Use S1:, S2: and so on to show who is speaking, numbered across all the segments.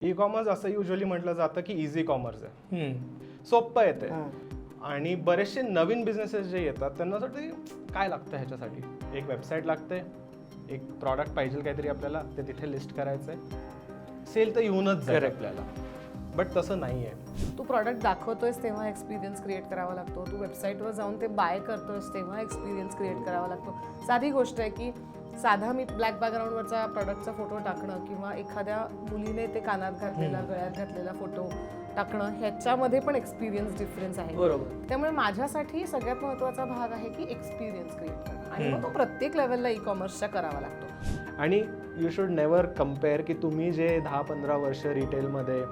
S1: E commerce असं usually म्हटलं जातं की इझी कॉमर्स आहे, सोपं येते. आणि बरेचसे नवीन बिझनेसेस जे येतात त्यांनासाठी काय लागतं, ह्याच्यासाठी एक वेबसाईट लागते, एक प्रॉडक्ट पाहिजे काहीतरी आपल्याला, ते तिथे लिस्ट करायचं आहे, सेल तर येऊनच जाईल आपल्याला. बट तसं नाही आहे.
S2: तू प्रॉडक्ट दाखवतोयस तेव्हा एक्सपिरियन्स क्रिएट करावा लागतो, तू वेबसाईटवर जाऊन ते बाय करतोयस तेव्हा एक्सपिरियन्स क्रिएट करावा लागतो. साधी गोष्ट आहे की साधा मी ब्लॅक बॅकग्राऊंडवरचा प्रॉडक्टचा फोटो टाकणं किंवा एखाद्या मुलीने ते कानात घातलेला गळ्यात घातलेला फोटो टाकणं, ह्याच्यामध्ये पण एक्सपिरियन्स डिफरन्स आहे.
S3: बरोबर.
S2: त्यामुळे माझ्यासाठी सगळ्यात महत्त्वाचा भाग आहे की एक्सपिरियन्स क्रिएट करणं, आणि मग तो प्रत्येक लेवलला ई कॉमर्सच्या करावा लागतो.
S1: आणि यू शुड नेवर कम्पेअर की तुम्ही जे 10-15 वर्ष रिटेलमध्ये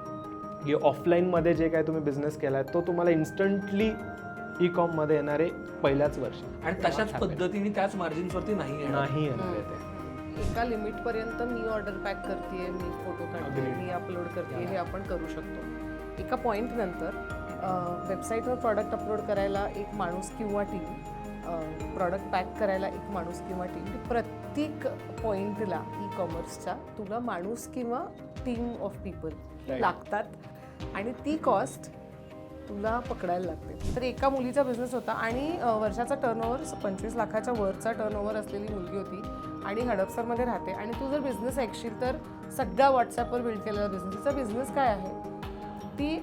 S1: किंवा ऑफलाईनमध्ये जे काय तुम्ही बिझनेस केला आहे तो तुम्हाला इन्स्टंटली ई कॉममध्ये येणारे पहिल्याच वर्ष,
S3: आणि तशाच पद्धतीने त्याच मार्जिन्सवरती नाही येणार.
S1: ते
S2: एका लिमिटपर्यंत मी ऑर्डर पॅक करते, मी फोटो काढते, मी अपलोड करते, हे आपण करू शकतो. एका पॉईंट नंतर वेबसाईटवर प्रॉडक्ट अपलोड करायला एक माणूस किंवा टीम, प्रॉडक्ट पॅक करायला एक माणूस किंवा टीम, प्रत्येक पॉईंटला ई कॉमर्सच्या तुला माणूस किंवा टीम ऑफ पीपल लागतात, आणि ती कॉस्ट तुला पकडायला लागते. तर एका मुलीचा बिझनेस होता आणि वर्षाचा टर्नओव्हर 25 लाखाच्या वरचा टर्नओव्हर असलेली मुलगी होती आणि हडपसरमध्ये राहते. आणि तू जर बिझनेस ऐकशील तर सगळा व्हॉट्सॲपवर बिल्ड केलेला बिझनेस. तिचा बिझनेस काय आहे, ती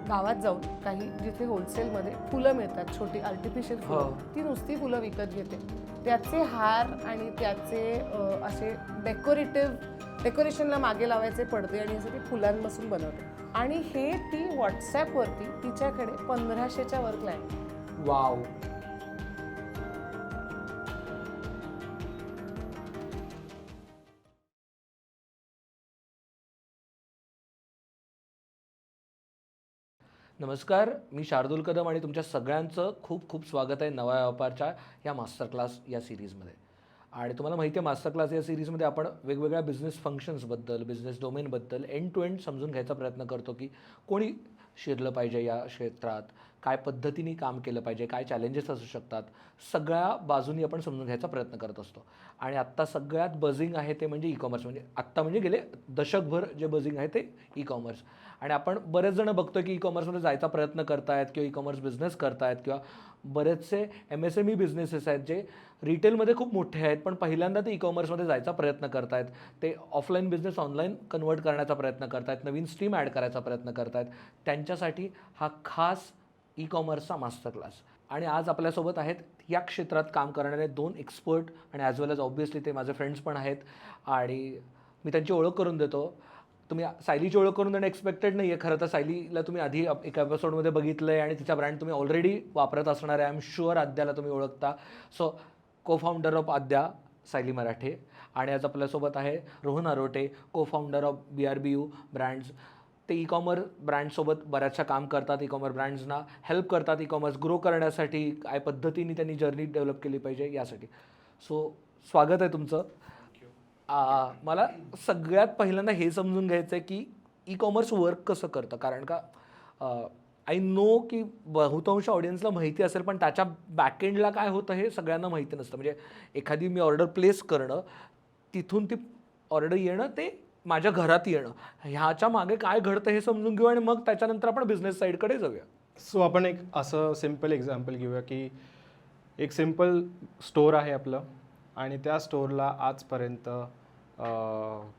S2: गावात जाऊन काही जिथे होलसेलमध्ये फुलं मिळतात, छोटी आर्टिफिशियल फुलं, ती नुसती फुलं विकत घेते, त्याचे हार आणि त्याचे असे डेकोरेशनला मागे लावायचे पडदे आणि असे ती फुलांपासून बनवते. आणि हे ती व्हॉट्सॲपवरती तिच्याकडे 1500च्या वर क्लायंट.
S3: वाव. नमस्कार, मी शार्दूल कदम आणि तुमच्या सगळ्यांचं खूप खूप स्वागत आहे नवा व्यापारच्या या मास्टर क्लास या सिरीजमध्ये. आणि तुम्हाला माहिती आहे, मास्टर क्लास या सिरीजमध्ये आपण वेगवेगळ्या बिझनेस फंक्शन्सबद्दल, बिझनेस डोमेनबद्दल एंड टू एंड समजून घ्यायचा प्रयत्न करतो की कोणी शिरलं पाहिजे या क्षेत्रात, काय पद्धतीने काम केलं पाहिजे, काय चॅलेंजेस असू शकतात, सगळ्या बाजूनी आपण समजून घ्यायचा प्रयत्न करत असतो. आणि आत्ता सगळ्यात बझिंग आहे ते म्हणजे ई कॉमर्स. म्हणजे आत्ता म्हणजे गेले दशकभर जे बझिंग आहे ते ई कॉमर्स. आणि आपण बरेच जण बघतो की ई कॉमर्समध्ये जायचा प्रयत्न करतायत किंवा ई कॉमर्स बिझनेस करतायत, किंवा बरेचसे MSME बिझनेसेस आहेत जे रिटेलमध्ये खूप मोठे आहेत पण पहिल्यांदा ते ई कॉमर्समध्ये जायचा प्रयत्न करतायत. ते ऑफलाईन बिझनेस ऑनलाईन कन्वर्ट करण्याचा प्रयत्न करतायत, नवीन स्ट्रीम ॲड करायचा प्रयत्न करतायत. त्यांच्यासाठी हा खास ई कॉमर्सचा मास्टर क्लास. आणि आज आपल्यासोबत आहेत या क्षेत्रात काम करणारे 2 एक्सपर्ट, आणि ॲज वेल एज ऑब्व्हियसली ते माझे फ्रेंड्स पण आहेत. आणि मी त्यांची ओळख करून देतो. तुम्ही सायलीची ओळख करून देणं एक्सपेक्टेड नाही आहे. खरं तर सायलीला तुम्ही आधी एका एपिसोडमध्ये बघितलं आहे आणि तिचा ब्रँड तुम्ही ऑलरेडी वापरत असणार आहे. आय एम शुअर आद्याला तुम्ही ओळखता. सो को फाउंडर ऑफ आद्या, सायली मराठे. आणि आज आपल्यासोबत आहे रोहन आरोटे, को फाउंडर ऑफ BRBU ब्रँड्स. ते ई कॉमर्स ब्रँड्ससोबत बऱ्याचशा काम करतात, ई कॉमर्स ब्रँड्सना हेल्प करतात ई कॉमर्स ग्रो करण्यासाठी, काय पद्धतीने त्यांनी जर्नी डेव्हलप केली पाहिजे यासाठी. सो स्वागत आहे तुमचं. मला सगळ्यात पहिल्यांदा हे समजून घ्यायचं आहे की ई कॉमर्स वर्क कसं करतं. कारण का आय नो की बहुतांश ऑडियन्सला माहिती असेल पण त्याच्या बॅकएंडला काय होतं हे सगळ्यांना माहिती नसतं. म्हणजे एखादी मी ऑर्डर प्लेस करणं, तिथून ती ऑर्डर येणं, ते माझ्या घरात येणं, ह्याच्या मागे काय घडतं हे समजून घेऊ आणि मग त्याच्यानंतर आपण बिझनेस साईडकडे जाऊया.
S1: सो आपण एक असं सिम्पल एक्झाम्पल घेऊया की एक सिम्पल स्टोअर आहे आपलं, आणि त्या स्टोअरला आजपर्यंत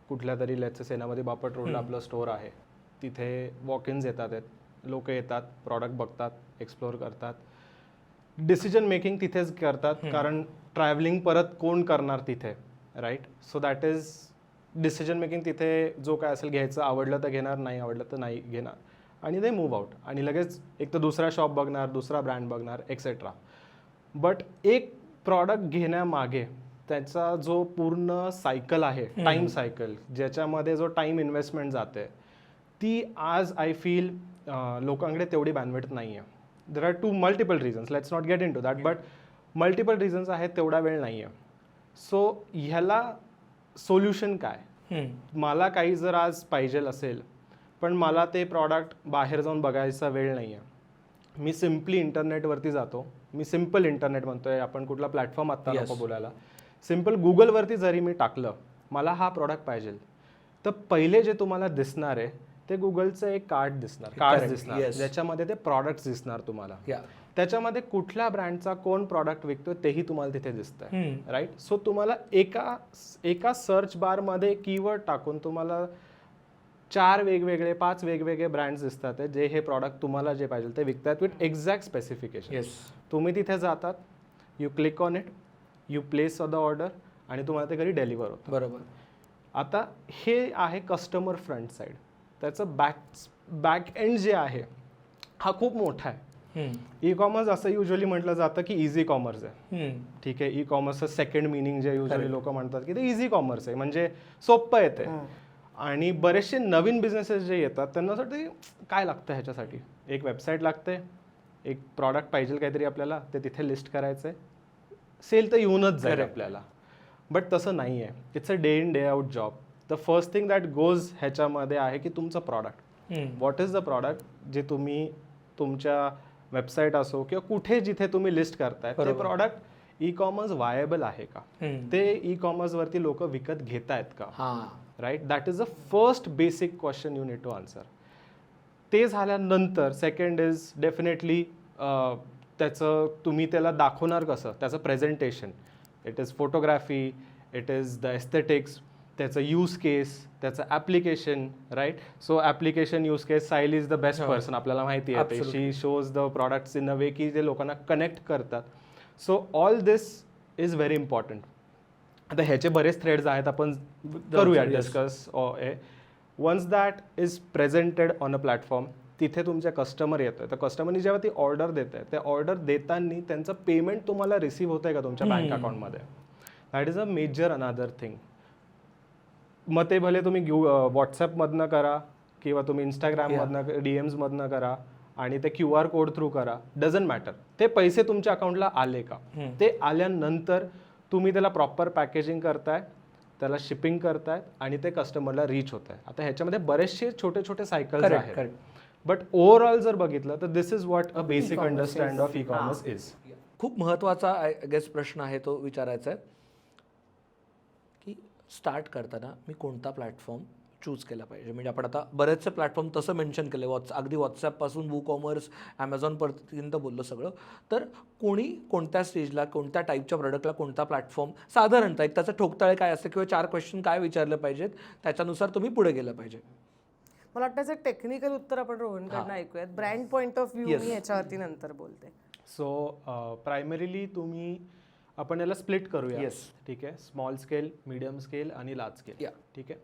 S1: कुठल्या तरी सेनामध्ये बापट रोडला आपलं स्टोअर आहे. तिथे वॉक इन्स येतात, लोक येतात, प्रॉडक्ट बघतात, एक्सप्लोअर करतात, डिसिजन मेकिंग तिथेच करतात, कारण ट्रॅव्हलिंग परत कोण करणार तिथे, right. So that is decision making. तिथे जो काय असेल घ्यायचं, आवडलं तर घेणार, नाही आवडलं तर नाही घेणार, आणि ते मूव्ह आउट, आणि लगेच एक तर दुसरा शॉप बघणार, दुसरा ब्रँड बघणार, एक्सेट्रा. बट एक प्रॉडक्ट घेण्यामागे त्याचा जो पूर्ण सायकल आहे, टाईम सायकल, ज्याच्यामध्ये जो टाईम इन्व्हेस्टमेंट जाते, ती आज आय फील लोकांकडे तेवढी बँडविड्थ नाही आहे. There are multiple reasons, let's not get into that, but multiple reasons आहेत, तेवढा वेळ नाही आहे. सो ह्याला सोल्युशन काय? मला काही जर आज पाहिजे असेल पण मला ते प्रॉडक्ट बाहेर जाऊन बघायचा वेळ नाही आहे, मी सिम्पली इंटरनेटवरती जातो. मी सिम्पल इंटरनेट म्हणतोय, आपण कुठला प्लॅटफॉर्म आत्ता नको बोलायला. सिम्पल गुगलवरती जरी मी टाकलं मला हा प्रॉडक्ट पाहिजे, तर पहिले जे तुम्हाला दिसणार आहे ते गुगलचं एक कार्ड
S3: Correct,
S1: दिसणार
S3: yes.
S1: ज्याच्यामध्ये ते प्रॉडक्ट्स दिसणार तुम्हाला.
S3: या
S1: त्याच्यामध्ये कुठल्या ब्रँडचा कोण प्रॉडक्ट विकतोय तेही तुम्हाला तिथे दिसतंय, राईट. सो तुम्हाला एका सर्च बारमध्ये कीवर्ड टाकून तुम्हाला 5 वेगवेगळे ब्रँड्स दिसतात जे हे प्रॉडक्ट तुम्हाला जे पाहिजे ते विकतात विथ एक्झॅक्ट स्पेसिफिकेशन.
S3: येस
S1: तुम्ही तिथे जातात, you click on it, you place the order आणि तुम्हाला ते घरी डिलिव्हर होतं.
S3: बरोबर.
S1: आता हे आहे कस्टमर फ्रंट साईड. त्याचं बॅक एंड जे आहे हा खूप मोठा आहे. ई कॉमर्स असं युजली म्हटलं जातं की इझी कॉमर्स आहे. ठीक आहे, ई कॉमर्सचं सेकंड मिनिंग जे युजली लोक म्हणतात की ते इझी कॉमर्स आहे, म्हणजे सोपं येते. आणि बरेचसे नवीन बिझनेसेस जे येतात त्यांनासाठी काय लागतं, ह्याच्यासाठी एक वेबसाईट लागते, एक प्रॉडक्ट पाहिजे काहीतरी आपल्याला, ते तिथे लिस्ट करायचं आहे, सेल तर येऊनच जाईल आपल्याला. बट तसं नाही आहे. It's a day in day out job. The first thing that goes ह्याच्यामध्ये आहे की तुमचं product. What is the product जे तुम्ही तुमच्या वेबसाईट असो किंवा कुठे जिथे तुम्ही लिस्ट करताय ते प्रॉडक्ट ई कॉमर्स वायबल आहे का, ते ई कॉमर्सवरती लोक विकत घेत आहेत का, right. That is the first basic question you need to answer. ते झाल्यानंतर सेकंड इज डेफिनेटली त्याचं तुम्ही त्याला दाखवणार कसं, त्याचं presentation. It is photography, it is the aesthetics, त्याचं यूज केस, त्याचं application, right. So application use case, Sayali is the best person, आपल्याला माहिती आहे. She shows the products in a way की ते लोकांना कनेक्ट करतात. So all this is very important. आता ह्याचे बरेच थ्रेड्स आहेत, आपण करूया discuss. Once that is presented on a platform, तिथे तुमच्या कस्टमर येतोय, तर कस्टमरनी जेव्हा ती ऑर्डर देत आहे, त्या ऑर्डर देताना त्यांचं पेमेंट तुम्हाला रिसीव्ह होतंय का तुमच्या बँक अकाउंटमध्ये. That is a major another thing. मग ते भले तुम्ही व्हॉट्सॲपमधनं करा किंवा तुम्ही इंस्टाग्राममधनं DMsमधनं करा आणि ते QR कोड थ्रू करा, डझंट मॅटर. ते पैसे तुमच्या अकाउंटला आले का, ते आल्यानंतर तुम्ही त्याला प्रॉपर पॅकेजिंग करताय, त्याला शिपिंग करतायत आणि ते कस्टमरला रीच होत आहे. आता ह्याच्यामध्ये बरेचसे छोटे छोटे सायकल्स आहेत. बट ओव्हरऑल जर बघितलं तर this is what a basic understand of e commerce is.
S3: खूप महत्त्वाचा आय गेस प्रश्न आहे तो विचारायचा आहे की स्टार्ट करताना मी कोणता प्लॅटफॉर्म चूज केला पाहिजे. म्हणजे आपण आता बरेचसे प्लॅटफॉर्म तसं मेन्शन केले, अगदी व्हॉट्सॲपपासून वूकॉमर्स, ॲमेझॉनपर्यंत बोललो सगळं. तर कोणी कोणत्या स्टेजला कोणत्या टाईपच्या प्रोडक्टला कोणता प्लॅटफॉर्म, साधारणतः एक त्याचं ठोकताळे काय असतं किंवा 4 क्वेश्चन काय विचारले पाहिजेत, त्याच्यानुसार तुम्ही पुढे गेलं पाहिजे.
S2: मला वाटतं त्याचं टेक्निकल उत्तर आपण रोहनकडनं ऐकूयात. ब्रँड पॉईंट ऑफ व्ह्यू मी ह्याच्यावरती नंतर बोलते.
S1: सो प्रायमरीली आपण याला स्प्लिट करूया. ठीक आहे, स्मॉल स्केल, मीडियम स्केल आणि लार्ज स्केल. ठीक आहे,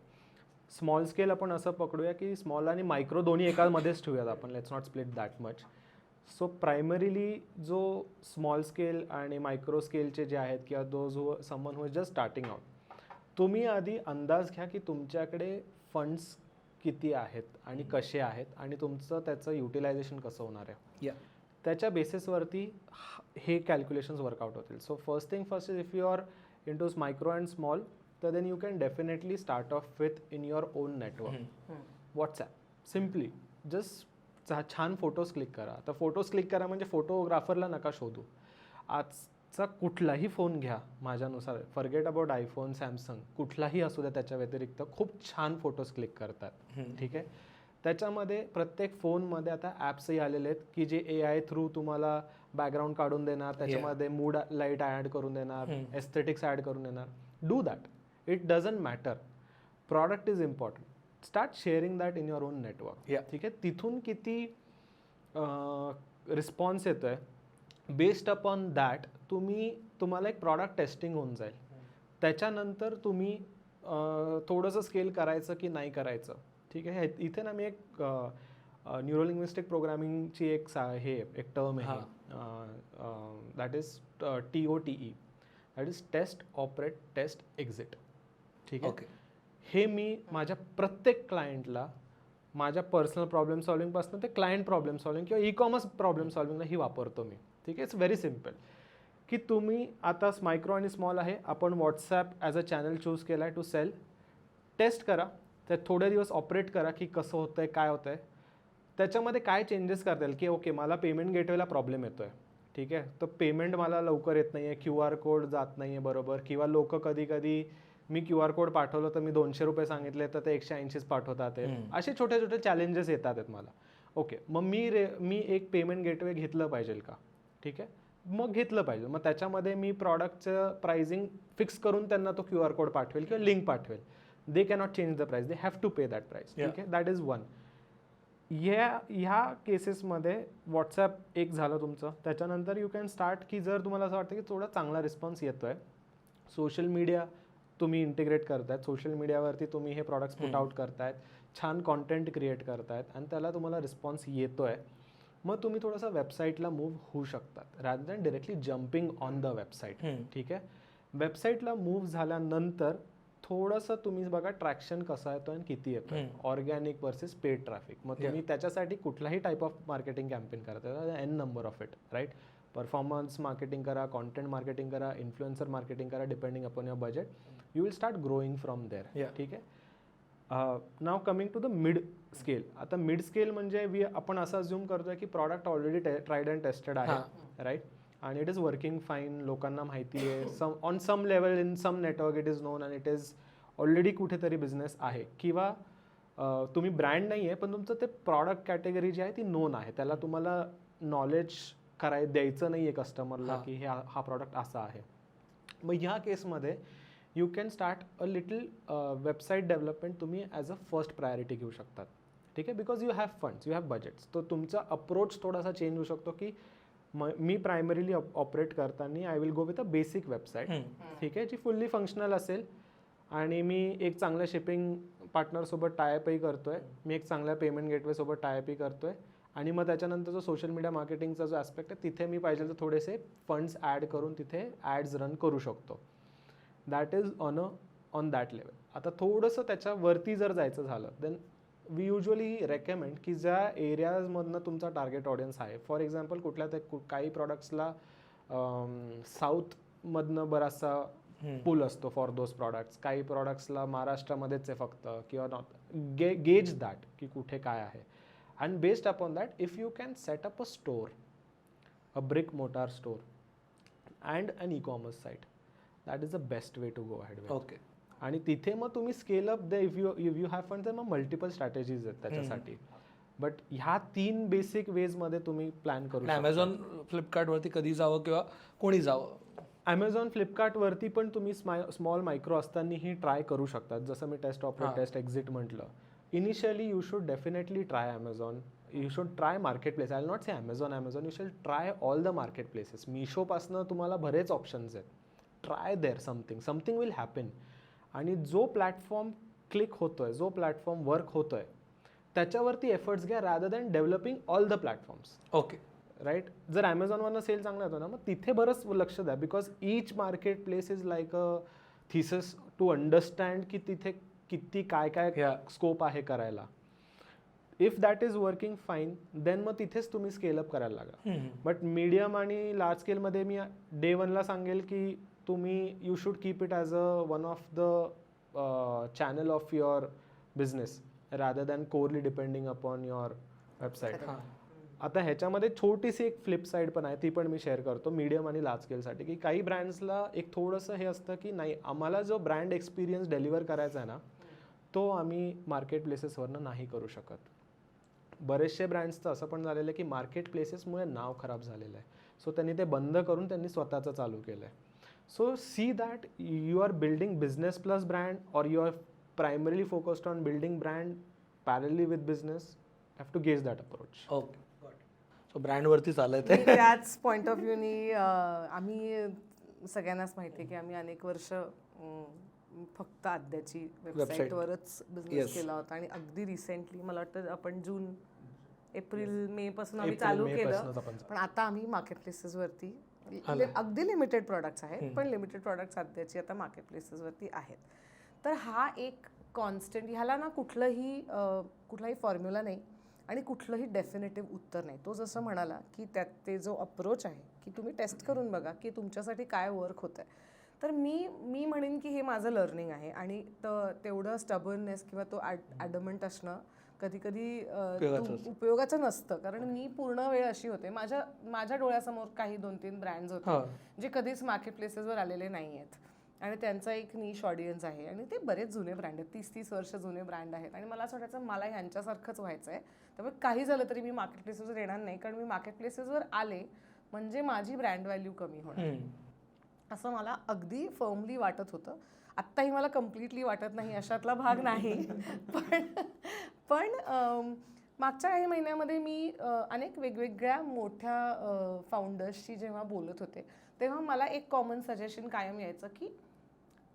S1: स्मॉल स्केल आपण असं पकडूया की स्मॉल आणि मायक्रो दोन्ही एकामध्येच ठेवूयात आपण. Let's not split that much. So primarily जो स्मॉल स्केल आणि मायक्रो स्केलचे जे आहेत किंवा someone who is just starting out, तुम्ही आधी अंदाज घ्या की तुमच्याकडे फंड्स किती आहेत आणि कसे आहेत आणि तुमचं त्याचं युटिलायझेशन कसं होणार आहे. त्याच्या बेसिसवरती हे कॅल्क्युलेशन्स वर्कआउट होतील. So first thing first is if you are into micro and small, तर then you can definitely start off with in your own network. WhatsApp, simply just छान फोटोज क्लिक करा. तर photos click करा म्हणजे फोटोग्राफरला नका शोधू. आजचा कुठलाही फोन घ्या माझ्यानुसार, फॉरगेट अबाउट आयफोन, सॅमसंग, कुठलाही असू द्या, त्याच्या व्यतिरिक्त खूप छान फोटोज क्लिक करतात. ठीक आहे, त्याच्यामध्ये प्रत्येक फोनमध्ये आता ॲप्सही आलेले आहेत की जे AI थ्रू तुम्हाला बॅकग्राऊंड काढून देणार, त्याच्यामध्ये मूड लाईट ॲड करून देणार, एस्थेटिक्स ॲड करून देणार. Do that, it doesn't matter. Product is important. Start sharing that in your own network. ठीक आहे, तिथून किती रिस्पॉन्स येतो आहे, बेस्ड अपॉन दॅट तुम्हाला एक प्रॉडक्ट टेस्टिंग होऊन जाईल. त्याच्यानंतर तुम्ही थोडंसं स्केल करायचं की नाही करायचं. ठीक आहे, इथे ना मी एक न्यूरोलिंग्विस्टिक प्रोग्रामिंगची एक टर्म आहे, that is TOTE, that is test, operate, test, exit. ठीक आहे, हे मी माझ्या प्रत्येक क्लायंटला माझ्या पर्सनल प्रॉब्लेम सॉल्विंगपासून ते क्लायंट प्रॉब्लेम सॉल्विंग किंवा ई कॉमर्स प्रॉब्लेम सॉल्विंगला ही वापरतो मी. ठीक आहे, इट्स व्हेरी सिम्पल की तुम्ही आता मायक्रो आणि स्मॉल आहे, आपण WhatsApp as a channel choose केला आहे टू सेल. टेस्ट करा, त्यात थोडे दिवस ऑपरेट करा की कसं होतं आहे, काय होतं आहे, त्याच्यामध्ये काय चेंजेस करता येईल. की ओके, मला पेमेंट गेटवेला प्रॉब्लेम येतो आहे. ठीक आहे, तर पेमेंट मला लवकर येत नाही आहे, QR कोड जात नाही आहे बरोबर, किंवा लोक कधी कधी मी QR कोड पाठवलं तर मी 200 रुपये सांगितले तर ते 180च पाठवतात आहे. असे छोटे छोटे चॅलेंजेस येतात आहेत मला. ओके, मग मी एक पेमेंट गेटवे घेतलं पाहिजे का? ठीक आहे, मग घेतलं पाहिजे. मग त्याच्यामध्ये मी प्रॉडक्टचं प्राइसिंग फिक्स करून त्यांना तो QR कोड पाठवेल किंवा लिंक पाठवेल. They cannot change the price, they have to pay that price. ठीक आहे, दॅट इज वन. ह्या केसेसमध्ये व्हॉट्सॲप एक झालं तुमचं. त्याच्यानंतर यू कॅन स्टार्ट की जर तुम्हाला असं वाटतं की थोडा चांगला रिस्पॉन्स येतो आहे, सोशल मीडिया तुम्ही इंटिग्रेट करतायत, सोशल मीडियावरती तुम्ही हे प्रॉडक्ट्स पुट आउट करतायत, छान कॉन्टेंट क्रिएट करतायत आणि त्याला तुम्हाला रिस्पॉन्स येतो आहे, मग तुम्ही थोडंसं वेबसाईटला मूव्ह होऊ शकतात rather than directly jumping on the website. ठीक आहे, वेबसाईटला मूव्ह झाल्यानंतर थोडंसं तुम्ही बघा ट्रॅक्शन कसा येतो आणि किती येतो, ऑर्गॅनिक वर्सेस पेड ट्रॅफिक. मग तुम्ही त्याच्यासाठी कुठलाही टाईप ऑफ मार्केटिंग कॅम्पेन करता, an number of it, right. Performance marketing करा, कॉन्टेंट मार्केटिंग करा, इन्फ्लुएन्सर मार्केटिंग करा, depending upon your budget, you will start growing from there. ठीक आहे. Now coming to the mid scale. आता mid scale म्हणजे आपण असं अज्युम करतोय की product already tried and tested आहे, राईट, आणि इट इज वर्किंग फाईन, लोकांना माहिती आहे, on some level in some network it is non and it is already कुठेतरी बिझनेस आहे. किंवा तुम्ही ब्रँड नाही आहे पण तुमचं ते प्रॉडक्ट कॅटेगरी जी आहे ती नोन आहे, त्याला तुम्हाला नॉलेज द्यायचं नाही आहे कस्टमरला की हा प्रॉडक्ट असा आहे. मग ह्या केसमध्ये you can start a little website development तुम्ही ॲज अ फर्स्ट प्रायोरिटी घेऊ शकतात. ठीक आहे, because you have funds, you have budgets. तर तुमचा अप्रोच थोडासा चेंज होऊ शकतो की मी प्रायमरीली ऑपरेट करताना I will go with a basic website. ठीक आहे, जी फुल्ली फंक्शनल असेल आणि मी एक चांगल्या शिपिंग पार्टनरसोबत टायअपही करतोय, मी एक चांगल्या पेमेंट गेटवेसोबत टायअपही करतोय, आणि मग त्याच्यानंतर जो सोशल मीडिया मार्केटिंगचा जो ॲस्पेक्ट आहे तिथे मी पाहिजे तर थोडेसे फंड्स ॲड करून तिथे ॲड्स रन करू शकतो. That is on that level. आता थोडंसं त्याच्यावरती जर जायचं झालं देन वी युजली रेकमेंड की ज्या एरियाजमधनं तुमचा टार्गेट ऑडियन्स आहे, फॉर एक्झाम्पल काही प्रॉडक्ट्सला साऊथमधनं बराचसा पूल असतो फॉर दोज प्रॉडक्ट्स, काही प्रॉडक्ट्सला महाराष्ट्रामध्येच आहे फक्त किंवा नॉट, गेज दॅट की कुठे काय आहे. And based upon that, if you can set up a store, a brick mortar store and an e-commerce site, that is the best way to go ahead with.
S3: Okay.
S1: आणि तिथे मग तुम्ही scale up the if you have funds, तर मग multiple strategies आहेत त्याच्यासाठी. But ह्या 3 basic वेजमध्ये तुम्ही प्लॅन करू शकता.
S3: अमेझॉन फ्लिपकार्टवरती कधी जावं किंवा कोणी जावं?
S1: ॲमेझॉन फ्लिपकार्टवरती पण तुम्ही स्मॉल मायक्रो असतानाही ट्राय करू शकतात. जसं मी टेस्ट ऑपरेट टेस्ट एक्झिट म्हटलं, initially you should definitely try Amazon. You should try marketplace. I'll not say Amazon. You should try all the marketplaces. Meesho पासनं तुम्हाला बरेच ऑप्शन्स आहेत. Try there something will happen. आणि जो platform click होतोय, जो platform work होतोय, त्याच्यावरती एफर्ट्स घ्या rather than developing all the platforms.
S3: Okay,
S1: right. जर ॲमेझॉनवरनं सेल चांगला येतो ना, मग तिथे बरंच लक्ष द्या, because each marketplace is like a thesis to understand की तिथे किती काय स्कोप आहे करायला. If that is working fine then मग तिथेच तुम्ही स्केलअप करायला लागा. बट मीडियम आणि लार्ज स्केलमध्ये मी डे 1ला सांगेल की तुम्ही you should keep it as a one of the channel of your business rather than corely depending upon your website. आता ह्याच्यामध्ये छोटीशी एक फ्लिप साईड पण आहे, ती पण मी शेअर करतो मीडियम आणि लार्ज स्केलसाठी. की काही ब्रँड्सला एक थोडंसं हे असतं की नाही, आम्हाला जो ब्रँड एक्सपिरियन्स डिलिव्हर करायचा आहे ना, तो आम्ही मार्केट प्लेसेसवरनं नाही करू शकत. बरेचसे ब्रँड्सचं असं पण झालेलं आहे की मार्केट प्लेसेसमुळे नाव खराब झालेलं आहे, सो त्यांनी ते बंद करून त्यांनी स्वतःचं चालू केलं आहे. So see that you are building business plus brand और you are primarily focused on building brand parallelly with business. Have to gauge that approach.
S3: Okay. So ब्रँडवरती चालत आहे.
S2: त्याच पॉईंट ऑफ व्ह्यूनी आम्ही सगळ्यांनाच माहिती आहे की आम्ही अनेक वर्ष फक्त आद्याची वेबसाईटवरच बिझनेस केला होता, आणि अगदी रिसेंटली मला वाटतं आपण एप्रिल मे पासून आम्ही चालू केलं, पण आता आम्ही मार्केट प्लेसेसवरती अगदी लिमिटेड प्रॉडक्ट्स आहेत, पण लिमिटेड प्रॉडक्ट्स आद्याची आता मार्केट प्लेसेसवरती आहेत. तर हा एक कॉन्स्टंट, ह्याला ना कुठलाही फॉर्म्युला नाही आणि कुठलंही डेफिनेटिव्ह उत्तर नाही. तो जसं म्हणाला की त्यात ते जो अप्रोच आहे की तुम्ही टेस्ट करून बघा की तुमच्यासाठी काय वर्क होतं आहे. तर मी म्हणेन की हे माझं लर्निंग आहे, आणि तेवढं स्टबर्ननेस किंवा तो ॲडमंट असणं कधी कधी उपयोगाचं नसतं. कारण मी पूर्ण वेळ अशी होते, माझ्या डोळ्यासमोर काही 2-3 ब्रँड्स होते जे कधीच मार्केट प्लेसेसवर आलेले नाही आहेत, आणि त्यांचा एक निश ऑडियन्स आहे आणि ते बरेच जुने ब्रँड आहेत, 30-30 वर्ष जुने ब्रँड आहेत आणि मला असं वाटायचं मला ह्यांच्यासारखंच व्हायचं आहे. त्यामुळे काही झालं तरी मी मार्केट प्लेसेसवर येणार नाही, कारण मी मार्केट प्लेसेसवर आले म्हणजे माझी ब्रँड व्हॅल्यू कमी होणार असं मला अगदी फर्मली वाटत होतं. आत्ताही मला कम्प्लिटली वाटत नाही, अशातला भाग नाही. पण मागच्या काही महिन्यामध्ये मी अनेक वेगवेगळ्या मोठ्या फाउंडर्सशी जेव्हा बोलत होते तेव्हा मला एक कॉमन सजेशन कायम यायचं की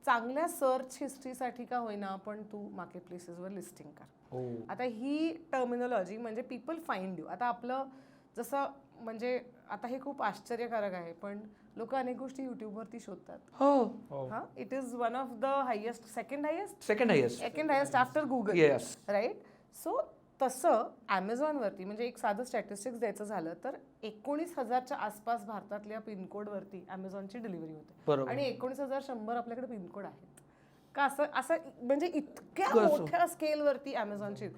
S2: चांगल्या सर्च हिस्ट्रीसाठी का होईना पण तू मार्केट प्लेसेसवर लिस्टिंग कर. आता ही टर्मिनॉलॉजी म्हणजे पीपल फाइंड यू. आता आपलं जसं म्हणजे आता हे खूप आश्चर्यकारक आहे पण लोक अनेक गोष्टी युट्यूबवरती शोधतात. हा, it is one of the highest, second highest after Google, right. So तसं ॲमेझॉनवरती म्हणजे एक साधं स्टॅटिस्टिक्स द्यायचं झालं तर 19,000च्या आसपास भारतातल्या पिनकोडवरती ॲमेझॉनची डिलिव्हरी होते आणि 19,100 आपल्याकडे पिनकोड आहेत का. असं म्हणजे इतक्या मोठ्या स्केलवरती ॲमेझॉनची.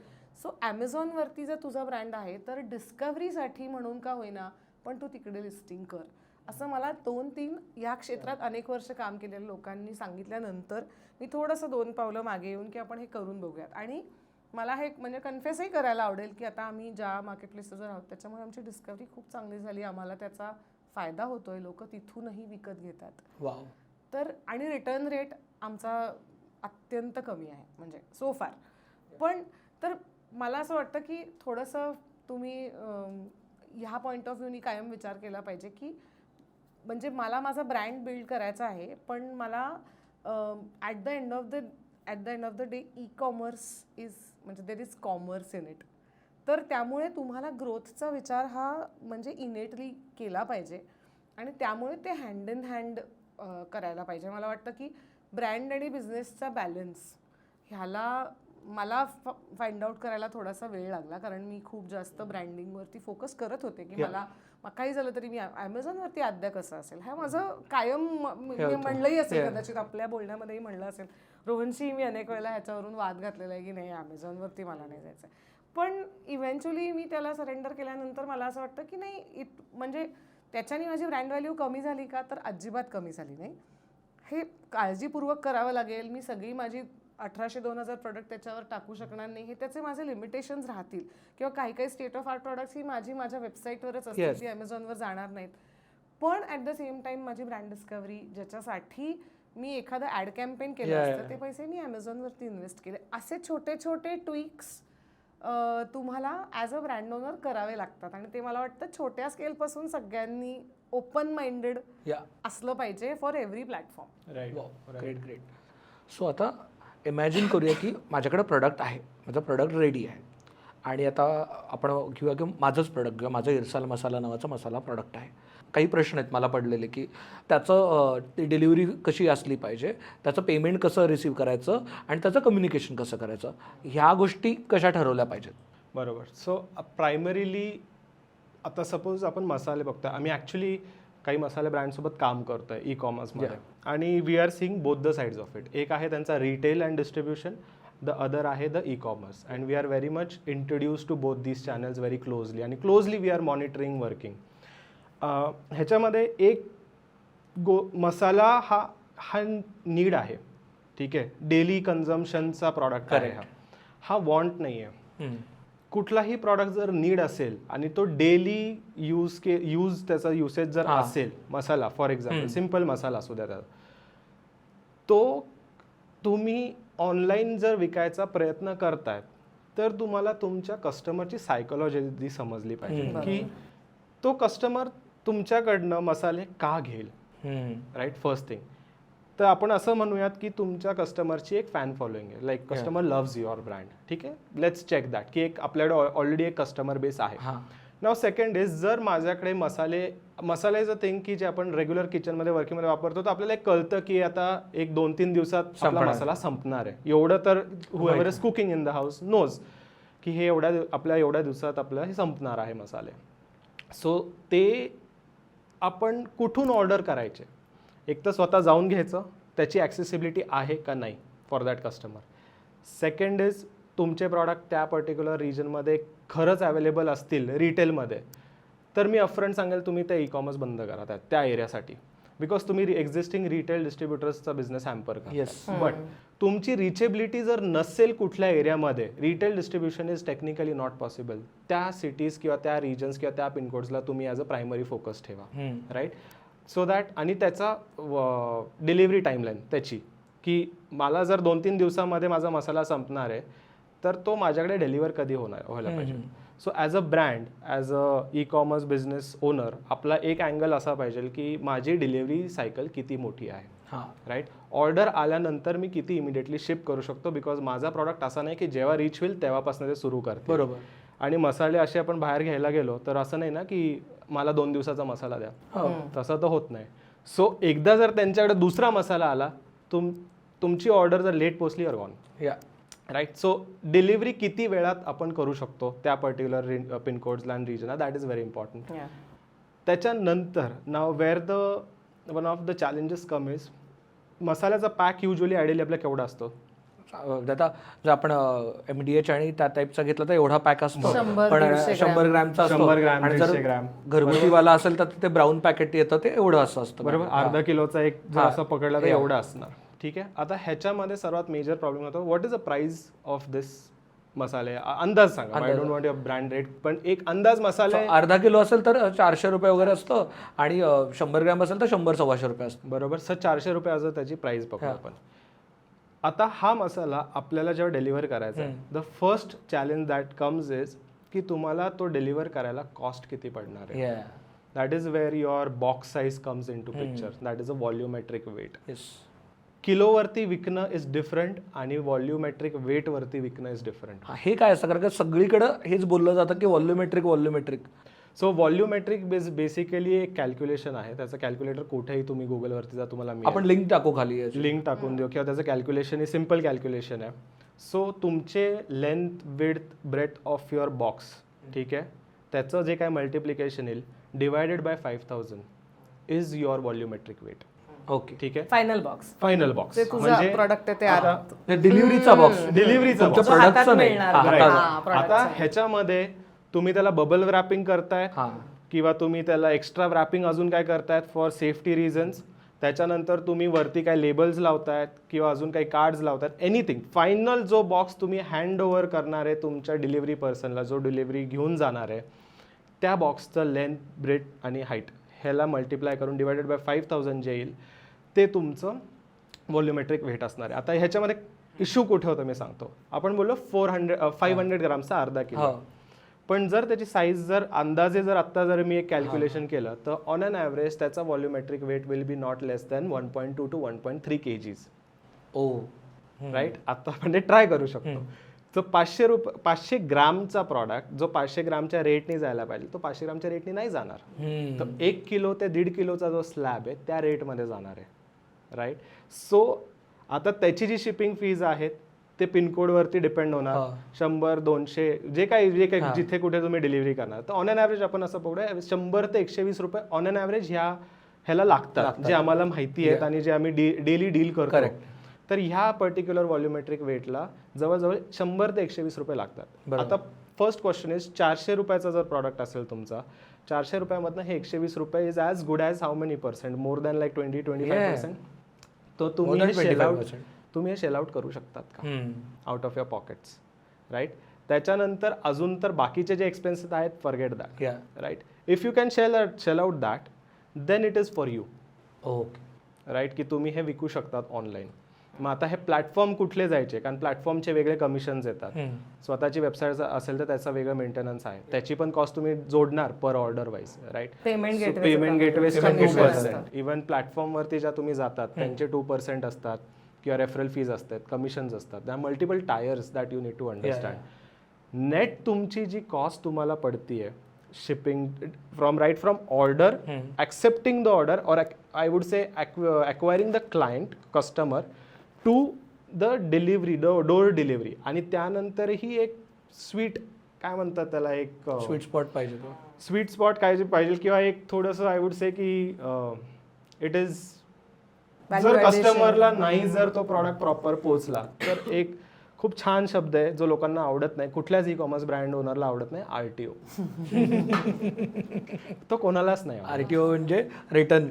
S2: सो ॲमेझॉनवरती जर तुझा ब्रँड आहे तर डिस्कव्हरीसाठी म्हणून का होईना पण तू तिकडे लिस्टिंग कर, असं मला 2-3 या क्षेत्रात अनेक वर्ष काम केलेल्या लोकांनी सांगितल्यानंतर मी थोडंसं 2 पावलं मागे येऊन की आपण हे करून बघूयात. आणि मला हे म्हणजे कन्फेसही करायला आवडेल की आता आम्ही ज्या मार्केट प्लेसेसवर आहोत त्याच्यामुळे आमची डिस्कव्हरी खूप चांगली झाली, आम्हाला त्याचा फायदा होतोय, लोक तिथूनही विकत घेतात. तर आणि रिटर्न रेट आमचा अत्यंत कमी आहे म्हणजे सो फार. पण तर मला असं वाटतं की थोडंसं तुम्ही ह्या पॉईंट ऑफ व्ह्यूनी कायम विचार केला पाहिजे की म्हणजे मला माझा ब्रँड बिल्ड करायचा आहे पण मला at the end of the day e commerce is म्हणजे there is commerce in it. तर त्यामुळे तुम्हाला ग्रोथचा विचार हा म्हणजे इनेटली केला पाहिजे आणि त्यामुळे ते हँड इन हँड करायला पाहिजे. मला वाटतं की ब्रँड आणि बिझनेसचा बॅलन्स ह्याला मला फाइंड आउट करायला थोडासा वेळ लागला कारण मी खूप जास्त ब्रँडिंगवरती फोकस करत होते की मला काही झालं तरी मी ॲमेझॉनवरती आद्या कसं असेल, हा माझं कायम म्हणलंही असेल, कदाचित आपल्या बोलण्यामध्येही म्हणलं असेल. रोहनशी मी अनेक वेळेला ह्याच्यावरून वाद घातलेला आहे की नाही ॲमेझॉनवरती मला नाही जायचं. पण इव्हेंच्युअली मी त्याला सरेंडर केल्यानंतर मला असं वाटतं की नाही म्हणजे त्याच्याने माझी ब्रँड व्हॅल्यू कमी झाली का, तर अजिबात कमी झाली नाही. हे काळजीपूर्वक करावं लागेल. मी सगळी माझी 1,800-2,000 प्रोडक्ट त्याच्यावर टाकू शकणार नाही, हे त्याचे माझे लिमिटेशन्स राहतील. किंवा काही काही स्टेट ऑफ आर्ट प्रोडक्ट्स ही माझ्या वेबसाईटवरच असतील, ती ॲमेझॉनवर जाणार नाहीत. पण ॲट द सेम टाईम माझी ब्रँड डिस्कव्हरी ज्याच्यासाठी मी एखादं ॲड कॅम्पेन केलं असतं ते पैसे मी ॲमेझॉनवरती इन्व्हेस्ट केले. असे छोटे छोटे ट्विक्स तुम्हाला ॲज अ ब्रँड ओनर करावे लागतात आणि ते मला वाटतं छोट्या स्केलपासून सगळ्यांनी ओपन माइंडेड असलं पाहिजे for every platform.
S3: Great. So आता इमॅजिन करूया की माझ्याकडे प्रोडक्ट आहे, माझं प्रोडक्ट रेडी आहे आणि आता आपण घेऊया की माझंच प्रोडक्ट किंवा माझं इरसाल मसाला नावाचा मसाला प्रोडक्ट आहे. काही प्रश्न आहेत मला पडलेले की त्याचं ती डिलिव्हरी कशी असली पाहिजे, त्याचं पेमेंट कसं रिसीव्ह करायचं आणि त्याचं कम्युनिकेशन कसं करायचं, ह्या गोष्टी कशा ठरवल्या पाहिजेत.
S1: बरोबर. सो प्रायमरीली आता सपोज आपण मसाले बघतोय, आम्ही ॲक्च्युली काही मसाले ब्रँडसोबत काम करतोय ई कॉमर्समध्ये आणि we are seeing both the sides of it. एक आहे त्यांचा retail and distribution, the other आहे the e commerce and we are very much introduce to both these channels very closely आणि closely we are monitoring working. ह्याच्यामध्ये एक मसाला हा need आहे, ठीक आहे, डेली कन्झम्पशनचा प्रॉडक्ट आहे, हा वॉन्ट नाही आहे. कुठलाही प्रॉडक्ट जर नीड असेल आणि तो डेली यूज त्याचा युसेज जर असेल, मसाला फॉर एक्झाम्पल सिम्पल मसाला असू द्या, तो तुम्ही ऑनलाईन जर विकायचा प्रयत्न करतायत तर तुम्हाला तुमच्या कस्टमरची सायकोलॉजी समजली पाहिजे की तो कस्टमर तुमच्याकडनं मसाले का घेईल. Right, first thing. तर आपण असं म्हणूयात की तुमच्या कस्टमरची एक फॅन फॉलोइंग आहे, like customer loves your brand, ठीक आहे, लेट्स चेक दॅट की एक आपल्याकडे ऑलरेडी एक कस्टमर बेस आहे. नाव सेकंड इज जर माझ्याकडे मसाल्याचं थिंग की जे आपण रेग्युलर किचनमध्ये वर्किंगमध्ये वापरतो, तर आपल्याला एक कळतं की आता 1-2-3 दिवसात आपला मसाला संपणार आहे. एवढं तर whoever is cooking in the house knows की हे एवढ्या दिवसात आपलं हे संपणार आहे मसाले. सो ते आपण कुठून ऑर्डर करायचे, एक तर स्वतः जाऊन घ्यायचं, त्याची ॲक्सेसिबिलिटी आहे का नाही for that customer. Second is तुमचे प्रॉडक्ट त्या पर्टिक्युलर रिजनमध्ये खरंच अवेलेबल असतील रिटेलमध्ये, तर मी अपफ्रंट सांगेल तुम्ही ते ई कॉमर्स बंद करा त्या एरियासाठी. बिकॉज तुम्ही एक्झिस्टिंग रिटेल डिस्ट्रीब्युटर्सचा बिझनेस हॅम्पर
S3: Yes.
S1: करता. बट तुमची रिचेबिलिटी जर नसेल कुठल्या एरियामध्ये, retail distribution is technically not possible. त्या सिटीज किंवा त्या रिजन्स किंवा त्या पिनकोड्सला तुम्ही ॲज अ प्रायमरी फोकस ठेवा, राईट. सो दॅट, आणि त्याचा डिलिव्हरी टाईमलाईन त्याची, की मला जर 2-3 दिवसामध्ये माझा मसाला संपणार आहे, तर तो माझ्याकडे डिलिव्हर कधी व्हायला पाहिजे. So as a brand, as a e-commerce business owner, आपला एक अँगल असा पाहिजे की माझी डिलिव्हरी सायकल किती मोठी आहे, राईट. ऑर्डर आल्यानंतर मी किती इमिडिएटली शिप करू शकतो, बिकॉज माझा प्रॉडक्ट असा नाही की जेव्हा रीच होईल तेव्हापासून ते सुरू करते.
S3: बरोबर.
S1: आणि मसाले असे आपण बाहेर घ्यायला गेलो तर असं नाही ना की मला 2 दिवसाचा मसाला द्या, तसं तर होत नाही. सो एकदा जर त्यांच्याकडे दुसरा मसाला आला, तुमची ऑर्डर जर लेट पोचली or gone, right. So delivery किती वेळात आपण करू शकतो त्या पर्टिक्युलर पिनकोड्सला आणि रिजनला, दॅट इज व्हेरी इम्पॉर्टंट. त्याच्यानंतर नाव where one of the challenges come is, मसाल्याचा पॅक युजली आयडियली आपला केवढा असतो?
S3: आता जर आपण MDH आणि त्या टाईपचा घेतला तर एवढा पॅक असतो,
S2: 100
S3: पण
S2: दीडशे
S3: 100 ग्रॅमचा असतो.
S1: 100 ग्रॅम,
S3: आणि जर
S1: 150 ग्रॅम
S3: घरगुतीवाला असेल तर ते ब्राऊन पॅकेट येतं, ते एवढं असं असतं.
S1: बरोबर. अर्धा किलोचा एक जर असं पकडला तर एवढा असणार, ठीक आहे. आता ह्याच्यामध्ये सर्वात मेजर प्रॉब्लेम होतो, what is the price of this मसाले? अंदाज सांगा. I don't want your brand rate, पण एक अंदाज मसाले.
S3: अर्धा किलो असेल तर 400 रुपये वगैरे असतं, आणि 100 ग्रॅम असेल तर 100-125 रुपये असतं.
S1: बरोबर. सर 400 रुपये आज त्याची प्राइस पकडू आपण. आता हा मसाला आपल्याला जेव्हा डिलिव्हर करायचा आहे, the first challenge that comes is की तुम्हाला तो डिलिव्हर करायला कॉस्ट किती पडणार आहे. That is where your box size comes in to picture. That is a volumetric weight. किलोवरती विकणं इज डिफरंट आणि व्हॉल्युमेट्रिक वेटवरती विकणं इज डिफरंट.
S3: हे काय असतं, कारण का सगळीकडे हेच बोललं जातं की व्हॉल्युमेट्रिक.
S1: सो व्हॉल्युमेट्रिक बेसिकली एक कॅल्क्युलेशन आहे. त्याचं कॅल्क्युलेटर कुठेही तुम्ही गुगलवरती जा, तुम्हाला
S3: आपण लिंक टाकू खाली,
S1: लिंक टाकून देऊ, किंवा त्याचं कॅल्क्युलेशन हे सिम्पल कॅल्क्युलेशन आहे. सो तुमचे length, width, breadth of your box, ठीक आहे, त्याचं जे काय मल्टिप्लिकेशन येईल divided by 5000 is your volumetric weight.
S3: Okay,
S1: ठीक आहे.
S2: फायनल बॉक्स
S1: ते
S2: तुझं प्रॉडक्ट आहे ते आता
S3: डिलिव्हरीचा बॉक्स,
S1: डिलिव्हरीचा
S3: तुमच्या
S2: हातात
S3: प्रोडक्टचं नाही.
S2: मिळणार.
S1: आता ह्याच्यामध्ये तुम्ही त्याला बबल रॅपिंग करताय, किंवा तुम्ही त्याला एक्स्ट्रा रॅपिंग अजून काय करतायत फॉर सेफ्टी रिझन्स. त्याच्यानंतर तुम्ही वरती काय लेबल्स लावतायत किंवा अजून काही कार्ड्स लावतायत, एनिथिंग. फायनल जो बॉक्स तुम्ही हँड ओव्हर करणार आहे तुमच्या डिलिव्हरी पर्सनला, जो डिलिव्हरी घेऊन जाणार आहे, त्या बॉक्सचं लेंथ, ब्रेथ आणि हाईट ह्याला मल्टिप्लाय करून डिवायडेड बाय 5000 जे येईल ते तुमचं व्हॉल्युमेट्रिक वेट असणार आहे. आता ह्याच्यामध्ये इश्यू कुठे होतं मी सांगतो. आपण बोललो 500 ग्रामचा अर्धा किलो, पण जर त्याची साईज जर अंदाजे जर आत्ता जर मी एक कॅल्क्युलेशन केलं तर ऑन अन ॲव्हरेज त्याचा volumetric weight will be not less than 1.2 to 1.3 kgs. Right. आता आपण ते ट्राय करू शकतो. जो 500 ग्रामचा प्रॉडक्ट जो 500 ग्रामच्या रेटने जायला पाहिजे तो 500 ग्रामच्या रेटने नाही जाणार. तर 1 किलो ते 1.5 किलोचा जो स्लॅब आहे त्या रेटमध्ये जाणार आहे, राईट. सो आता त्याची जी शिपिंग फीज आहेत ते पिनकोडवरती डिपेंड होणार. 100-200 जे काही जिथे कुठे तुम्ही डिलिव्हरी करणार, तर ऑन अन ॲव्हरेज आपण असं बघूया 100 ते 120 रुपये ऑन अन ॲव्हरेज ह्याला लागतात, जे आम्हाला माहिती आहेत आणि जे आम्ही डेली डील करतो. तर ह्या पर्टिक्युलर व्हॉल्युमेट्रिक वेटला जवळजवळ 100 ते 120 रुपये लागतात. आता फर्स्ट क्वेश्चन इज 400 रुपयाचा जर प्रॉडक्ट असेल तुमचा, 400 रुपयामधनं हे 120 रुपये is as good as how many percent, more than like 20-25%. तो तुम्ही हे शेल आउट करू शकतात का out of your pockets, right. त्याच्यानंतर अजून तर बाकीचे जे एक्सपेन्सेस आहेत forget that, right. If you can shell out that then it is for you, right, की तुम्ही हे विकू शकतात ऑनलाईन. मग आता हे प्लॅटफॉर्म कुठले जायचे, कारण प्लॅटफॉर्मचे वेगळे कमिशन्स येतात. स्वतःची वेबसाईट असेल तर त्याचा वेगळा मेंटेनन्स आहे, त्याची पण कॉस्ट तुम्ही जोडणार per order wise, right. Payment gateway 2%. Even प्लॅटफॉर्मवरती ज्या तुम्ही जातात त्यांचे 2% असतात, किंवा रेफरल फीज असतात, कमिशन्स असतात. त्या multiple tiers that you need to understand. Net तुमची जी कॉस्ट तुम्हाला पडतीये shipping from order, accepting the order, और I would say acquiring the client customer to the delivery, the door delivery, आणि त्यानंतरही एक स्वीट काय म्हणतात त्याला, एक
S3: स्वीट स्पॉट पाहिजे,
S1: स्वीट स्पॉट काय पाहिजे, किंवा एक थोडंसं आय वुड से की इट इज, जर कस्टमरला नाही जर तो प्रॉडक्ट प्रॉपर पोहोचला तर एक खूप छान शब्द आहे जो लोकांना आवडत नाही, कुठल्याच ई-कॉमर्स ब्रँड ओनरला आवडत नाही, RTO. तो कोणालाच नाही.
S3: RTO म्हणजे return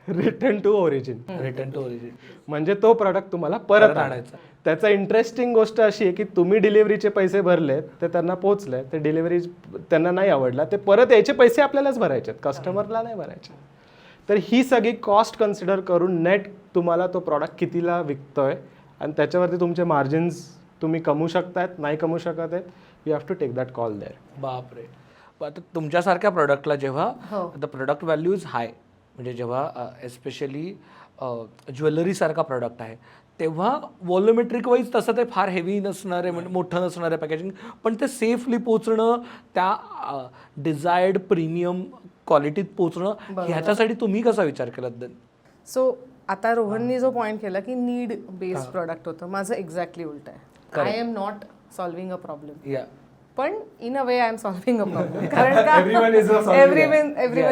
S1: return to origin.
S3: Return to origin.
S1: म्हणजे तो प्रॉडक्ट तुम्हाला परत आणायचा. त्याचा इंटरेस्टिंग गोष्ट अशी आहे की तुम्ही डिलिव्हरीचे पैसे भरले, ते त्यांना पोहोचले, ते डिलिव्हरी त्यांना नाही आवडला, ते परत यायचे पैसे आपल्यालाच भरायचे, कस्टमरला नाही भरायचे. तर ही सगळी कॉस्ट कन्सिडर करून नेट तुम्हाला तो प्रॉडक्ट कितीला विकतोय आणि त्याच्यावरती तुमचे मार्जिन्स तुम्ही कमवू शकतायत, नाही कमवू शकत आहेत, you have to take that call there.
S3: बापरे. आता तुमच्यासारख्या प्रोडक्टला जेव्हा
S2: हो.
S3: The product value is high, म्हणजे जेव्हा एस्पेशली ज्वेलरीसारखा प्रोडक्ट आहे, तेव्हा व्हॉल्युमेट्रिक वाईज तसं ते फार हेवी नसणार आहे, म्हणजे मोठं नसणार आहे पॅकेजिंग, पण ते सेफली पोचणं, त्या डिझायर्ड प्रीमियम क्वालिटीत पोचणं, ह्याच्यासाठी तुम्ही कसा विचार केला?
S2: सो आता रोहननी जो पॉईंट केला की नीड बेस्ड प्रॉडक्ट होतं, माझं एक्झॅक्टली उलट आहे. I am not solving a problem,
S3: या
S2: पण in a way I am solving a problem. कारण का everyone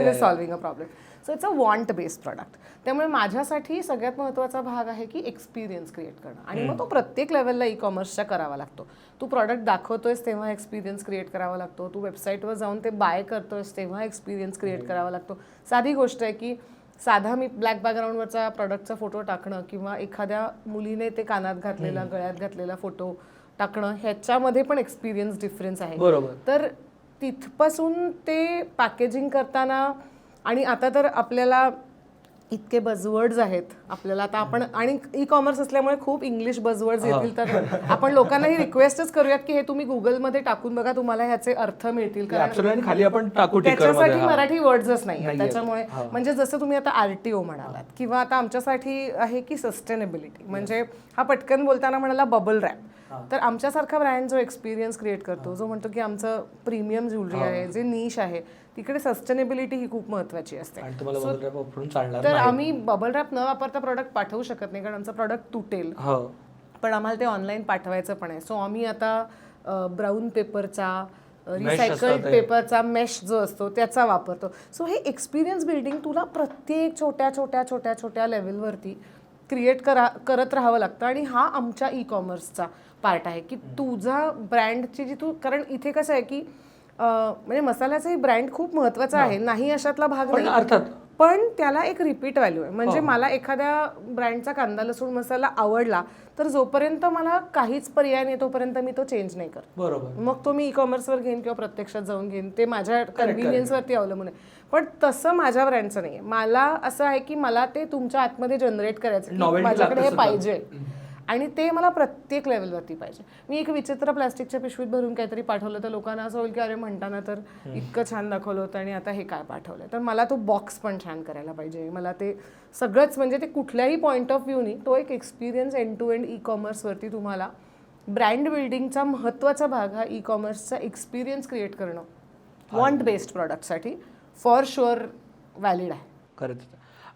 S2: is solving a problem. So it's a want based product. त्यामुळे माझ्यासाठी सगळ्यात महत्त्वाचा भाग आहे की एक्सपिरियन्स क्रिएट करणं, आणि मग तो प्रत्येक लेवलला ई कॉमर्सच्या करावा लागतो. तू प्रॉडक्ट दाखवतोयस तेव्हा एक्सपिरियन्स क्रिएट करावा लागतो, तू वेबसाईटवर जाऊन ते बाय करतोयस तेव्हा एक्सपिरियन्स क्रिएट करावा लागतो. साधी गोष्ट आहे की साधा मी ब्लॅक बॅकग्राऊंडवरचा प्रॉडक्टचा फोटो टाकणं किंवा एखाद्या मुलीने ते कानात घातलेला, गळ्यात घातलेला फोटो टाकणं, ह्याच्यामध्ये पण एक्सपिरियन्स डिफरन्स आहे.
S3: बरोबर.
S2: तर तिथपासून ते पॅकेजिंग करताना, आणि आता तर आपल्याला इतके बजवर्ड्स आहेत आपल्याला आता, आपण आणि ई कॉमर्स असल्यामुळे खूप इंग्लिश बजवर्ड्स येतील, तर आपण लोकांना ही रिक्वेस्टच करूयात की हे तुम्ही गुगलमध्ये टाकून बघा, तुम्हाला ह्याचे अर्थ मिळतील. कारण
S3: खाली आपण टाकू
S2: त्याच्यासाठी मराठी वर्ड्सच नाही, त्याच्यामुळे म्हणजे जसं तुम्ही आता आरटीओ म्हणालात, किंवा आता आमच्यासाठी आहे की सस्टेनेबिलिटी, म्हणजे हा पटकन बोलताना म्हणाला बबल रॅप. तर आमच्यासारखा ब्रँड जो एक्सपिरियन्स क्रिएट करतो, जो म्हणतो की आमचं प्रीमियम ज्वेलरी आहे, जे निश आहे, तिकडे सस्टेनेबिलिटी ही खूप महत्त्वाची असते. तर आम्ही बबल रॅप न वापरता प्रॉडक्ट पाठवू शकत नाही, कारण आमचं प्रॉडक्ट तुटेल, पण आम्हाला ते ऑनलाईन पाठवायचं पण आहे. सो आम्ही आता ब्राऊन पेपरचा, रिसायकल्ड पेपरचा मेश जो असतो त्याचा वापरतो. सो हे एक्सपिरियन्स बिल्डिंग तुला प्रत्येक छोट्या छोट्या छोट्या छोट्या लेवलवरती क्रिएट करत राहावं लागतं, आणि हा आमच्या ई कॉमर्सचा पार्ट आहे की तुझा ब्रँडची जी तू, कारण इथे कसं आहे की म्हणजे मसाल्याचाही ब्रँड खूप महत्त्वाचा आहे, नाही अशातला भाग नाही अर्थात, पण त्याला एक रिपीट व्हॅल्यू आहे. म्हणजे मला एखाद्या ब्रँडचा कांदा लसूण मसाला आवडला, तर जोपर्यंत मला काहीच पर्याय नाही तोपर्यंत मी तो चेंज नाही करत.
S3: बरोबर.
S2: मग तो मी ई कॉमर्सवर घेईन किंवा प्रत्यक्षात जाऊन घेईन, ते माझ्या कन्व्हिनियन्सवरती अवलंबून आहे. पण तसं माझ्या ब्रँडचं नाही आहे. मला असं आहे की मला ते तुमच्या आतमध्ये जनरेट करायचं, माझ्याकडे हे पाहिजे, आणि ते मला प्रत्येक लेवलवरती पाहिजे. मी एक विचित्र प्लास्टिकच्या पिशवीत भरून काहीतरी पाठवलं तर लोकांना असं होईल की अरे म्हणताना तर इतकं छान दाखवलं होतं आणि आता हे काय पाठवलं. तर मला तो बॉक्स पण छान करायला पाहिजे, मला ते सगळंच, म्हणजे ते कुठल्याही पॉईंट ऑफ व्ह्यूनी तो एक एक्सपिरियन्स एंड टू एंड ई कॉमर्सवरती तुम्हाला ब्रँड बिल्डिंगचा महत्त्वाचा भाग हा ई कॉमर्सचा एक्सपिरियन्स क्रिएट करणं वॉन्ट बेस्ड प्रॉडक्टसाठी फॉर शुअर व्हॅलिड आहे.
S3: खरंच.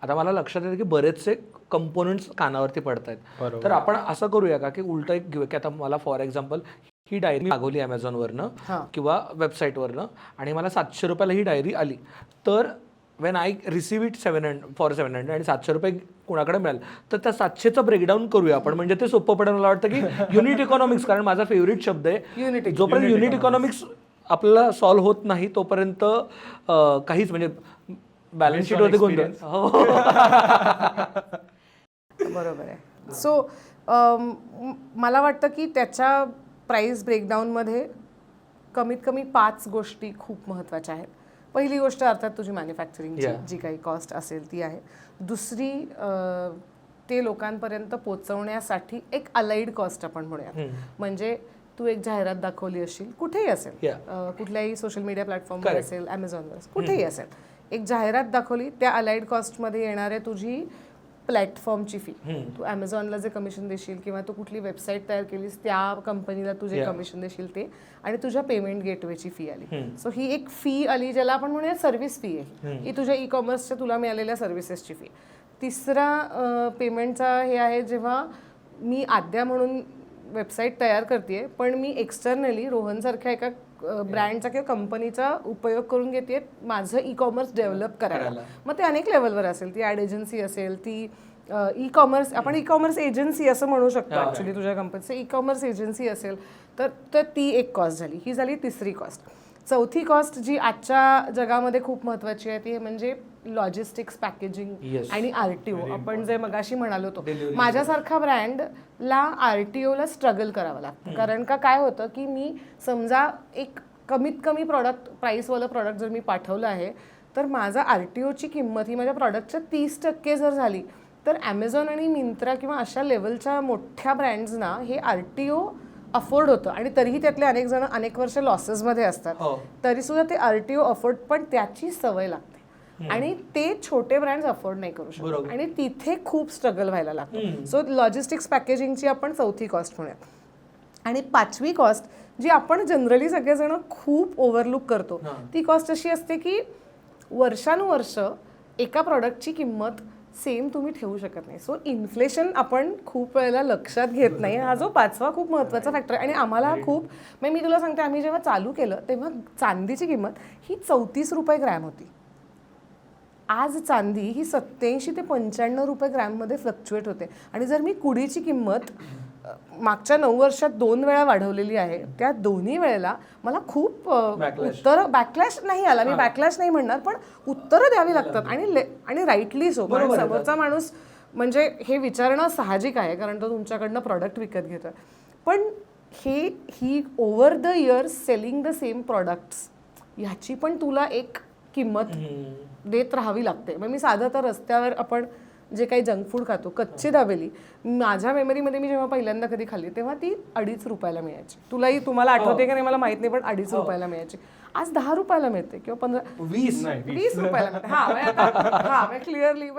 S3: आता मला लक्षात येतं की बरेचसे कंपोनंट्स कानावरती पडत आहेत, तर आपण असं करूया का की उलट एक घेऊया की आता मला फॉर एक्झाम्पल ही डायरी मागवली ॲमेझॉनवरनं किंवा वेबसाईटवरनं, आणि मला 700 रुपयाला ही डायरी आली, तर वेन आय रिसीव्ह इट 700 आणि 700 रुपये कोणाकडे मिळाल, तर त्या 700चं ब्रेकडाऊन करूया आपण, म्हणजे ते सोपं पडेल. मला वाटतं की युनिट इकॉनॉमिक्स, कारण माझा फेवरेट शब्द आहे, जोपर्यंत युनिट इकॉनॉमिक्स आपल्याला सॉल्व्ह होत नाही तोपर्यंत काहीच, म्हणजे बॅलन्स शीटवरती गोंधळ.
S2: बरोबर आहे. सो मला वाटतं की त्याच्या प्राईस ब्रेकडाऊनमध्ये कमीत कमी 5 गोष्टी खूप महत्त्वाच्या आहेत. पहिली गोष्ट अर्थात तुझी मॅन्युफॅक्चरिंगची जी काही कॉस्ट असेल ती आहे. दुसरी ते लोकांपर्यंत पोचवण्यासाठी एक अलाइड कॉस्ट आपण म्हणूयात, म्हणजे तू एक जाहिरात दाखवली असेल, कुठेही असेल, कुठल्याही सोशल मीडिया प्लॅटफॉर्मवर असेल, ॲमेझॉनवर कुठेही असेल, एक जाहिरात दाखवली, त्या अलाइड कॉस्टमध्ये येणारे तुझी प्लॅटफॉर्मची फी, तू ॲमेझॉनला जे कमिशन देशील किंवा तू कुठली वेबसाईट तयार केलीस त्या कंपनीला तू जे कमिशन देशील ते, आणि तुझ्या पेमेंट गेटवेची फी आली. सो ही एक फी आली, ज्याला आपण म्हणूया सर्व्हिस फी आहे, ही तुझ्या ई कॉमर्सच्या तुला मिळालेल्या सर्व्हिसेसची फी. तिसरा पेमेंटचा हे आहे, जेव्हा मी आद्या म्हणून वेबसाईट तयार करते, पण मी एक्सटर्नली रोहनसारख्या एका ब्रँडचा किंवा कंपनीचा उपयोग करून घेते माझं ई कॉमर्स डेव्हलप करायला. मग ते अनेक लेवलवर असेल, ती ॲड एजन्सी असेल, ती ई कॉमर्स, आपण ई कॉमर्स एजन्सी असं म्हणू शकतो ॲक्च्युली, तुझ्या कंपनीचं ई कॉमर्स एजन्सी असेल, तर ती एक कॉस्ट झाली. ही झाली तिसरी कॉस्ट. चौथी कॉस्ट जी आजच्या जगामध्ये खूप महत्त्वाची आहे ती म्हणजे लॉजिस्टिक्स, पॅकेजिंग
S3: Yes.
S2: आणि RTO. आपण जे मगाशी म्हणालो होतो,
S3: Delivery.
S2: माझ्यासारखा ब्रँडला RTOला स्ट्रगल करावं लागतं. कारण का काय होतं की मी समजा एक कमीत कमी प्रॉडक्ट, प्राईसवालं प्रॉडक्ट जर मी पाठवलं आहे तर माझा RTOची किंमत ही माझ्या प्रॉडक्टच्या 30% जर झाली तर ॲमेझॉन आणि मिंत्रा किंवा अशा लेवलच्या मोठ्या ब्रँड्सना हे RTO अफोर्ड होतं आणि तरीही त्यातले अनेक जण अनेक वर्ष लॉसेसमध्ये असतात.
S3: हो.
S2: तरीसुद्धा ते RTO अफोर्ड, पण त्याची सवय लागते आणि ते छोटे ब्रँड्स अफोर्ड नाही करू शकत
S3: बरोबर.
S2: आणि तिथे खूप स्ट्रगल व्हायला लागतं. सो लॉजिस्टिक्स, पॅकेजिंगची आपण चौथी कॉस्ट म्हणूयात. आणि पाचवी कॉस्ट जी आपण जनरली सगळेजण खूप ओव्हरलुक करतो ती कॉस्ट अशी असते की वर्षानुवर्ष एका प्रॉडक्टची किंमत सेम तुम्ही ठेवू शकत नाही. सो इन्फ्लेशन आपण खूप वेळेला लक्षात घेत नाही. हा जो पाचवा खूप महत्त्वाचा फॅक्टर आहे आणि आम्हाला खूप म्हणजे मी तुला सांगते, आम्ही जेव्हा चालू केलं तेव्हा चांदीची किंमत ही 34 रुपये ग्रॅम होती. आज चांदी ही 87 ते 95 रुपये ग्रॅममध्ये फ्लक्च्युएट होते आणि जर मी कुडीची किंमत मागच्या 9 वर्षात 2 वेळा वाढवलेली आहे, त्या दोन्ही वेळेला मला खूप उत्तर बॅकलॅश नाही आला. मी बॅकलॅश नाही म्हणणार, पण उत्तरं द्यावी लागतात आणि राईटली सो. कारण समोरचा माणूस म्हणजे हे विचारणं साहजिक आहे कारण तो तुमच्याकडनं प्रॉडक्ट विकत घेतोय. पण ही over the years selling the same products ह्याची पण तुला एक किंमत देत राहावी लागते. मग मी साधं तर रस्त्यावर आपण जे काही जंक फूड खातो, कच्ची दाबेली, माझ्या मेमरीमध्ये मी जेव्हा पहिल्यांदा कधी खाल्ली तेव्हा ती 2.5 रुपयाला मिळायची. तुम्हाला आठवते का नाही मला माहित नाही, पण 2.5 रुपयाला मिळायची. आज 10 रुपयाला मिळते किंवा
S3: 20
S2: रुपयाला मिळते. हा क्लिअरली.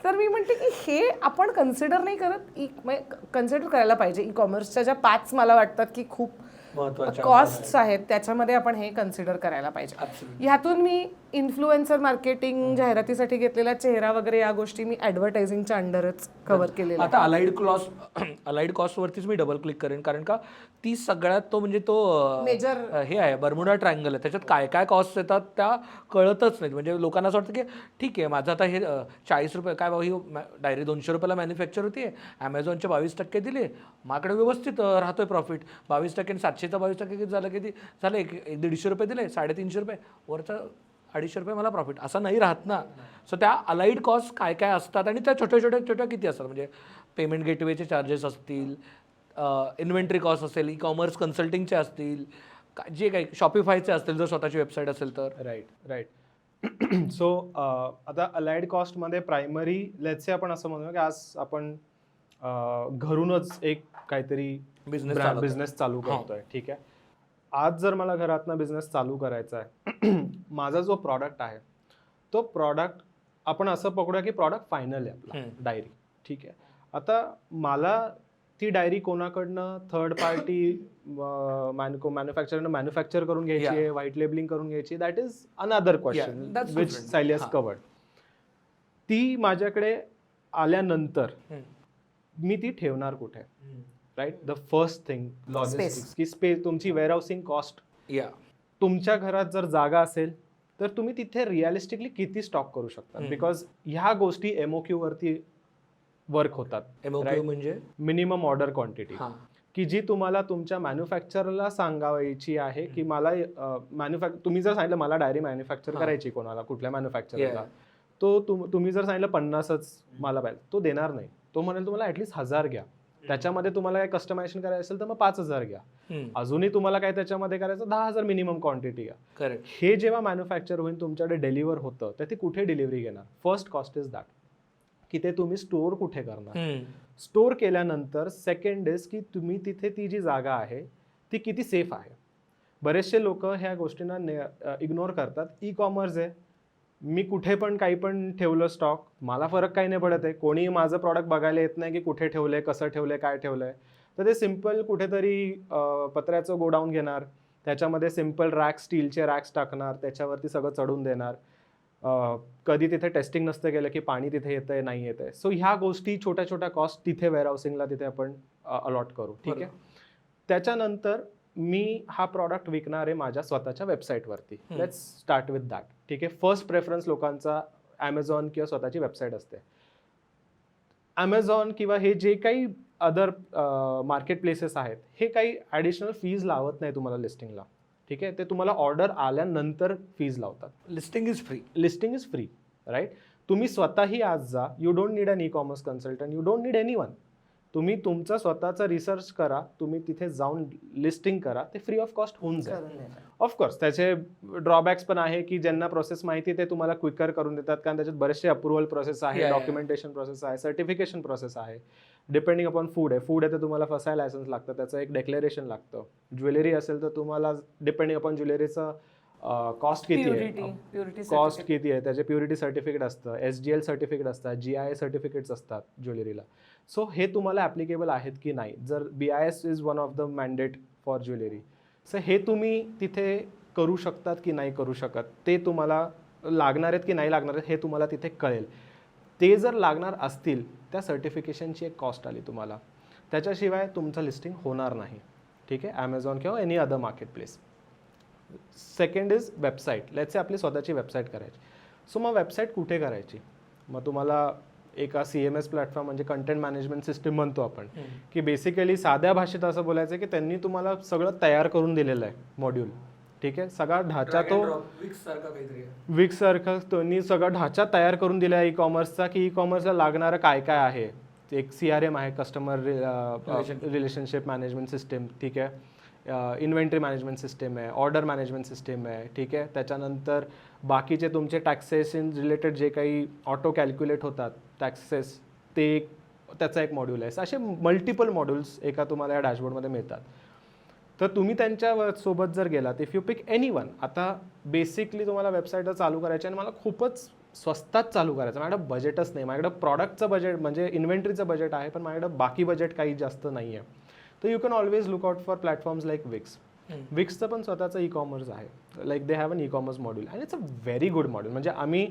S2: तर मी म्हणते की हे आपण कन्सिडर नाही करत. कन्सिडर करायला पाहिजे. ई कॉमर्सच्या ज्या 5 मला वाटतात की खूप कॉस्ट्स आहेत त्याच्यामध्ये आपण हे कन्सिडर करायला पाहिजे. ह्यातून मी इन्फ्लुएन्सर मार्केटिंग, जाहिरातीसाठी घेतलेला चेहरा वगैरे या गोष्टी मी ॲडव्हर्टायझिंगच्या अंडरच कव्हर केलेल्या.
S3: आता अलाइड कॉस्ट वरतीच मी डबल क्लिक करेन कारण का ती सगळ्यात तो म्हणजे तो
S2: मेजर
S3: हे आहे, बर्मुडा ट्रायंगल आहे. त्याच्यात काय काय कॉस्ट येतात त्या कळतच नाहीत. म्हणजे लोकांना असं वाटतं की ठीक आहे माझं आता हे 40 रुपये काय ही डायरी 200 रुपयाला मॅन्युफॅक्चर होती, ॲमेझॉनचे 22% दिले, माझ्याकडे व्यवस्थित राहतोय प्रॉफिट. 22% 700चा 22% किती झालं, किती झालं, 150 रुपये दिले, 350 रुपये, वरचा 250 रुपये मला प्रॉफिट, असं नाही राहत ना. सो त्या अलाइड कॉस्ट काय काय असतात आणि त्या छोट्या किती असतात. म्हणजे पेमेंट गेटवेचे चार्जेस असतील, इन्व्हेंटरी कॉस्ट असेल, ई कॉमर्स कन्सल्टिंगचे असतील, जे काही शॉपिफायचे असतील जर स्वतःची वेबसाईट असेल तर.
S1: राईट. सो आता अलाइड कॉस्टमध्ये प्रायमरी लेट्स से आपण असं म्हणूया की आज आपण घरूनच एक काहीतरी बिझनेस चालू करतोय. ठीक आहे. आज जर मला घरातनं बिझनेस चालू करायचा आहे, माझा जो प्रॉडक्ट आहे तो प्रॉडक्ट आपण असं पकडूया की प्रॉडक्ट फायनल आहे आपला, डायरी. ठीक आहे. आता मला ती डायरी कोणाकडनं थर्ड पार्टी मॅन्युफॅक्चरनं मॅन्युफॅक्चर करून घ्यायची आहे, व्हाईट लेबलिंग करून घ्यायची, that is another question which Sayali has covered. ती माझ्याकडे आल्यानंतर मी ती ठेवणार कुठे? Right. The first thing logistics, की स्पेस, तुमची वेअरहाऊसिंग कॉस्ट. तुमच्या घरात जर जागा असेल तर तुम्ही तिथे रिअलिस्टिकली किती स्टॉक करू शकता, बिकॉज ह्या गोष्टी MOQ वरती वर्क होतात.
S3: MOQ म्हणजे
S1: मिनिमम ऑर्डर क्वांटिटी, की जी तुम्हाला तुमच्या मॅन्युफॅक्चरला सांगायची आहे की मला तुम्ही जर सांगितलं मला डायरी मॅन्युफॅक्चर करायची कोणाला, कुठल्या मॅन्युफॅक्चरला, तो तुम्ही जर सांगितलं 50च मला पाहिजे, तो देणार नाही. तो म्हणेल तुम्हाला ॲटलीस्ट 1000 घ्या. त्याच्यामध्ये तुम्हाला काय कस्टमायझेशन करायचं असेल तर मग 5000 घ्या. अजूनही तुम्हाला काय त्याच्यामध्ये करायचं 10,000 मिनिमम क्वांटिटी घ्या. हे जेव्हा मॅन्युफॅक्चर होईल तुमच्याकडे डिलिव्हर होतं तर ते कुठे डिलिव्हरी घेणार? फर्स्ट कॉस्ट इज दॅट, की ते तुम्ही स्टोअर कुठे करणार. स्टोअर केल्यानंतर सेकंड इज की तुम्ही तिथे ती जी जागा आहे ती किती सेफ आहे. बरेचसे लोक ह्या गोष्टींना इग्नोर करतात. ई कॉमर्स आहे, मी कुठे पण काही पण ठेवलं स्टॉक, मला फरक काही नाही पडत आहे. कोणी माझं प्रॉडक्ट बघायला येत नाही की कुठे ठेवलंय, कसं ठेवलंय, काय ठेवलंय. तर ते सिम्पल कुठेतरी पत्र्याचं गोडाऊन घेणार, त्याच्यामध्ये सिम्पल रॅक्स, स्टीलचे रॅक्स टाकणार, त्याच्यावरती सगळं चढून देणार. कधी तिथे टेस्टिंग नसतं गेलं की पाणी तिथे येतंय नाही येतंय. सो ह्या गोष्टी छोट्या छोट्या कॉस्ट तिथे वेअरहाऊसिंगला तिथे आपण अलॉट करू. ठीक आहे. त्याच्यानंतर मी हा प्रॉडक्ट विकणार आहे माझ्या स्वतःच्या वेबसाईटवरती. Let's start with that. ठीक आहे. फर्स्ट प्रेफरन्स लोकांचा ॲमेझॉन किंवा स्वतःची वेबसाईट असते. ॲमेझॉन किंवा हे जे काही अदर मार्केट प्लेसेस आहेत, हे काही ॲडिशनल फीज लावत नाही तुम्हाला लिस्टिंगला. ठीक आहे, ते तुम्हाला ऑर्डर आल्यानंतर फीज लावतात.
S3: Listing is free.
S1: Listing is free, right. तुम्ही स्वतःही आज जा, you don't need an e-commerce consultant, you don't need anyone. तुम्ही तुमचा स्वतःचा रिसर्च करा, तुम्ही तिथे जाऊन लिस्टिंग करा, ते फ्री ऑफ कॉस्ट होऊन जाईल. ऑफकोर्स त्याचे ड्रॉबॅक्स पण आहे की ज्यांना प्रोसेस माहिती ते तुम्हाला क्विकर करून देतात, कारण त्याच्यात बरेचसे अप्रुव्हल प्रोसेस आहे, डॉक्युमेंटेशन प्रोसेस आहे, सर्टिफिकेशन प्रोसेस आहे. डिपेंडिंग अपॉन फूड आहे तर तुम्हाला फसाय लायसन्स लागतं, त्याचं एक डेक्लेरेशन लागतं. ज्वेलरी असेल तर तुम्हाला डिपेंडिंग अपॉन ज्वेलरीचं कॉस्ट किती आहे, कॉस्ट किती आहे, त्याचे प्युरिटी सर्टिफिकेट असतं, SGL सर्टिफिकेट असतात, GIA सर्टिफिकेट्स असतात ज्वेलरीला. सो हे तुम्हाला ॲप्लिकेबल आहेत की नाही. जर BIS is one of the mandate for jewellery, so हे तुम्ही तिथे करू शकतात की नाही करू शकत, ते तुम्हाला लागणार आहेत की नाही लागणार आहेत हे तुम्हाला तिथे कळेल. ते जर लागणार असतील, त्या सर्टिफिकेशनची एक कॉस्ट आली तुम्हाला, त्याच्याशिवाय तुमचं लिस्टिंग होणार नाही. ठीक आहे, ॲमेझॉन किंवा any other market place. Second is website. Let's say आपली स्वतःची वेबसाईट करायची. सो मग वेबसाईट कुठे करायची? मग तुम्हाला एका CMS प्लॅटफॉर्म म्हणजे कंटेंट मॅनेजमेंट सिस्टीम म्हणतो आपण, की बेसिकली साध्या भाषेत असं बोलायचं की त्यांनी तुम्हाला सगळं तयार करून दिलेलं आहे मॉड्यूल. ठीक आहे, सगळा ढाचा तो विक्स सारखा त्यांनी सगळा ढाचा तयार करून दिला आहे ई कॉमर्सचा, की ई कॉमर्सला लागणारं काय काय आहे. एक CRM आहे, कस्टमर रिलेशनशिप मॅनेजमेंट सिस्टीम. ठीक आहे, इन्व्हेंटरी मॅनेजमेंट सिस्टीम आहे, ऑर्डर मॅनेजमेंट सिस्टीम आहे. ठीक आहे, त्याच्यानंतर बाकीचे तुमचे टॅक्सेस इन रिलेटेड जे काही ऑटो कॅल्क्युलेट होतात टॅक्सेस, ते त्याचा एक मॉड्यूल आहे. असे मल्टिपल मॉड्यूल्स एका तुम्हाला या डॅशबोर्डमध्ये मिळतात. तर तुम्ही त्यांच्या सोबत जर गेलात, if you pick any one, आता बेसिकली तुम्हाला वेबसाईट चालू करायची आणि मला खूपच स्वस्तात चालू करायचं, माझ्याकडं बजेटच नाही, माझ्याकडं प्रॉडक्टचं बजेट म्हणजे इन्व्हेंटरीचं बजेट आहे, पण माझ्याकडं बाकी बजेट काही जास्त नाही आहे, तर you can always look out for platforms like Wix. विक्सचं पण स्वतःचं ई कॉमर्स आहे, like they have an e-commerce module and it's a very good module. म्हणजे आम्ही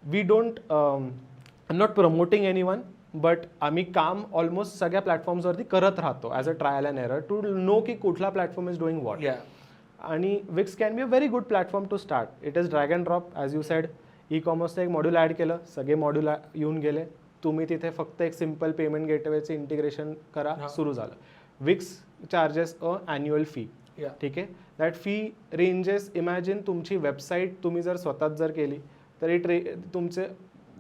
S1: we don't I am not promoting any one, but आम्ही काम almost सगळ्या प्लॅटफॉर्म्सवरती करत राहतो as a trial and error to know की कुठला प्लॅटफॉर्म इज डुईंग वॉट. आणि Wix can be a very good platform to start. It is drag and drop as you said. ई कॉमर्सचं एक मॉड्यूल ॲड केलं, सगळे मॉड्यूल येऊन गेले, तुम्ही तिथे फक्त एक सिम्पल पेमेंट गेटवेचे इंटिग्रेशन करा, सुरू झालं. विक्स चार्जेस अ ॲन्युअल फी. ठीक आहे, दॅट फी रेंजेस, इमॅजिन तुमची वेबसाईट तुम्ही जर स्वतःच जर केली तर तुमचे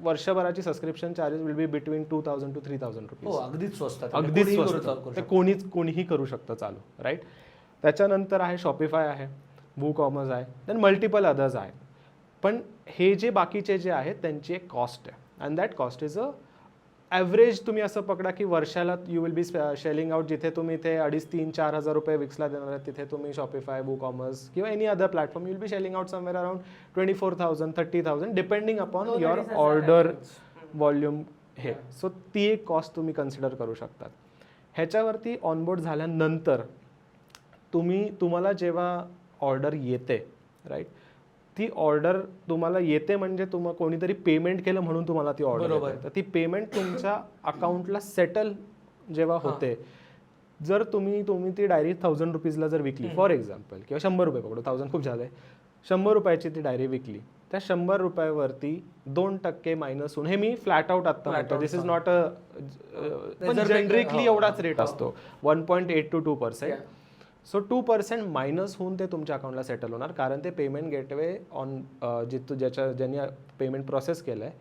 S1: वर्षभराची subscription charges will be between 2,000 to 3,000 rupees.
S3: अगदीच स्वस्त,
S1: अगदीच स्वस्त, ते कोणीही करू शकतं चालू, राईट. त्याच्यानंतर आहे शॉपिफाय आहे, WooCommerce आहे, देन मल्टिपल अदर्स आहे. पण हे जे बाकीचे जे आहेत त्यांची एक कॉस्ट आहे, and that cost is a average. तुम्ही असं पकडा की वर्षाला you will be shelling out, जिथे तुम्ही ते 2,500-3,000-4,000 रुपये विक्सला देणार आहेत, तिथे तुम्ही शॉपिफाय, WooCommerce किंवा any other platform you will be shelling out somewhere around 24,000-30,000 depending upon your order volume हे. सो ती एक कॉस्ट तुम्ही कन्सिडर करू शकतात. ह्याच्यावरती ऑनबोर्ड झाल्यानंतर तुम्हाला जेव्हा ऑर्डर येते, राईट, ती ऑर्डर तुम्हाला येते म्हणजे कोणीतरी पेमेंट केलं म्हणून तुम्हाला ती ऑर्डर येते. तर ती पेमेंट तुमच्या अकाउंटला सेटल जेव्हा होते, जर तुम्ही ती डायरी 1,000 रुपीजला जर विकली फॉर एक्झाम्पल, किंवा 100 रुपये पकडू, 1,000 खूप झालं आहे, 100 रुपयाची ती डायरी विकली, त्या 100 रुपयावरती 2% मायनस होऊन, हे मी फ्लॅट आउट आता म्हणतो, दिस इज नॉट अ, पण जनरिकली एवढाच रेट असतो 1.8 to 2%. सो 2% मायनस होऊन ते तुमच्या अकाउंटला सेटल होणार, कारण ते पेमेंट गेटवे ऑन ज्यांनी पेमेंट प्रोसेस केलं आहे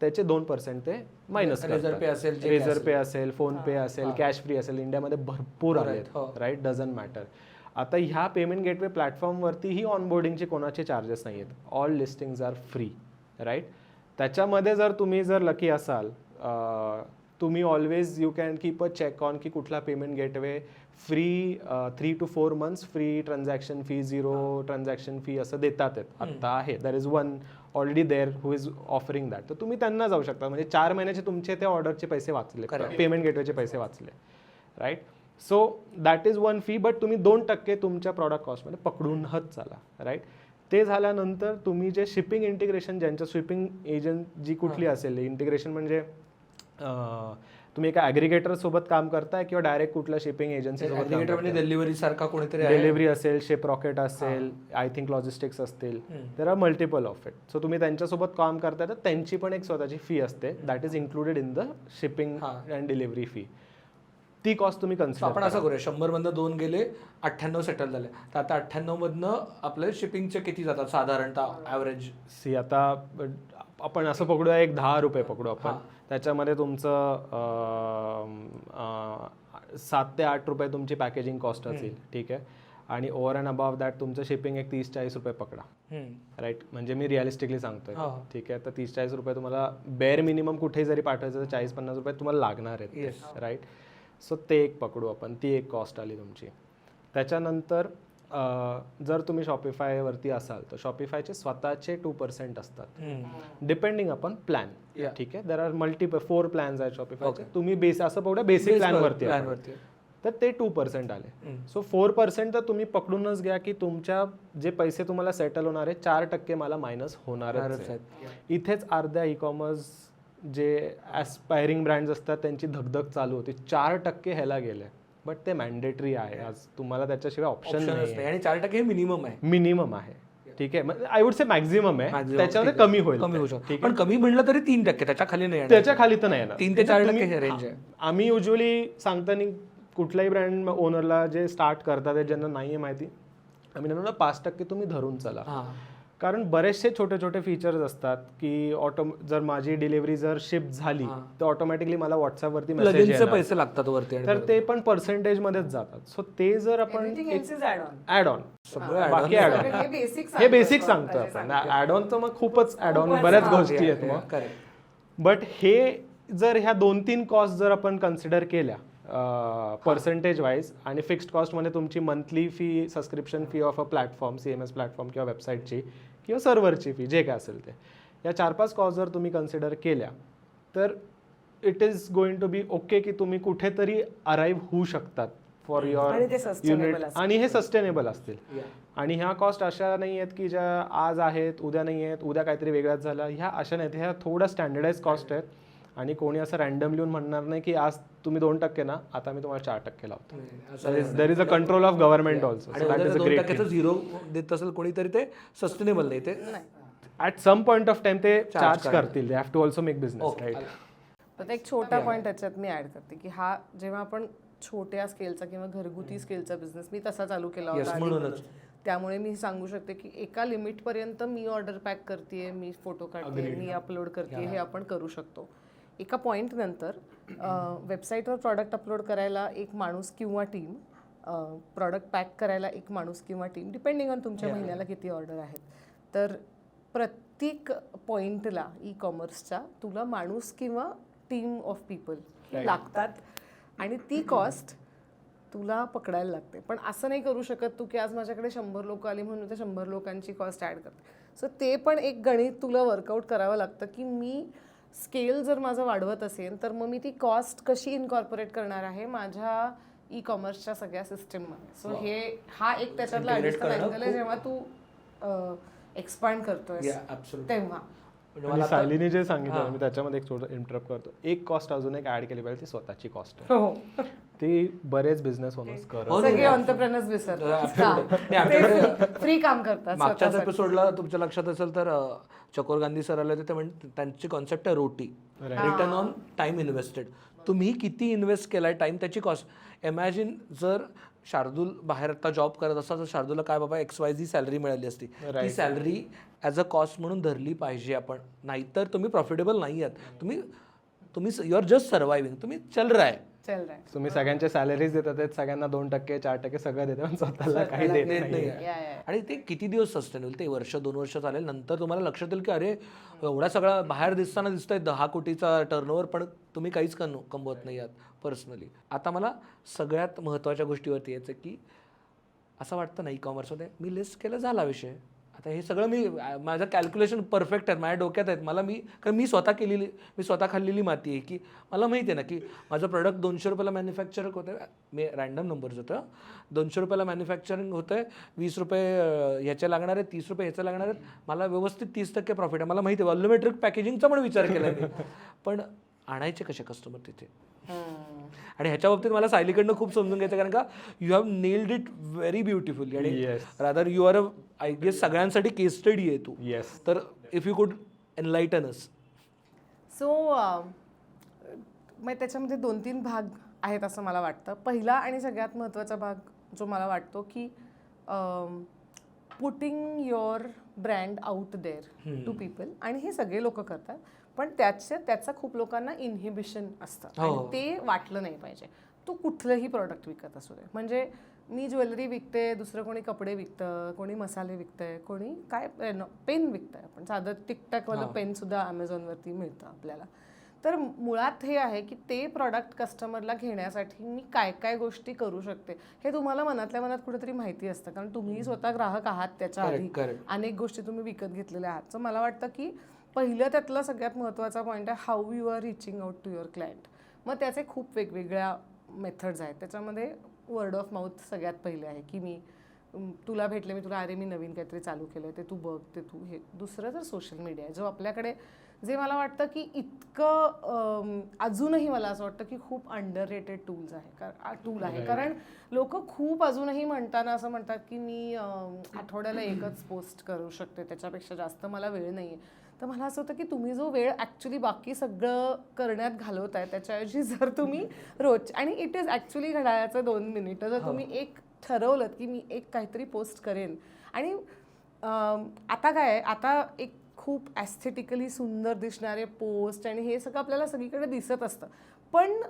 S1: त्याचे 2% ते मायनस करतात. रेझर पे असेल, फोन पे असेल, कॅश फ्री असेल, इंडियामध्ये भरपूर आहेत, राईट, डझंट मॅटर. आता ह्या पेमेंट गेटवे प्लॅटफॉर्मवरती ही ऑनबोर्डिंगचे कोणाचे चार्जेस नाही आहेत, all listings are free, right. त्याच्यामध्ये जर तुम्ही लकी असाल, तुम्ही always you can keep a check on की कुठला payment gateway free 3 to 4 months free transaction fee, 0 transaction fee असं देतात आत्ता आहे. There is one already there who is offering that. तर तुम्ही त्यांना जाऊ शकता, म्हणजे 4 महिन्याचे तुमचे ते ऑर्डरचे पैसे वाचले, पेमेंट गेटवेचे पैसे वाचले, right. So that is one fee, but तुम्ही 2% तुमच्या प्रॉडक्ट कॉस्टमध्ये पकडूनच चाला, राईट. ते झाल्यानंतर तुम्ही जे शिपिंग इंटिग्रेशन, ज्यांच्या शिपिंग एजंट जी कुठली असेल, इंटिग्रेशन म्हणजे तुम्ही एका ॲग्रिगेटर सोबत काम करताय किंवा डायरेक्ट कुठल्या शिपिंग एजन्सी सोबत,
S3: म्हणजे डिलिव्हरी सारखा कोणीतरी,
S1: डिलिव्हरी असेल, शिप रॉकेट असेल, आय थिंक लॉजिस्टिक्स असतील, देर are multiple of it. So तुम्ही त्यांच्यासोबत काम करताय तर त्यांची पण एक स्वतःची फी असते, that is included in the shipping and delivery fee. ती कॉस्ट तुम्ही
S3: So
S1: कन्सिडर
S3: आपण असं करूया 100 मधनं 2 गेले 98 सेटल झाले तर आता 98 मधनं आपले शिपिंगचे किती जातात साधारणतः ॲव्हरेज?
S1: सी आता आपण असं पकडूया एक 10 रुपये पकडू आपण. त्याच्यामध्ये तुमचं 7 ते 8 रुपये तुमची पॅकेजिंग कॉस्ट असेल, ठीक आहे. आणि ओव्हर अँड अबाव दॅट तुमचं शिपिंग एक 30-40 रुपये पकडा, राईट. म्हणजे मी रिअलिस्टिकली सांगतोय, ठीक आहे. तर 30-40 रुपये तुम्हाला बेअर मिनिमम कुठेही जरी पाठवायचं तर 40-50 रुपये तुम्हाला लागणार आहेत, राईट. सो ते एक पकडू आपण, ती एक कॉस्ट आली तुमची. त्याच्यानंतर जर तुम्ही शॉपिफायवरती असाल तर शॉपिफायचे स्वतःचे 2% असतात, डिपेंडिंग अपॉन प्लॅन, ठीक आहे. देर आर मल्टिपल 4 प्लॅन्स आहेत शॉपिफायचे. तुम्ही असं पकडा बेसिक प्लॅनवरती तर ते 2% आले. सो 4% तर तुम्ही पकडूनच घ्या की तुमच्या जे पैसे तुम्हाला सेटल होणार आहे 4% मला मायनस होणारच आहेत. इथेच अर्ध्या ई कॉमर्स जे ॲस्पायरिंग ब्रँड्स असतात त्यांची धगधग चालू होती. 4% ह्याला गेले, बट ते मॅन्डेटरी आहे. आज तुम्हाला त्याच्याशिवाय ऑप्शन नाही
S3: आणि 4% हे मिनिमम आहे,
S1: मिनिमम आहे, ठीक आहे. आय वुड से मॅक्झिमम आहे, त्याच्यामध्ये कमी होईल,
S3: कमी होऊ शकतो. पण कमी म्हणलं तरी 3%, त्याच्या खाली नाही येणार.
S1: त्याच्या खाली तर नाही येणार.
S3: 3 ते 4% हे रेंज आहे.
S1: आम्ही युजली सांगताना कुठल्याही ब्रँड ओनरला जे स्टार्ट करतात ज्यांना नाही आहे माहिती, आम्ही त्यांना 5% तुम्ही धरून चला. कारण बरेचसे छोटे छोटे फीचर्स असतात की जर माझी डिलिव्हरी जर शिफ्ट झाली तर ऑटोमॅटिकली मला व्हॉट्सअपवरती मेसेज येणार,
S3: पैसे लागतात वरती,
S1: तर ते पण पर्सेंटेज मध्येच जातात. सो ते जर आपण ऍड ऑन बाकी ऍड ऑन हे बेसिक सांगतो आपण. ऍड ऑन तर मग खूपच ऍड ऑन बऱ्याच गोष्टी आहेत मग. बट हे जर ह्या 2-3 कॉस्ट जर आपण कन्सिडर केल्या पर्सेंटेज वाईज आणि फिक्स्ड कॉस्टमध्ये तुमची monthly fee, subscription fee of a platform, CMS platform किंवा वेबसाईटची किंवा सर्व्हरची फी, जे काय असेल ते, या 4-5 कॉस्ट जर तुम्ही कन्सिडर केल्या तर it is going to be okay की तुम्ही कुठेतरी अराईव्ह होऊ शकतात फॉर युअर युनिट. आणि हे सस्टेनेबल असतील. आणि ह्या कॉस्ट अशा नाही आहेत की ज्या आज आहेत उद्या नाही आहेत, उद्या काहीतरी वेगळाच झाला, ह्या अशा नाहीत. ह्या थोड्या स्टँडर्डाइज कॉस्ट आहेत. आणि कोणी असं रँडम लिहून म्हणणार नाही की आज तुम्ही 2% ना, आता मी तुम्हाला 4% लावतो. There is a control of government also.
S3: 2% zero देत असेल कोणीतरी ते सस्टेनेबल नाही. ते
S1: at some point of time ते चार्ज करतील. They have to also make business, right.
S2: पण एक छोटा पॉईंट त्याच्यात मी ऍड करते की हा जेव्हा आपण छोट्या स्केलचा किंवा घरगुती स्केलचा बिझनेस मी तसा चालू केला होता, त्यामुळे मी सांगू शकते की एका लिमिटपर्यंत मी ऑर्डर पॅक करते, मी फोटो काढते, मी अपलोड करते, हे आपण करू शकतो. एका पॉईंट नंतर वेबसाईटवर प्रॉडक्ट अपलोड करायला एक माणूस किंवा टीम, प्रॉडक्ट पॅक करायला एक माणूस किंवा टीम, डिपेंडिंग ऑन तुमच्या महिन्याला किती ऑर्डर आहेत. तर प्रत्येक पॉईंटला ई कॉमर्सच्या तुला माणूस किंवा टीम ऑफ पीपल लागतात आणि ती कॉस्ट तुला पकडायला लागते. पण असं नाही करू शकत तू की आज माझ्याकडे 100 लोक आली म्हणून त्या 100 लोकांची कॉस्ट ॲड करते. सो ते पण एक गणित तुला वर्कआउट करावं लागतं की मी स्केल जर माझं वाढवत असेल तर मग मी ती कॉस्ट कशी इनकॉर्पोरेट करणार आहे माझ्या ई कॉमर्सच्या सगळ्या सिस्टीममध्ये. सो हा एक त्याच्यातला ॲडिशनल अँगल आहे जेव्हा तू एक्सपांड करतोय तेव्हा.
S1: आणि सायलीने जे सांगितलं मी त्याच्यामध्ये एक थोडं इंटरप्ट करतो. एक कॉस्ट अजून एक ऍड केली पाहिजे, ती स्वतःची कॉस्ट आहे. ती बरेच बिझनेस ओनर्स करतात,
S2: सगळे एंटरप्रेनर्स विसरतात, फ्री काम करतात.
S3: मागच्याच एपिसोडला तुमच्या लक्षात असेल तर चकोर गांधी सर आले होते, ते त्यांची कॉन्सेप्ट आहे रोटी, रिटर्न ऑन टाइम इन्व्हेस्टेड. तुम्ही किती इन्व्हेस्ट केलाय टाइम, त्याची कॉस्ट. इमॅजिन जर शार्दूल बाहेर आता जॉब करत असता तर शार्दूलला काय बाबा XYZ सॅलरी मिळाली असती, ती सॅलरी ॲज अ कॉस्ट म्हणून धरली पाहिजे आपण. नाहीतर तुम्ही प्रॉफिटेबल नाही आहात. तुम्ही यू आर जस्ट सर्वायव्हिंग, तुम्ही चल रहा है.
S1: तुम्ही सगळ्यांचे सॅलरीज देतात, सगळ्यांना 2%, 4% सगळं देतात, स्वतःला काही देत नाही.
S3: आणि ते किती दिवस सस्टेनेबल, ते वर्ष 2 वर्ष चालेल, नंतर तुम्हाला लक्षात येईल की अरे एवढा सगळा बाहेर दिसताना दिसतंय 10 कोटीचा टर्नओव्हर, पण तुम्ही काहीच कमवत नाही आहात पर्सनली. आता मला सगळ्यात महत्त्वाच्या गोष्टीवरती यायचं की असं वाटतं नाही कॉमर्समध्ये मी लिस्ट केलं झाला विषय. आता हे सगळं माझं कॅल्क्युलेशन परफेक्ट आहेत, माझ्या डोक्यात आहेत. कारण मी स्वतः खाल्लेली माती आहे की मला माहिती आहे ना की माझं प्रोडक्ट 200 रुपयाला मॅन्युफॅक्चर होतं. मी रँडम नंबर्स होतं, 200 रुपयाला मॅन्युफॅक्चरिंग होतं आहे, 20 रुपये ह्याचे लागणार आहेत, 30 रुपये ह्याचे लागणार आहेत. मला व्यवस्थित 30% प्रॉफिट आहे. मला माहिती आहे व्हॉल्युमेट्रिक पॅकेजिंगचा पण विचार केला मी. पण आणायचे कसे कस्टमर तिथे. आणि ह्याच्या बाबतीत मला सायलीकडनं खूप समजून घ्यायचं, कारण का you have nailed it very beautifully. आणि rather you are I guess सगळ्यांसाठी केस स्टडी आहे तू. तर if you could enlighten us.
S2: So मग त्याच्यामध्ये 2-3 भाग आहेत असं मला वाटतं. पहिला आणि सगळ्यात महत्त्वाचा भाग जो मला वाटतो की putting your brand out there to people, आणि हे सगळे लोक करतात, पण त्याचं खूप लोकांना इनहिबिशन असतं आणि ते वाटलं नाही पाहिजे. तू कुठलंही प्रॉडक्ट विकत असू दे, म्हणजे मी ज्वेलरी विकते, दुसरं कोणी कपडे विकतं, कोणी मसाले विकतंय, कोणी काय पेन विकतंय. आपण साधं टिकटॅकवालं पेनसुद्धा ॲमेझॉनवरती मिळतं आपल्याला. तर मुळात हे आहे की ते प्रॉडक्ट कस्टमरला घेण्यासाठी मी काय काय गोष्टी करू शकते हे तुम्हाला मनातल्या मनात कुठेतरी माहिती असतं, कारण तुम्ही स्वतः ग्राहक आहात, त्याच्या आधी अनेक गोष्टी तुम्ही विकत घेतलेल्या आहात. सो मला वाटतं की पहिलं त्यातलं सगळ्यात महत्त्वाचा पॉईंट आहे how you are reaching out to your client. मग त्याचे खूप वेगवेगळ्या मेथड्स आहेत. त्याच्यामध्ये वर्ड ऑफ माउथ सगळ्यात पहिले आहे की मी तुला भेटले, मी तुला अरे मी नवीन काहीतरी चालू केलं ते तू बघ, ते तू हे. दुसरं तर सोशल मीडिया आहे, जो आपल्याकडे जे मला वाटतं की इतकं अजूनही मला असं वाटतं की खूप अंडररेटेड टूल आहे. कारण लोक खूप अजूनही म्हणताना असं म्हणतात की मी आठवड्याला एकच पोस्ट करू शकते, त्याच्यापेक्षा जास्त मला वेळ नाही आहे. तर मला असं होतं की तुम्ही जो वेळ ॲक्च्युली बाकी सगळं करण्यात घालवताय त्याच्याऐवजी जर तुम्ही रोज, आणि इट इज ॲक्च्युली घड्याळाचं 2 मिनिटं, जर तुम्ही एक ठरवलं की मी एक काहीतरी पोस्ट करेन, आणि आता काय आहे, आता एक खूप ॲस्थेटिकली सुंदर दिसणारे पोस्ट आणि हे सगळं आपल्याला सगळीकडे दिसत असतं, पण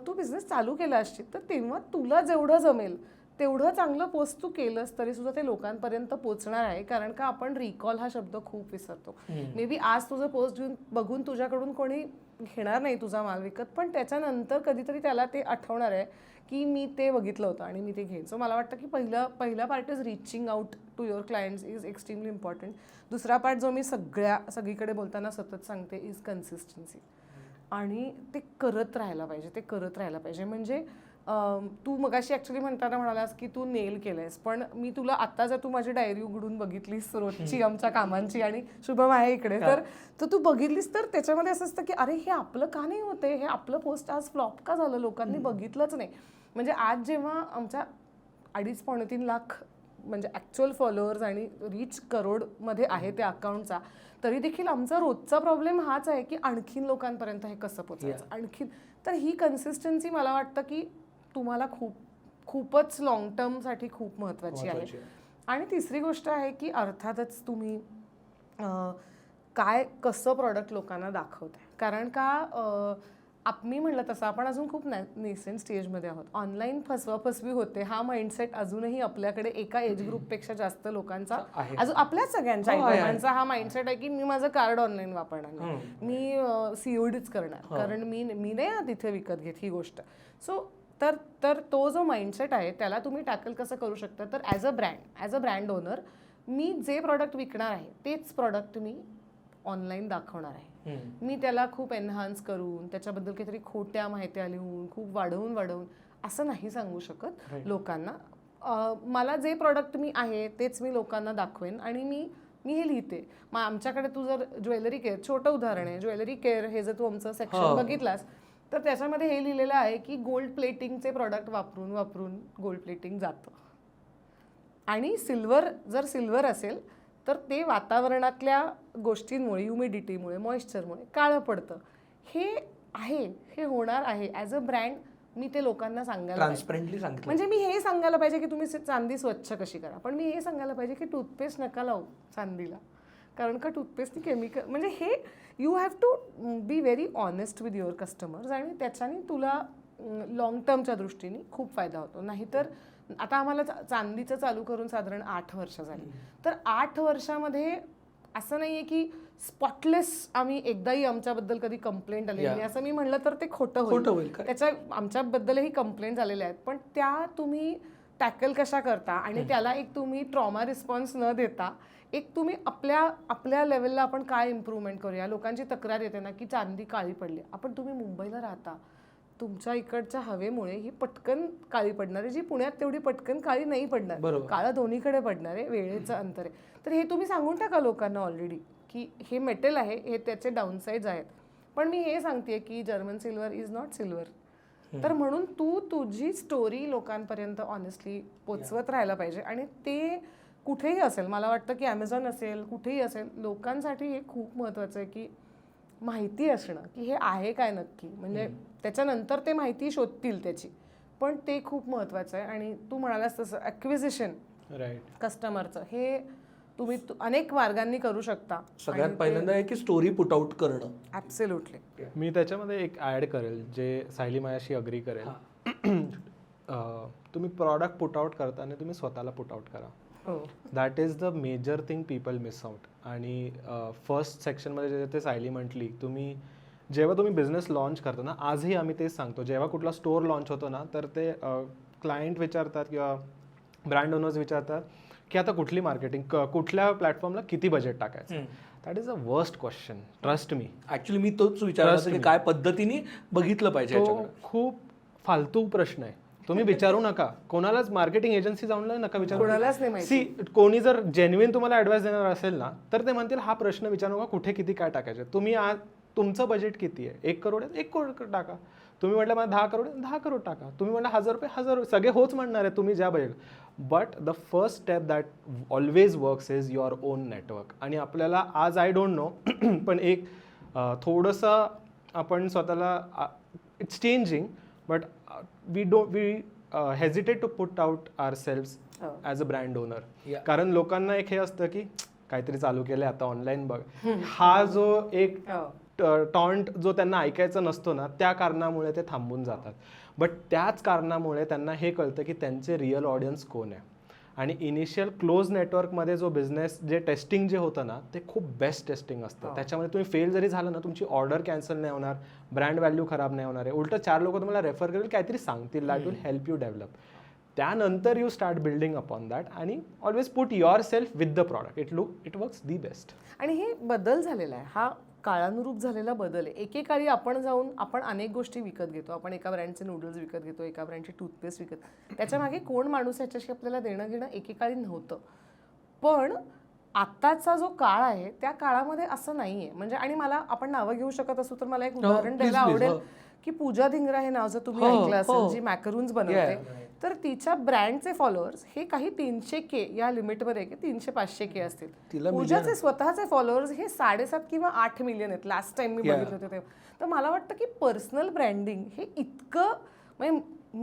S2: तू बिझनेस चालू केला असशील तर तेव्हा तुला जेवढं जमेल तेवढं चांगलं पोस्ट तू केलंस तरी सुद्धा ते लोकांपर्यंत पोचणार आहे. कारण का आपण रिकॉल हा शब्द खूप विसरतो. मे बी आज तुझं पोस्ट बघून तुझ्याकडून कोणी घेणार नाही तुझा माल विकत, पण त्याच्यानंतर कधीतरी त्याला ते आठवणार आहे की मी ते बघितलं होतं आणि मी ते घेईन. सो मला वाटतं की पहिला part is reaching out to your clients is extremely important. दुसरा पार्ट जो मी सगळीकडे बोलताना सतत सांगते इज कन्सिस्टन्सी. आणि ते करत राहायला पाहिजे. म्हणजे तू मगाशी ॲक्च्युली म्हणताना म्हणालास की तू नेल केलंयस, पण मी तुला आता जर तू माझी डायरी उघडून बघितलीस रोजची आमच्या कामांची, आणि शुभम आहे इकडे, तर तू बघितलीस तर त्याच्यामध्ये असं असतं की अरे हे आपलं का नाही होते, हे आपलं पोस्ट आज फ्लॉप का झालं, लोकांनी बघितलंच नाही. म्हणजे आज जेव्हा आमच्या 2.5-3 लाख म्हणजे ॲक्च्युअल फॉलोअर्स आणि रीच करोडमध्ये आहे त्या अकाउंटचा, तरी देखील आमचा रोजचा प्रॉब्लेम हाच आहे की आणखीन लोकांपर्यंत हे कसं पोचायचं आणखीन. तर ही कन्सिस्टन्सी मला वाटतं की तुम्हाला खूपच लॉंग टर्मसाठी खूप महत्त्वाची आहे. आणि तिसरी गोष्ट आहे की अर्थातच तुम्ही कसं प्रॉडक्ट लोकांना दाखवताय. कारण का मी म्हटलं तसं आपण अजून खूप नेसेंट स्टेजमध्ये आहोत. ऑनलाईन फसवाफसवी होते हा माइंडसेट अजूनही आपल्याकडे एका एज ग्रुपपेक्षा जास्त लोकांचा, अजून आपल्याच सगळ्यांच्या लोकांचा हा माइंडसेट आहे की मी माझं कार्ड ऑनलाईन वापरणार नाही, मी CODच करणार, कारण मी नाही तिथे विकत घेत ही गोष्ट. सो तर तो जो माइंडसेट आहे त्याला तुम्ही टॅकल कसं करू शकता, तर ॲज अ ब्रँड ओनर मी जे प्रॉडक्ट विकणार आहे तेच प्रॉडक्ट मी ऑनलाईन दाखवणार आहे. मी त्याला खूप एनहान्स करून त्याच्याबद्दल काहीतरी खोट्या माहित्या लिहून खूप वाढवून असं नाही सांगू शकत लोकांना. मला जे प्रॉडक्ट मी आहे तेच मी लोकांना दाखवेन. आणि मी हे लिहिते. मग आमच्याकडे तू जर ज्वेलरी केअर, छोटं उदाहरण आहे, ज्वेलरी केअर हे जर तू आमचं सेक्शन बघितलास तर त्याच्यामध्ये हे लिहिलेलं आहे की गोल्ड प्लेटिंगचे प्रॉडक्ट वापरून गोल्ड प्लेटिंग जातं. आणि जर सिल्वर असेल तर ते वातावरणातल्या गोष्टींमुळे, ह्युमिडिटीमुळे, मॉइश्चरमुळे काळं पडतं. हे होणार आहे. ॲज अ ब्रँड मी ते लोकांना सांगायला
S3: ट्रान्सपरंटली सांगितलं.
S2: म्हणजे मी हे सांगायला पाहिजे की तुम्ही चांदी स्वच्छ कशी करा, पण मी हे सांगायला पाहिजे की टूथपेस्ट नका लावू चांदीला, कारण का टूथपेस्टनी केमिकल, म्हणजे हे you have to be very honest with your customers, आणि त्याच्याने तुला लॉंग टर्मच्या दृष्टीने खूप फायदा होतो. नाहीतर आता आम्हाला चांदीचं चालू करून साधारण 8 वर्ष झाली. तर 8 वर्षामध्ये असं नाही आहे की स्पॉटलेस आम्ही एकदाही आमच्याबद्दल कधी कंप्लेंट आलेली नाही असं मी म्हणलं तर ते खोटं होईल. त्याच्या आमच्याबद्दलही कंप्लेंट आलेल्या आहेत, पण त्या तुम्ही टॅकल कशा करता आणि त्याला एक तुम्ही ट्रॉमा रिस्पॉन्स न देता एक तुम्ही आपल्या लेवलला आपण काय इम्प्रूव्हमेंट करूया. लोकांची तक्रार येते ना की चांदी काळी पडली, तुम्ही मुंबईला राहता, तुमच्या इकडच्या हवेमुळे ही पटकन काळी पडणार आहे, जी पुण्यात तेवढी पटकन काळी नाही पडणार, काळं दोन्हीकडे पडणार आहे, वेळेचं अंतर आहे. तर हे तुम्ही सांगून टाका लोकांना ऑलरेडी की हे मेटल आहे, हे त्याचे डाऊनसाईड्स आहेत. पण मी हे सांगते की German silver is not silver. तर म्हणून तुझी स्टोरी लोकांपर्यंत ऑनेस्टली पोचवत राहायला पाहिजे. आणि ते कुठेही असेल, मला वाटतं की ॲमेझॉन असेल, कुठेही असेल, लोकांसाठी हे खूप महत्त्वाचं आहे की माहिती असणं की हे आहे काय नक्की, म्हणजे त्याच्यानंतर ते माहिती शोधतील त्याची, पण ते खूप महत्त्वाचं आहे. आणि तू म्हणालास तसं ॲक्विजिशन
S1: राईट.
S2: कस्टमरचं हे तुम्ही अनेक मार्गांनी करू शकता.
S3: सगळ्यात पहिल्यांदा आहे की स्टोरी पुट आउट करणं.
S2: ॲब्सोल्युटली.
S1: मी त्याच्यामध्ये एक ॲड करेल जे सायली माझ्याशी अग्री करेल. तुम्ही प्रॉडक्ट पुट आउट करताना तुम्ही स्वतःला पुट आउट करा.
S2: हो.
S1: That is the major thing people miss out. आणि फर्स्ट सेक्शनमध्ये जे ते सायली म्हटली, जेव्हा तुम्ही बिझनेस लॉन्च करता ना, आजही आम्ही तेच सांगतो, जेव्हा कुठला स्टोअर लॉन्च होतो ना, तर ते क्लायंट विचारतात किंवा ब्रँड ओनर्स विचारतात की आता कुठली मार्केटिंग, कुठल्या प्लॅटफॉर्मला किती बजेट टाकायचं. That is a worst question, trust me.
S3: Actually मी तोच विचारला की काय पद्धतीने बघितलं पाहिजे
S1: तो
S3: याच्याकडे.
S1: खूप फालतू प्रश्न आहे. तुम्ही विचारू नका कोणालाच, मार्केटिंग एजन्सी जाऊन नका विचारू.
S2: कोणालाच नाही माहिती.
S1: कोणी जर जेन्युइन तुम्हाला ॲडवाइस देणार असेल ना, तर ते म्हणतील हा प्रश्न विचारू नका, कुठे किती काय टाकायचे. तुम्ही आज तुमचं बजेट किती आहे, 1 करोड आहे, 1 करोड टाका. तुम्ही म्हटलं मला 10 करोड आहे, 10 करोड टाका. तुम्ही म्हटलं 1000 रुपये, 1000 रुपये, सगळे होच म्हणणार आहे तुम्ही ज्या budget. But the first step that always works is your own network. आणि आपल्याला आज आय डोंट नो पण एक थोडंसं आपण स्वतःला, it's changing, but we hesitate to put out ourselves as a brand owner.
S3: Yeah.
S1: कारण लोकांना एक हे असतं की काहीतरी चालू केलं आता ऑनलाईन बघ. हा जो एक टॉन्ट जो त्यांना ऐकायचा नसतो ना, त्या कारणामुळे ते थांबून जातात. बट त्याच कारणामुळे त्यांना हे कळतं की त्यांचे रिअल ऑडियन्स कोण आहे. आणि इनिशियल क्लोज नेटवर्कमध्ये जो बिझनेस, जे टेस्टिंग जे होतं ना, ते खूप बेस्ट टेस्टिंग असतं. त्याच्यामध्ये तुम्ही फेल जरी झालं ना, तुमची ऑर्डर कॅन्सल नाही होणार, ब्रँड व्हॅल्यू खराब नाही होणार आहे. उलटं 4 लोक तुम्हाला रेफर करेल, काहीतरी सांगतील, that will help you develop. त्यानंतर you start building upon that. आणि always put your self with the product. It works the best.
S2: आणि हे बदल झालेला आहे, हा काळानुरूप झालेला बदल आहे. एकेकाळी आपण अनेक गोष्टी विकत घेतो. आपण एका ब्रँडचे नूडल्स विकत घेतो, एका ब्रँडची टूथपेस्ट विकत. त्याच्या मागे कोण माणूस याच्याशी आपल्याला देणं घेणं एकेकाळी नव्हतं. पण आत्ताचा जो काळ आहे त्या काळामध्ये असं नाही आहे. म्हणजे आणि मला, आपण नावं घेऊ शकत असू तर मला एक उदाहरण द्यायला आवडेल की पूजा धिंगरा हे नाव जर तुम्ही ऐकलं असेल, जी मॅकरून्स बनवते, तर तिच्या ब्रँडचे फॉलोअर्स हे काही 300K या लिमिटमध्ये, की 300-500K असतील. पूजाचे स्वतःचे फॉलोअर्स हे 7.5 किंवा 8 मिलियन आहेत लास्ट टाइम मी बघितलं होतं तेव्हा. तर मला वाटतं की पर्सनल ब्रँडिंग हे इतकं, म्हणजे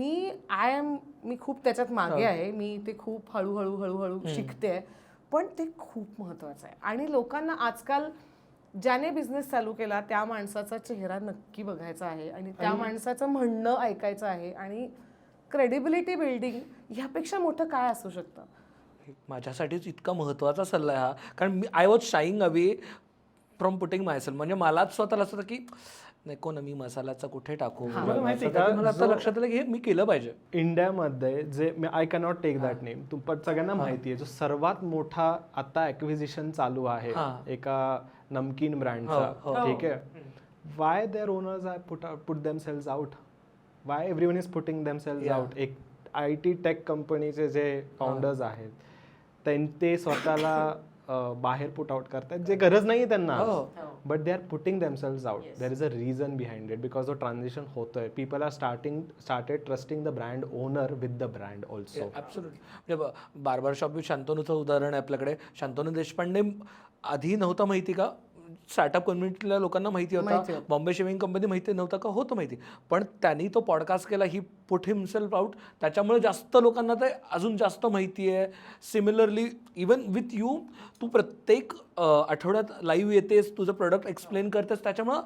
S2: मी खूप त्याच्यात मागे आहे. मी ते खूप हळूहळू शिकते, पण ते खूप महत्त्वाचं आहे. आणि लोकांना आजकाल ज्याने बिझनेस चालू केला त्या माणसाचा चेहरा नक्की बघायचा आहे आणि त्या माणसाचं म्हणणं ऐकायचं आहे. आणि क्रेडिबिलिटी बिल्डिंग ह्यापेक्षा मोठं काय असू शकतं.
S3: माझ्यासाठीच इतका महत्त्वाचा सल्ला आहे हा. कारण I was shying away from putting myself. म्हणजे मलाच स्वतःला असं होतं की नको ना, मी मसाल्याचा कुठे टाकू.
S1: माहिती का,
S3: मला आता लक्षात आलं की हे मी केलं पाहिजे.
S1: इंडियामध्ये जे, I cannot take that name, पण सगळ्यांना माहिती आहे, जो सर्वात मोठा आता ॲक्विजिशन चालू आहे एका नमकीन ब्रँडचा, ठीक आहे. Why their owners are put themselves out. Why everyone is putting themselves out. एक IT टेक कंपनीचे जे फाउंडर्स आहेत ते स्वतःला बाहेर पुट आउट करतात, जे गरज नाही आहे त्यांना. But they are putting themselves out. There is a reason behind it, because transition होतोय. People are started trusting the brand owner with the brand also.
S3: Absolutely. म्हणजे बार्बर शॉप शांतनूचं उदाहरण आहे आपल्याकडे. शांतनू देशपांडे आधी नव्हता माहिती का, स्टार्टअप कम्युनिटीला लोकांना माहिती होता, बॉम्बे शेविंग कंपनी माहिती नव्हता का, होतं माहिती. पण त्यांनी तो पॉडकास्ट केला, ही पुट हिमसेल्फ आउट, त्याच्यामुळे जास्त लोकांना ते अजून जास्त माहिती आहे. सिमिलरली इवन विथ यू, तू प्रत्येक आठवड्यात लाईव्ह येतेस, तुझं प्रोडक्ट एक्सप्लेन करतेस, त्याच्यामुळं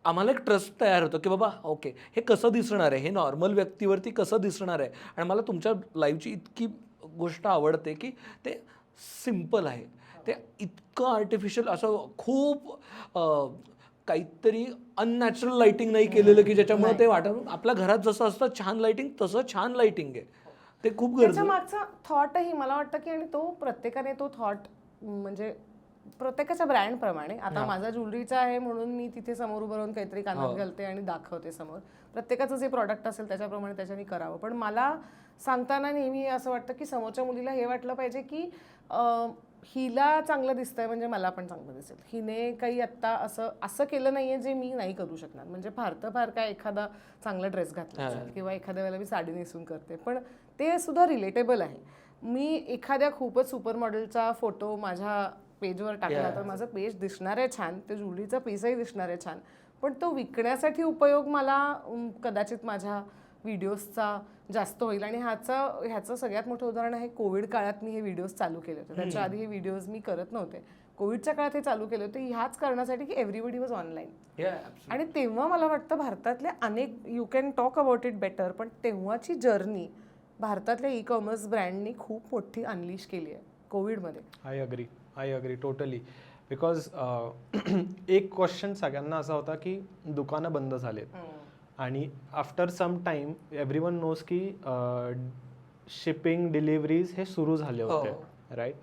S3: आम्हाला एक ट्रस्ट तयार होतो की बाबा ओके, हे कसं दिसणार आहे, हे नॉर्मल व्यक्तीवरती कसं दिसणार आहे. आणि मला तुमच्या लाईव्हची इतकी गोष्ट आवडते की ते सिम्पल आहे. ते इतकं आर्टिफिशियल, असं खूप काहीतरी अननॅचरल लाईटिंग नाही केलेलं की ज्याच्यामुळे ते वाटत आपल्या घरात जसं असतं छान लाईटिंग, तसं छान लाईटिंग आहे. ते खूप गरजेचं.
S2: मागचा थॉटही मला वाटतं की, आणि तो प्रत्येकाने तो थॉट, म्हणजे प्रत्येकाच्या ब्रँडप्रमाणे. आता माझा ज्वेलरीचा आहे म्हणून मी तिथे समोर उभं राहून काहीतरी कानात घालते आणि दाखवते समोर. प्रत्येकाचं जे प्रॉडक्ट असेल त्याच्याप्रमाणे त्याच्याने करावं. पण मला सांगताना नेहमी असं वाटतं की समोरच्या मुलीला हे वाटलं पाहिजे की हिला चांगलं दिसतंय म्हणजे मला पण चांगलं दिसेल. हिने काही आत्ता असं केलं नाहीये जे मी नाही करू शकणार. म्हणजे फार तर फार काय एखादा चांगला ड्रेस घातला असेल किंवा एखाद्या वेळेला मी साडी नेसून करते, पण ते सुद्धा रिलेटेबल आहे. मी एखाद्या खूपच सुपर मॉडेलचा फोटो माझ्या पेजवर टाकला तर माझं पेज दिसणार आहे छान, ते ज्वेलरीचा पीसही दिसणार आहे छान, पण तो विकण्यासाठी उपयोग मला कदाचित माझ्या व्हिडिओजचा जास्त होईल. आणि ह्याचं सगळ्यात मोठं उदाहरण आहे, कोविड काळात मी हे व्हिडिओज चालू केले होते. त्याच्या आधी हे व्हिडिओज मी करत नव्हते. कोविडच्या काळात हे चालू केले होते ह्याच कारणासाठी की एव्हरीबडी वॉज ऑनलाईन. आणि तेव्हा मला वाटतं भारतातले अनेक, you can talk about it better, पण तेव्हाची जर्नी भारतातल्या ई कॉमर्स ब्रँडनी खूप मोठी अनलिश केली आहे कोविडमध्ये.
S1: I agree totally. बिकॉज एक क्वेश्चन सगळ्यांना असा होता की दुकानं बंद झालेत आणि after some time everyone knows की शिपिंग डिलिव्हरीज हे सुरू झाले होते, राईट.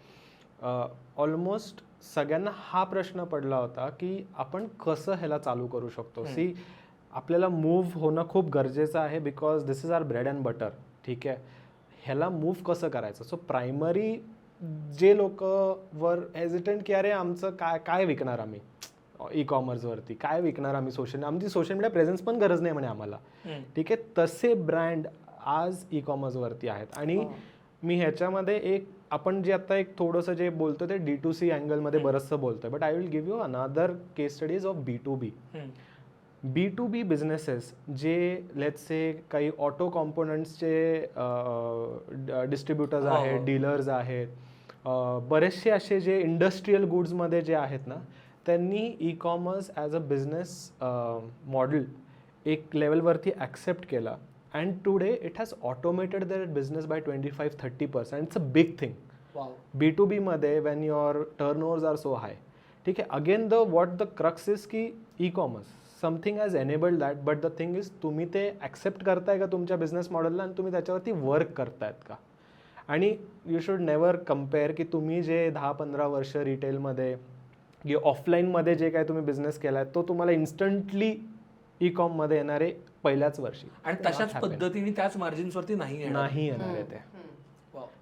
S1: ऑलमोस्ट सगळ्यांना हा प्रश्न पडला होता की आपण कसं ह्याला चालू करू शकतो. सी, आपल्याला मूव्ह होणं खूप गरजेचं आहे because this is our bread and butter, ठीक आहे. ह्याला मूव्ह कसं करायचं. सो प्रायमरी जे लोक वर हेजिटंट की अरे आमचं काय विकणार आम्ही ई कॉमर्सवरती, काय विकणार आम्ही आमची सोशल मीडिया प्रेझेन्स पण गरज नाही म्हणे आम्हाला, ठीक आहे. तसे ब्रँड आज ई कॉमर्सवरती आहेत. आणि मी ह्याच्यामध्ये एक आपण जे आता एक थोडंसं जे बोलतो ते D2C अँगलमध्ये बरंचसं बोलतोय, but I will give you another case studies of B2B. B2B businesses जे लेट्स से काही ऑटो कॉम्पोनंट्सचे डिस्ट्रीब्युटर्स आहेत, डीलर्स आहेत, बरेचसे असे जे इंडस्ट्रियल गुड्समध्ये जे आहेत ना, त्यांनी e-commerce as a business model एक लेवलवरती ॲक्सेप्ट केला. And today it has automated their business by 25-30%. It's a big thing. B2B मध्ये when your turnovers are so high, ठीक आहे. Again what the crux is की e-commerce something has enabled that, but the thing is तुम्ही ते accept करताय का तुमच्या business मॉडेलला आणि तुम्ही त्याच्यावरती वर्क करतायत का. आणि यू शुड नेवर कम्पेअर की तुम्ही जे 10-15 वर्ष रिटेलमध्ये की ऑफलाईनमध्ये जे काय तुम्ही बिझनेस केलाय तो तुम्हाला इन्स्टंटली ई कॉममध्ये येणार आहे पहिल्याच वर्षी.
S3: आणि तशाच पद्धतीने त्याच मार्जिन्सवरती नाही येणार
S1: आहे ते.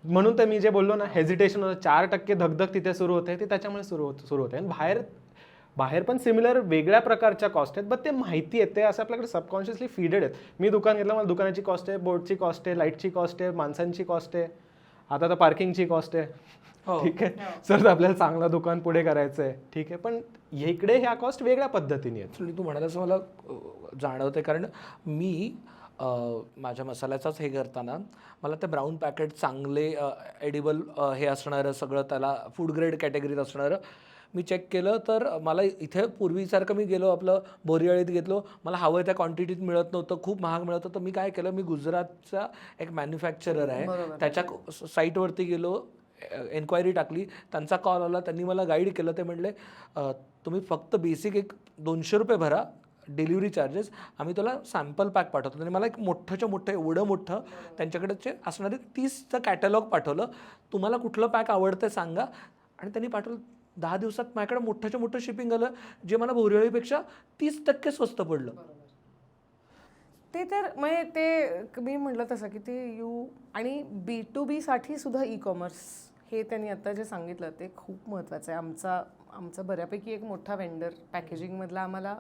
S1: म्हणून तर मी जे बोललो ना, हेजिटेशन होतं, 4% धगधग तिथे सुरू होते, ते त्याच्यामुळे सुरू होते. आणि बाहेर पण सिमिलर वेगळ्या प्रकारच्या कॉस्ट आहेत, बट ते माहिती आहे, ते असं आपल्याकडे सबकॉन्शियसली फीडेड आहेत. मी दुकान घेतलं, मला दुकानाची कॉस्ट आहे, बोर्डची कॉस्ट आहे, लाईटची कॉस्ट आहे, माणसांची कॉस्ट आहे, आता तर पार्किंगची कॉस्ट आहे, ठीक आहे. सर आपल्याला चांगलं दुकान पुढे करायचं आहे, ठीक आहे. पण इकडे ह्या कॉस्ट वेगळ्या पद्धतीने आहेत.
S3: तू म्हणाल असं मला जाणवते, कारण मी माझ्या मसाल्याचाच हे करताना मला ते ब्राऊन पॅकेट चांगले एडिबल हे असणारं सगळं, त्याला फूड ग्रेड कॅटेगरीत असणारं मी चेक केलं. तर मला इथे पूर्वीसारखं मी गेलो आपलं बोरिवळीत घेतलो, मला हवं त्या क्वांटिटीत मिळत नव्हतं, खूप महाग मिळत होतं. मी काय केलं, मी गुजरातचा एक मॅन्युफॅक्चरर आहे त्याच्या साईटवरती गेलो, एन्क्वायरी टाकली, त्यांचा कॉल आला, त्यांनी मला गाईड केलं. ते म्हणले तुम्ही फक्त बेसिक एक 200 रुपये भरा डिलिव्हरी चार्जेस, आम्ही तुला सॅम्पल पॅक पाठवतो. त्यांनी मला एक मोठंच्या मोठं एवढं मोठं त्यांच्याकडचे असणारे 30चं कॅटलॉग पाठवलं, तुम्हाला कुठलं पॅक आवडतं सांगा. आणि त्यांनी पाठवलं. 10 दिवसात माझ्याकडे मोठंच्या मोठं शिपिंग आलं, जे मला बोरिवळीपेक्षा 30% स्वस्त पडलं.
S2: ते तर म्हणजे ते मी म्हटलं तसं की ते आणि B2B साठी सुद्धा ई कॉमर्स हे त्यांनी आता जे सांगितलं ते खूप महत्त्वाचं आहे. आमचा बऱ्यापैकी एक मोठा वेंडर पॅकेजिंगमधला आम्हाला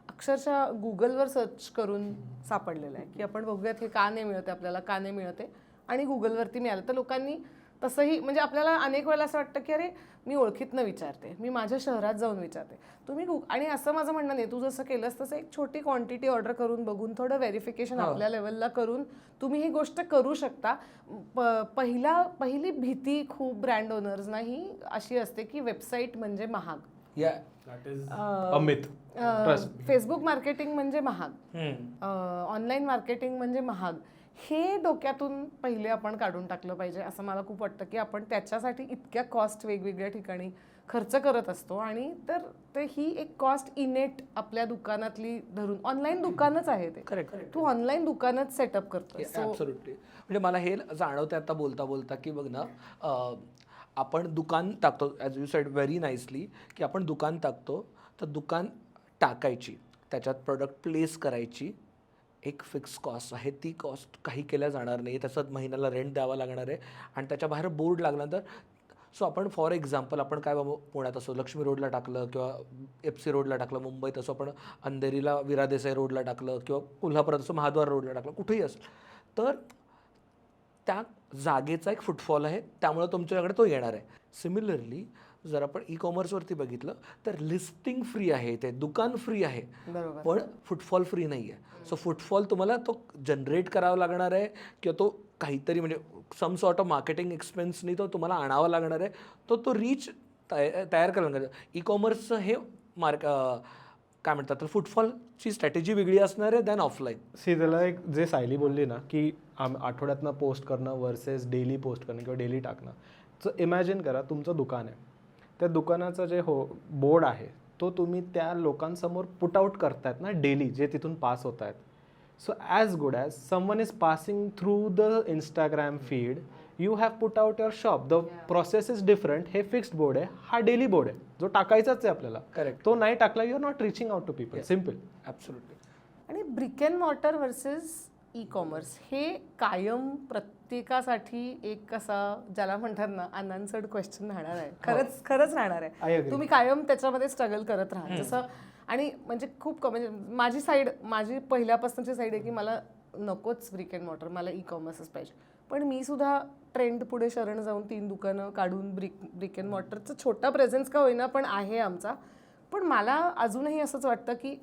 S2: अक्षरशः गुगलवर सर्च करून सापडलेलं आहे की आपण बघूयात हे का नाही मिळते आपल्याला, का नाही मिळते, आणि गुगलवरती मिळालं. तर लोकांनी तसंही म्हणजे आपल्याला अनेक वेळेला असं वाटतं की अरे मी ओळखीतनं विचारते, मी माझ्या शहरात जाऊन विचारते. तुम्ही आणि असं माझं म्हणणं नाही, तू जसं केलंस तसं एक छोटी क्वांटिटी ऑर्डर करून बघून थोडं व्हेरिफिकेशन आपल्या लेवलला करून तुम्ही ही गोष्ट करू शकता. पहिली भीती खूप ब्रँड ओनर्सना ही अशी असते की वेबसाईट म्हणजे महाग, फेसबुक मार्केटिंग म्हणजे महाग, ऑनलाईन मार्केटिंग म्हणजे महाग. हे डोक्यातून पहिले आपण काढून टाकलं पाहिजे असं मला खूप वाटतं की आपण त्याच्यासाठी इतक्या कॉस्ट वेगवेगळ्या ठिकाणी खर्च करत असतो. आणि तर ते ही एक कॉस्ट इनेट आपल्या दुकानातली धरून, ऑनलाईन दुकानच आहे ते,
S3: करेक्ट,
S2: तू ऑनलाईन दुकानच सेटअप करतो.
S3: ॲब्सोल्युटली. म्हणजे मला हे जाणवतं आता बोलता बोलता की बघ ना, आपण दुकान टाकतो, as you sed very nicely, की आपण दुकान टाकतो, तर दुकान टाकायची, त्याच्यात प्रोडक्ट प्लेस करायची, एक फिक्स कॉस्ट आहे, ती कॉस्ट काही केल्या जाणार नाही, त्याच्यात महिन्याला रेंट द्यावा लागणार आहे. आणि त्याच्या बाहेर बोर्ड लागल्यानंतर सो आपण फॉर एक्झाम्पल आपण काय बाबा पुण्यात असो लक्ष्मी रोडला टाकलं किंवा FC रोडला टाकलं, मुंबईत असो आपण अंधेरीला विरा देसाई रोडला टाकलं किंवा कोल्हापुरात असो महाद्वार रोडला टाकलं, कुठेही असेल, तर त्या जागेचा एक फुटफॉल आहे, त्यामुळे तुमच्याकडे तो येणार आहे. सिमिलरली जर आपण ई कॉमर्सवरती बघितलं तर लिस्टिंग फ्री आहे, ते दुकान फ्री आहे,
S2: बरोबर.
S3: पण फुटफॉल फ्री नाही आहे. सो फुटफॉल तुम्हाला तो जनरेट करावा लागणार आहे किंवा तो काहीतरी म्हणजे सम सॉर्ट ऑफ मार्केटिंग एक्सपेन्सनी तो तुम्हाला आणावा लागणार आहे. तो रीच तयार करायला लागणार. ई कॉमर्सचं हे काय म्हणतात तर फुटफॉलची स्ट्रॅटेजी वेगळी असणार आहे दॅन ऑफलाईन.
S1: त्याला एक जे सायली बोलली ना की आठवड्यातनं पोस्ट करणं वर्सेस डेली पोस्ट करणं किंवा डेली टाकणं. तर इमॅजिन करा तुमचं दुकान आहे, त्या दुकानाचं जे बोर्ड आहे तो तुम्ही त्या लोकांसमोर पुट आउट करतायत ना डेली, जे तिथून पास होत आहेत. So as good as someone is passing through the Instagram feed, you have put out your shop. The process is different. हे फिक्स्ड बोर्ड आहे, हा डेली बोर्ड आहे जो टाकायचाच आहे आपल्याला.
S3: करेक्ट.
S1: तो नाही टाकला you are not reaching out to people. Simple.
S3: Absolutely.
S2: आणि brick and mortar versus e-commerce हे कायम प्रत्येकासाठी एक असा ज्याला म्हणतात ना अनआन्सर्ड क्वेश्चन राहणार आहे. खरंच राहणार
S1: I
S2: आहे.
S1: agree.
S2: तुम्ही कायम त्याच्यामध्ये स्ट्रगल करत राहा. जसं आणि म्हणजे खूप म्हणजे माझी पहिल्यापासूनची साईड आहे की मला नकोच ब्रिक अँड मॉर्टर, मला ई कॉमर्सच पाहिजे. पण मी सुद्धा ट्रेंड पुढे शरण जाऊन 3 दुकानं काढून ब्रिक अँड मॉर्टरचं छोटा प्रेझेन्स का होईना पण आहे आमचा. पण मला अजूनही असंच वाटतं की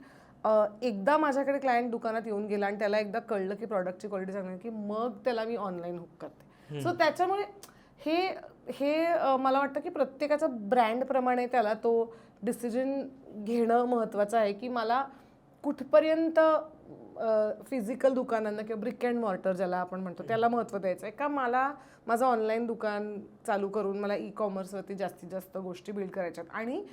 S2: एकदा माझ्याकडे क्लायंट दुकानात येऊन गेला आणि त्याला एकदा कळलं की प्रॉडक्टची क्वालिटी चांगली आहे की मग त्याला मी ऑनलाईन हुक करते. सो त्याच्यामुळे हे मला वाटतं की प्रत्येकाच्या ब्रँडप्रमाणे त्याला तो डिसिजन घेणं महत्त्वाचं आहे की मला कुठपर्यंत फिजिकल दुकानांना किंवा ब्रिक अँड मॉर्टर ज्याला आपण म्हणतो त्याला महत्त्व द्यायचं आहे का मला माझं ऑनलाईन दुकान चालू करून मला ई कॉमर्सवरती जास्तीत जास्त गोष्टी बिल्ड करायच्यात. आणि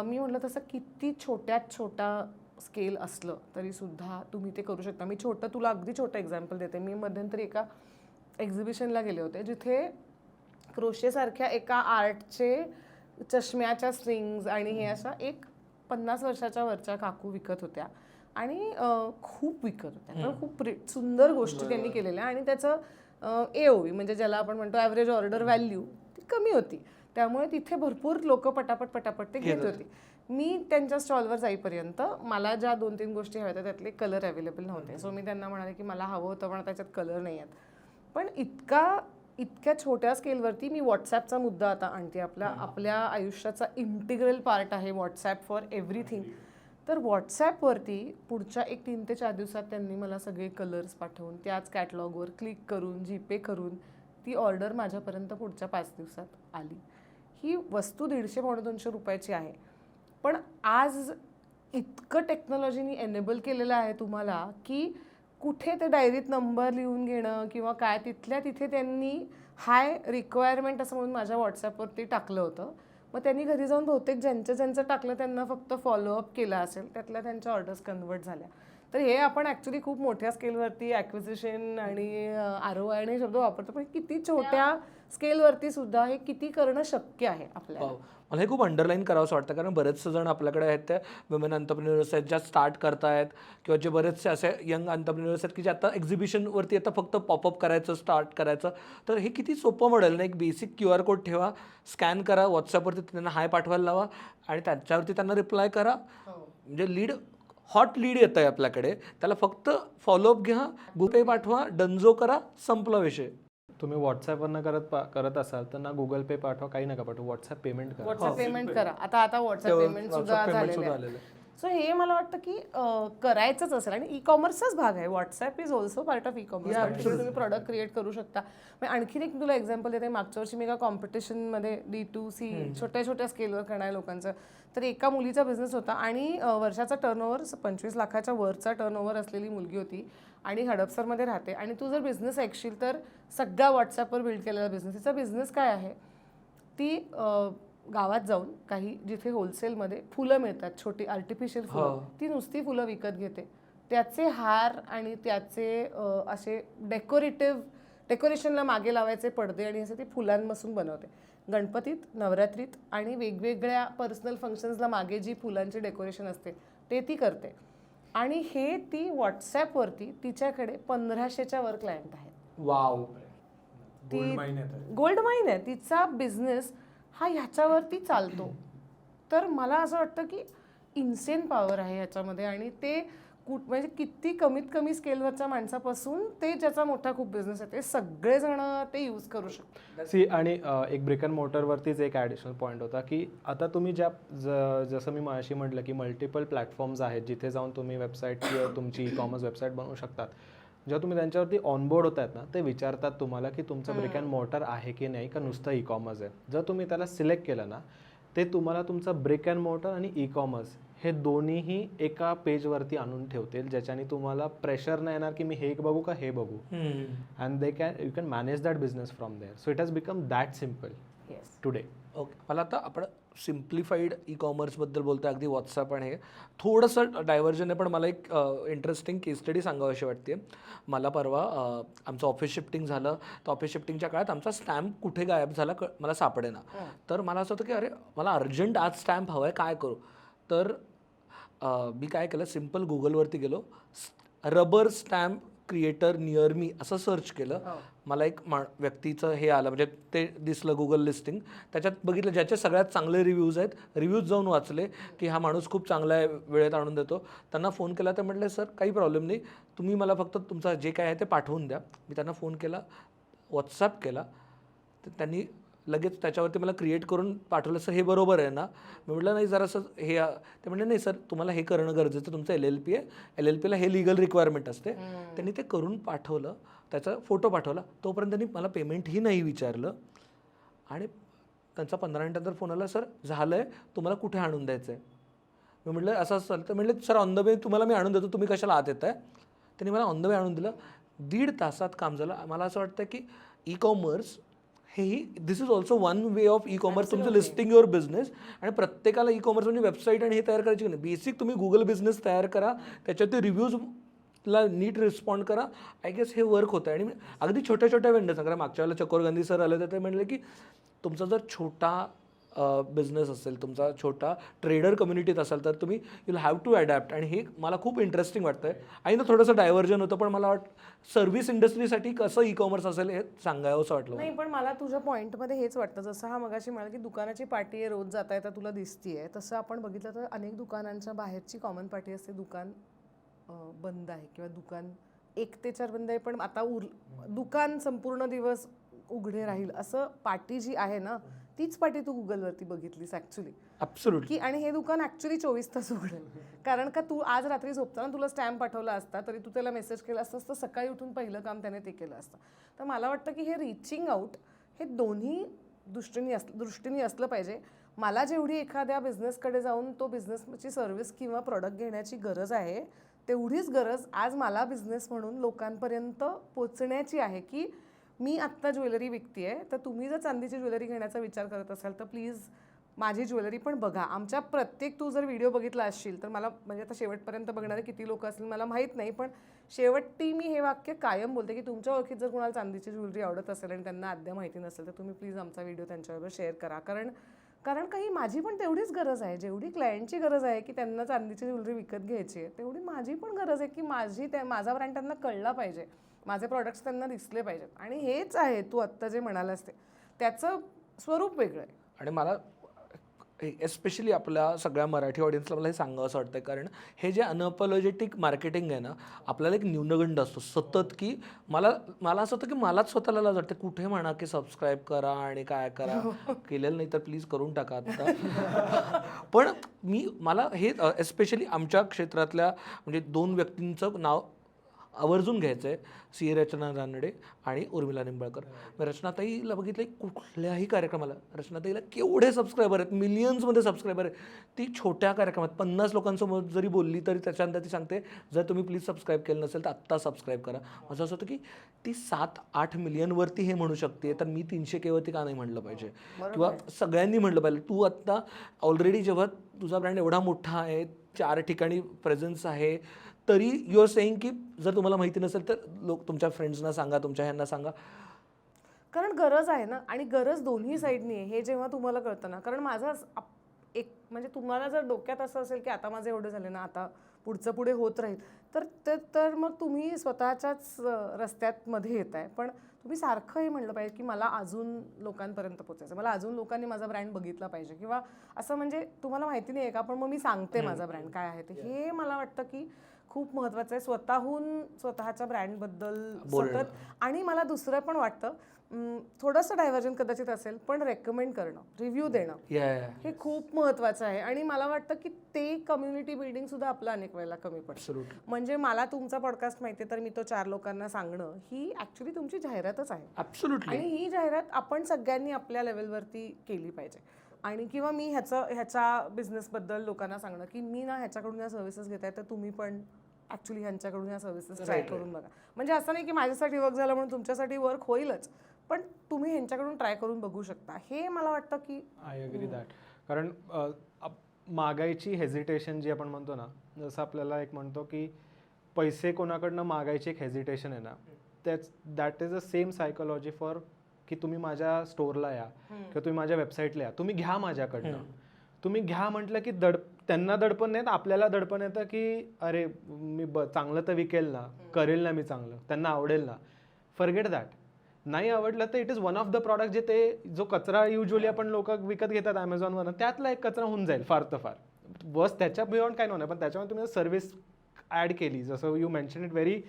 S2: मी म्हटलं तसं किती छोट्यात छोटा स्केल असलं तरी सुद्धा तुम्ही ते करू शकता. मी तुला अगदी छोटं एक्झाम्पल देते. मी मध्यंतरी एका एक्झिबिशनला गेले होते जिथे क्रोशेसारख्या एका आर्टचे चष्म्याच्या स्ट्रिंग्स आणि हे अशा एक 50 वर्षाच्या वरच्या काकू विकत होत्या आणि खूप विकत होत्या. तर खूप सुंदर गोष्टी त्यांनी केलेल्या आणि त्याचं AOV म्हणजे ज्याला आपण म्हणतो ॲव्हरेज ऑर्डर व्हॅल्यू ती कमी होती. त्यामुळे तिथे भरपूर लोक पटापट ते घेत होती. मी त्यांच्या स्टॉलवर जाईपर्यंत मला ज्या 2-3 गोष्टी हव्या होत्या त्यातले कलर अवेलेबल नव्हते. सो मी त्यांना म्हणाले की मला हवं होतं पण त्याच्यात कलर नाही आहेत. पण इतक्या छोट्या स्केलवरती मी व्हॉट्सॲपचा मुद्दा आता आणते. आपल्या आयुष्याचा इंटिग्रल पार्ट आहे व्हॉट्सॲप फॉर एव्हरीथिंग. तर व्हॉट्सॲपवरती पुढच्या 3 ते 4 दिवसात त्यांनी मला सगळे कलर्स पाठवून त्याच कॅटलॉगवर क्लिक करून जीपे करून ती ऑर्डर माझ्यापर्यंत पुढच्या 5 दिवसात आली. ही वस्तू 150-200 रुपयाची आहे. पण आज इतकं टेक्नॉलॉजीनी एनेबल केलेलं आहे तुम्हाला की कुठे ते डायरीत नंबर लिहून घेणं किंवा काय तिथल्या तिथे त्यांनी हाय रिक्वायरमेंट असं म्हणून माझ्या व्हॉट्सॲपवरती टाकलं होतं. मग त्यांनी घरी जाऊन बहुतेक ज्यांचं टाकलं त्यांना फक्त फॉलोअप केला असेल, त्यातल्या त्यांच्या ऑर्डर्स कन्वर्ट झाल्या. तर हे आपण ॲक्च्युली खूप मोठ्या स्केलवरती ॲक्विजिशन आणि ROI आणि शब्द वापरतो, पण किती छोट्या स्केलवरती सुद्धा हे किती करणं शक्य आहे आपल्याला.
S3: मला हे खूप अंडरलाईन करावंसं वाटतं कारण बरेचसे जण आपल्याकडे आहेत त्या वुमेन एंटरप्रेन्युअर्स आहेत ज्या स्टार्ट करतायत किंवा जे बरेचसे असे यंग एंटरप्रेन्युअर्स आहेत की जे आता एक्झिबिशनवरती आता फक्त पॉपअप करायचं स्टार्ट करायचं. तर हे किती सोपं मॉडेल ना. एक बेसिक QR कोड ठेवा, स्कॅन करा, व्हॉट्सॲपवरती त्यांना हाय पाठवायला लावा आणि त्याच्यावरती त्यांना रिप्लाय करा. म्हणजे हॉट लीड येतं आहे आपल्याकडे. त्याला फक्त फॉलोअप घ्या, गुगल पे पाठवा, डनजो करा, संपला विषय.
S1: तुम्ही व्हॉट्सॲपवरनं करत असाल तर ना गुगल पे पाठवा, काही नका पाठवा, व्हॉट्सॲप पेमेंट करा.
S2: व्हॉट्सॲप पेमेंट करा. आता व्हॉट्सॲप पेमेंट सुद्धा झालेलं आहे. सो हे मला वाटतं की करायचंच असेल आणि ई कॉमर्सचाच भाग आहे. WhatsApp is also part of e commerce. तुम्ही प्रॉडक्ट क्रिएट करू शकता. आणखीन एक तुला एक्झाम्पल देते. मागच्या वर्षी मी एका कॉम्पिटिशनमध्ये D2C छोट्या स्केलवर करणाऱ्या लोकांचं, तर एका मुलीचा बिझनेस होता आणि वर्षाचा टर्नओव्हर 25 लाखाच्या वरचा टर्नओव्हर असलेली मुलगी होती आणि हडपसरमध्ये राहते. आणि तू जर बिझनेस ऐकशील तर सगळा व्हॉट्सॲपवर बिल्ड केलेला बिझनेस. तिचा बिझनेस काय आहे, ती गावात जाऊन काही जिथे होलसेलमध्ये फुलं मिळतात छोटी आर्टिफिशियल फुलं, ती नुसती फुलं विकत घेते. त्याचे हार आणि त्याचे असे डेकोरेशनला मागे लावायचे पडदे आणि असे ती फुलांपासून बनवते. गणपतीत, नवरात्रीत आणि वेगवेगळ्या पर्सनल फंक्शन्सला मागे जी फुलांची डेकोरेशन असते ते ती करते. आणि हे ती व्हॉट्सॲपवरती तिच्याकडे 1500च्या वर क्लायंट आहेत.
S3: वाव.
S2: गोल्ड माईन आहे तिचा बिझनेस हा ह्याच्यावरती चालतो. तर मला असं वाटतं की इन्सेन पॉवर आहे ह्याच्यामध्ये आणि ते म्हणजे किती कमीत कमी स्केलवरच्या माणसापासून ते ज्याचा मोठा खूप बिझनेस आहे ते सगळेजण ते यूज करू शकतात.
S1: सी आणि एक ब्रिक अँड मोटरवरतीच एक ॲडिशनल पॉईंट होता की आता तुम्ही जसं मी माझ्याशी म्हटलं की मल्टिपल प्लॅटफॉर्म्स आहेत जिथे जाऊन तुम्ही वेबसाईट तुमची ई कॉमर्स वेबसाईट बनवू शकतात. जेव्हा तुम्ही त्यांच्यावरती ऑनबोर्ड होत आहेत ना ते विचारतात तुम्हाला की तुमचं ब्रिक अँड मोटर आहे की नाही का नुसतं ई कॉमर्स आहे. जर तुम्ही त्याला सिलेक्ट केलं ना ते तुम्हाला तुमचं ब्रिक अँड मोटर आणि ई कॉमर्स हे दोन्हीही एका पेजवरती आणून ठेवतील ज्याच्याने तुम्हाला प्रेशर नाही येणार की मी हे बघू का हे बघू. And you can manage that business from there. So it has become that simple today.
S3: Okay, मला आता आपण सिम्प्लिफाईड ई कॉमर्सबद्दल बोलतो, अगदी व्हॉट्सअप आणि हे थोडंसं डायव्हर्जन आहे, पण मला एक इंटरेस्टिंग केस स्टडी सांगावीशी वाटते. मला परवा आमचं ऑफिस शिफ्टिंग झालं, तर ऑफिस शिफ्टिंगच्या काळात आमचा स्टॅम्प कुठे गायब झाला मला सापडेना. तर मला असं होतं की अरे मला अर्जंट आज स्टॅम्प हवा आहे, काय करू. तर मी काय केलं, सिम्पल गुगलवरती गेलो, rubber stamp creator near me असं सर्च केलं. मला एक व्यक्तीचं हे आलं, म्हणजे ते दिसलं गुगल लिस्टिंग. त्याच्यात बघितलं ज्याचे सगळ्यात चांगले रिव्ह्यूज आहेत, रिव्ह्यूज जाऊन वाचले की हा माणूस खूप चांगला आहे, वेळेत आणून देतो. त्यांना फोन केला तर म्हटलं सर काही प्रॉब्लेम नाही, तुम्ही मला फक्त तुमचं जे काय आहे ते पाठवून द्या. मी त्यांना फोन केला, व्हॉट्सॲप केला, तर त्यांनी लगेच त्याच्यावरती मला क्रिएट करून पाठवलं. सर हे बरोबर आहे ना. मी म्हटलं नाही जरासं हे, ते म्हटलं नाही सर तुम्हाला हे करणं गरजेचं, तुमचं LLP आहे, LLPला हे लिगल रिक्वायरमेंट असते. त्यांनी ते करून पाठवलं, त्याचा फोटो पाठवला. तोपर्यंत त्यांनी मला पेमेंटही नाही विचारलं. आणि त्यांचा 15 मिनिटानंतर फोन आला, सर झालं आहे, तुम्हाला कुठे आणून द्यायचं आहे. मी म्हटलं असं असं. तर म्हटलं सर ऑन द वे तुम्हाला मी आणून देतो, तुम्ही कशाला आत येत आहे. त्यांनी मला ऑन द वे आणून दिलं. 1.5 तासात काम झालं. मला असं वाटतं की ई कॉमर्स हेही this is also one way of e commerce, तुमचं लिस्टिंग युअर बिझनेस. आणि प्रत्येकाला ई कॉमर्स म्हणजे वेबसाईट आणि हे तयार करायची नाही. बेसिक तुम्ही गुगल बिझनेस तयार करा, त्याच्यात ते रिव्ह्यूजला नीट रिस्पॉन्ड करा. आय गेस हे वर्क होतं. आणि अगदी छोट्या छोट्या वेंडर्स, कारण मागच्या वेळेला चकोर गांधी सर आले तर ते म्हणले की तुमचा जर छोटा बिझनेस असेल, तुमचा छोटा ट्रेडर कम्युनिटीत असेल तर तुम्ही युल हॅव टू अडॅप्ट. आणि हे मला खूप इंटरेस्टिंग वाटतं आहे. आणि ना थोडंसं डायव्हर्जन होतं, पण मला वाटतं सर्व्हिस इंडस्ट्रीसाठी कसं ई कॉमर्स असेल हे सांगावं असं वाटलं.
S2: नाही पण मला तुझ्या पॉईंटमध्ये हेच वाटतं, जसं हा मगाशी म्हणाला की दुकानाची पाटी आहे, रोज जाता येता तुला दिसतीये, तसं आपण बघितलं तर अनेक दुकानांच्या बाहेरची कॉमन पाटी असते, दुकान बंद आहे किंवा दुकान 1 ते 4 बंद आहे, पण आता दुकान संपूर्ण दिवस उघडे राहील असं पाटी जी आहे ना, तीच पाटी तू गुगलवरती बघितलीस ॲक्च्युली.
S3: ॲब्सोल्युटली.
S2: की आणि हे दुकान ॲक्च्युली 24 तास उघडेल. कारण का तू आज रात्री झोपताना तुला स्टॅम्प पाठवला असता तरी तू त्याला मेसेज केला असतास तर सकाळी उठून पहिलं काम त्याने ते केलं असतं. तर मला वाटतं की हे रिचिंग आउट हे दोन्ही दृष्टीने असलं पाहिजे. मला जेवढी एखाद्या बिझनेसकडे जाऊन तो बिझनेसची सर्व्हिस किंवा प्रोडक्ट घेण्याची गरज आहे तेवढीच गरज आज मला बिझनेस म्हणून लोकांपर्यंत पोचण्याची आहे की मी आत्ता ज्वेलरी विकते आहे, तर तुम्ही जर चांदीची ज्वेलरी घेण्याचा विचार करत असाल तर प्लीज माझी ज्वेलरी पण बघा. आमच्या प्रत्येक तू जर व्हिडिओ बघितला असशील तर मला म्हणजे आता शेवटपर्यंत बघणारे किती लोक असतील मला माहीत नाही, पण शेवटी मी हे वाक्य कायम बोलते की तुमच्या ओळखीत जर कोणाला चांदीची ज्वेलरी आवडत असेल आणि त्यांना अद्याप माहिती नसेल तर तुम्ही प्लीज आमचा व्हिडिओ त्यांच्याबरोबर शेअर करा. कारण काही माझी पण तेवढीच गरज आहे, जेवढी क्लायंटची गरज आहे की त्यांना चांदीची ज्वेलरी विकत घ्यायची आहे तेवढी माझी पण गरज आहे की माझा ब्रँड त्यांना कळला पाहिजे, माझे प्रॉडक्ट्स त्यांना दिसले पाहिजेत. आणि हेच आहे तू आत्ता जे म्हणालास ते त्याचं स्वरूप वेगळं आहे.
S3: आणि मला एस्पेशली आपल्या सगळ्या मराठी ऑडियन्सला मला हे सांगावं असं वाटतं, कारण हे जे अनअपॉलॉजेटिक मार्केटिंग आहे ना, आपल्याला एक न्यूनगंड असतो सतत की मला असं होतं की मलाच स्वतःला लाज वाटते कुठे म्हणा की सबस्क्राईब करा आणि काय करा, केलेलं नाही तर प्लीज करून टाका आता. पण मला हे एस्पेशली आमच्या क्षेत्रातल्या म्हणजे 2 व्यक्तींचं नाव आवर्जून घ्यायचं आहे, CA रचना रानडे आणि उर्मिला निंबाळकर. रचनाताईला बघितलं कुठल्याही कार्यक्रमाला रचनाताईला केवढे सबस्क्रायबर आहेत, मिलियन्समध्ये सबस्क्रायबर आहेत. ती छोट्या कार्यक्रमात 50 लोकांसमोर जरी बोलली तरी त्याच्यानंतर ती सांगते जर तुम्ही प्लीज सबस्क्राईब केलं नसेल तर आत्ता सबस्क्राईब करा. माझं असं होतं की ती 7-8 मिलियनवरती हे म्हणू शकते, तर मी 300K का नाही म्हणलं पाहिजे, किंवा सगळ्यांनी म्हणलं पाहिजे. तू आत्ता ऑलरेडी जेव्हा तुझा ब्रँड एवढा मोठा आहे, 4 ठिकाणी प्रेझेन्स आहे, तरी यू आर सेईंग की जर तुम्हाला माहिती नसेल तर तुमच्या फ्रेंड्सना सांगा, तुमच्या ह्यांना सांगा.
S2: कारण गरज आहे ना, आणि गरज दोन्ही साईडनी आहे हे जेव्हा तुम्हाला कळतं ना. कारण माझा एक म्हणजे तुम्हाला जर डोक्यात असं असेल की आता माझं एवढं झालं ना, आता पुढचं पुढे होत राहील तर मग तुम्ही स्वतःच्याच रस्त्यात मध्ये येत आहे. पण तुम्ही सारखं हे म्हणलं पाहिजे की मला अजून लोकांपर्यंत पोचायचं, मला अजून लोकांनी माझा ब्रँड बघितला पाहिजे, किंवा असं म्हणजे तुम्हाला माहिती नाही आहे का पण मग मी सांगते माझा ब्रँड काय आहे ते. हे मला वाटतं की खूप महत्त्वाचं आहे स्वतःहून स्वतःच्या ब्रँडबद्दल
S3: बोलणं.
S2: सतत. आणि मला दुसरं पण वाटतं थोडंसं डायव्हर्जन कदाचित असेल पण रेकमेंड करणं, रिव्ह्यू देणं हे खूप महत्त्वाचं आहे. आणि मला वाटतं की ते कम्युनिटी बिल्डिंग सुद्धा आपलं अनेक वेळेला कमी पडतं. म्हणजे मला तुमचा पॉडकास्ट माहिती आहे तर मी तो 4 लोकांना सांगणं ही ॲक्च्युली तुमची जाहिरातच आहे.
S3: ॲब्सोल्युटली.
S2: आणि ही जाहिरात आपण सगळ्यांनी आपल्या लेवलवरती केली पाहिजे. आणि किंवा मी ह्याच्या बिझनेसबद्दल लोकांना सांगणं की मी ना ह्याच्याकडून या सर्व्हिसेस घेत आहे तर तुम्ही पण ॲक्च्युली ह्यांच्याकडून या सर्व्हिसेस ट्राय करून बघा. म्हणजे असं नाही की माझ्यासाठी वर्क झालं म्हणून तुमच्यासाठी वर्क होईलच, पण तुम्ही ह्यांच्याकडून ट्राय करून बघू शकता. हे मला वाटतं की
S1: आय अग्री दॅट. कारण मागायची हेजिटेशन जी आपण म्हणतो ना, जसं आपल्याला एक म्हणतो की पैसे कोणाकडनं मागायची एक हेजिटेशन आहे ना, that is the same psychology for की तुम्ही माझ्या स्टोअरला या किंवा तुम्ही माझ्या वेबसाईटला या, तुम्ही घ्या माझ्याकडनं. तुम्ही घ्या म्हटलं की त्यांना दडपण नाही, आपल्याला दडपण येतं की अरे मी चांगलं तर विकेल ना, करेल ना मी चांगलं, त्यांना आवडेल ना. Forget that. नाही आवडलं तर it is one of the product जे ते जो कचरा युजली आपण लोक विकत घेतात ॲमेझॉनवरनं, त्यातला एक कचरा होऊन जाईल फार तर फार. बस त्याच्या बियॉन्ड काय नाही, पण त्याच्यामध्ये तुम्ही सर्व्हिस ॲड केली, जसं you mention it very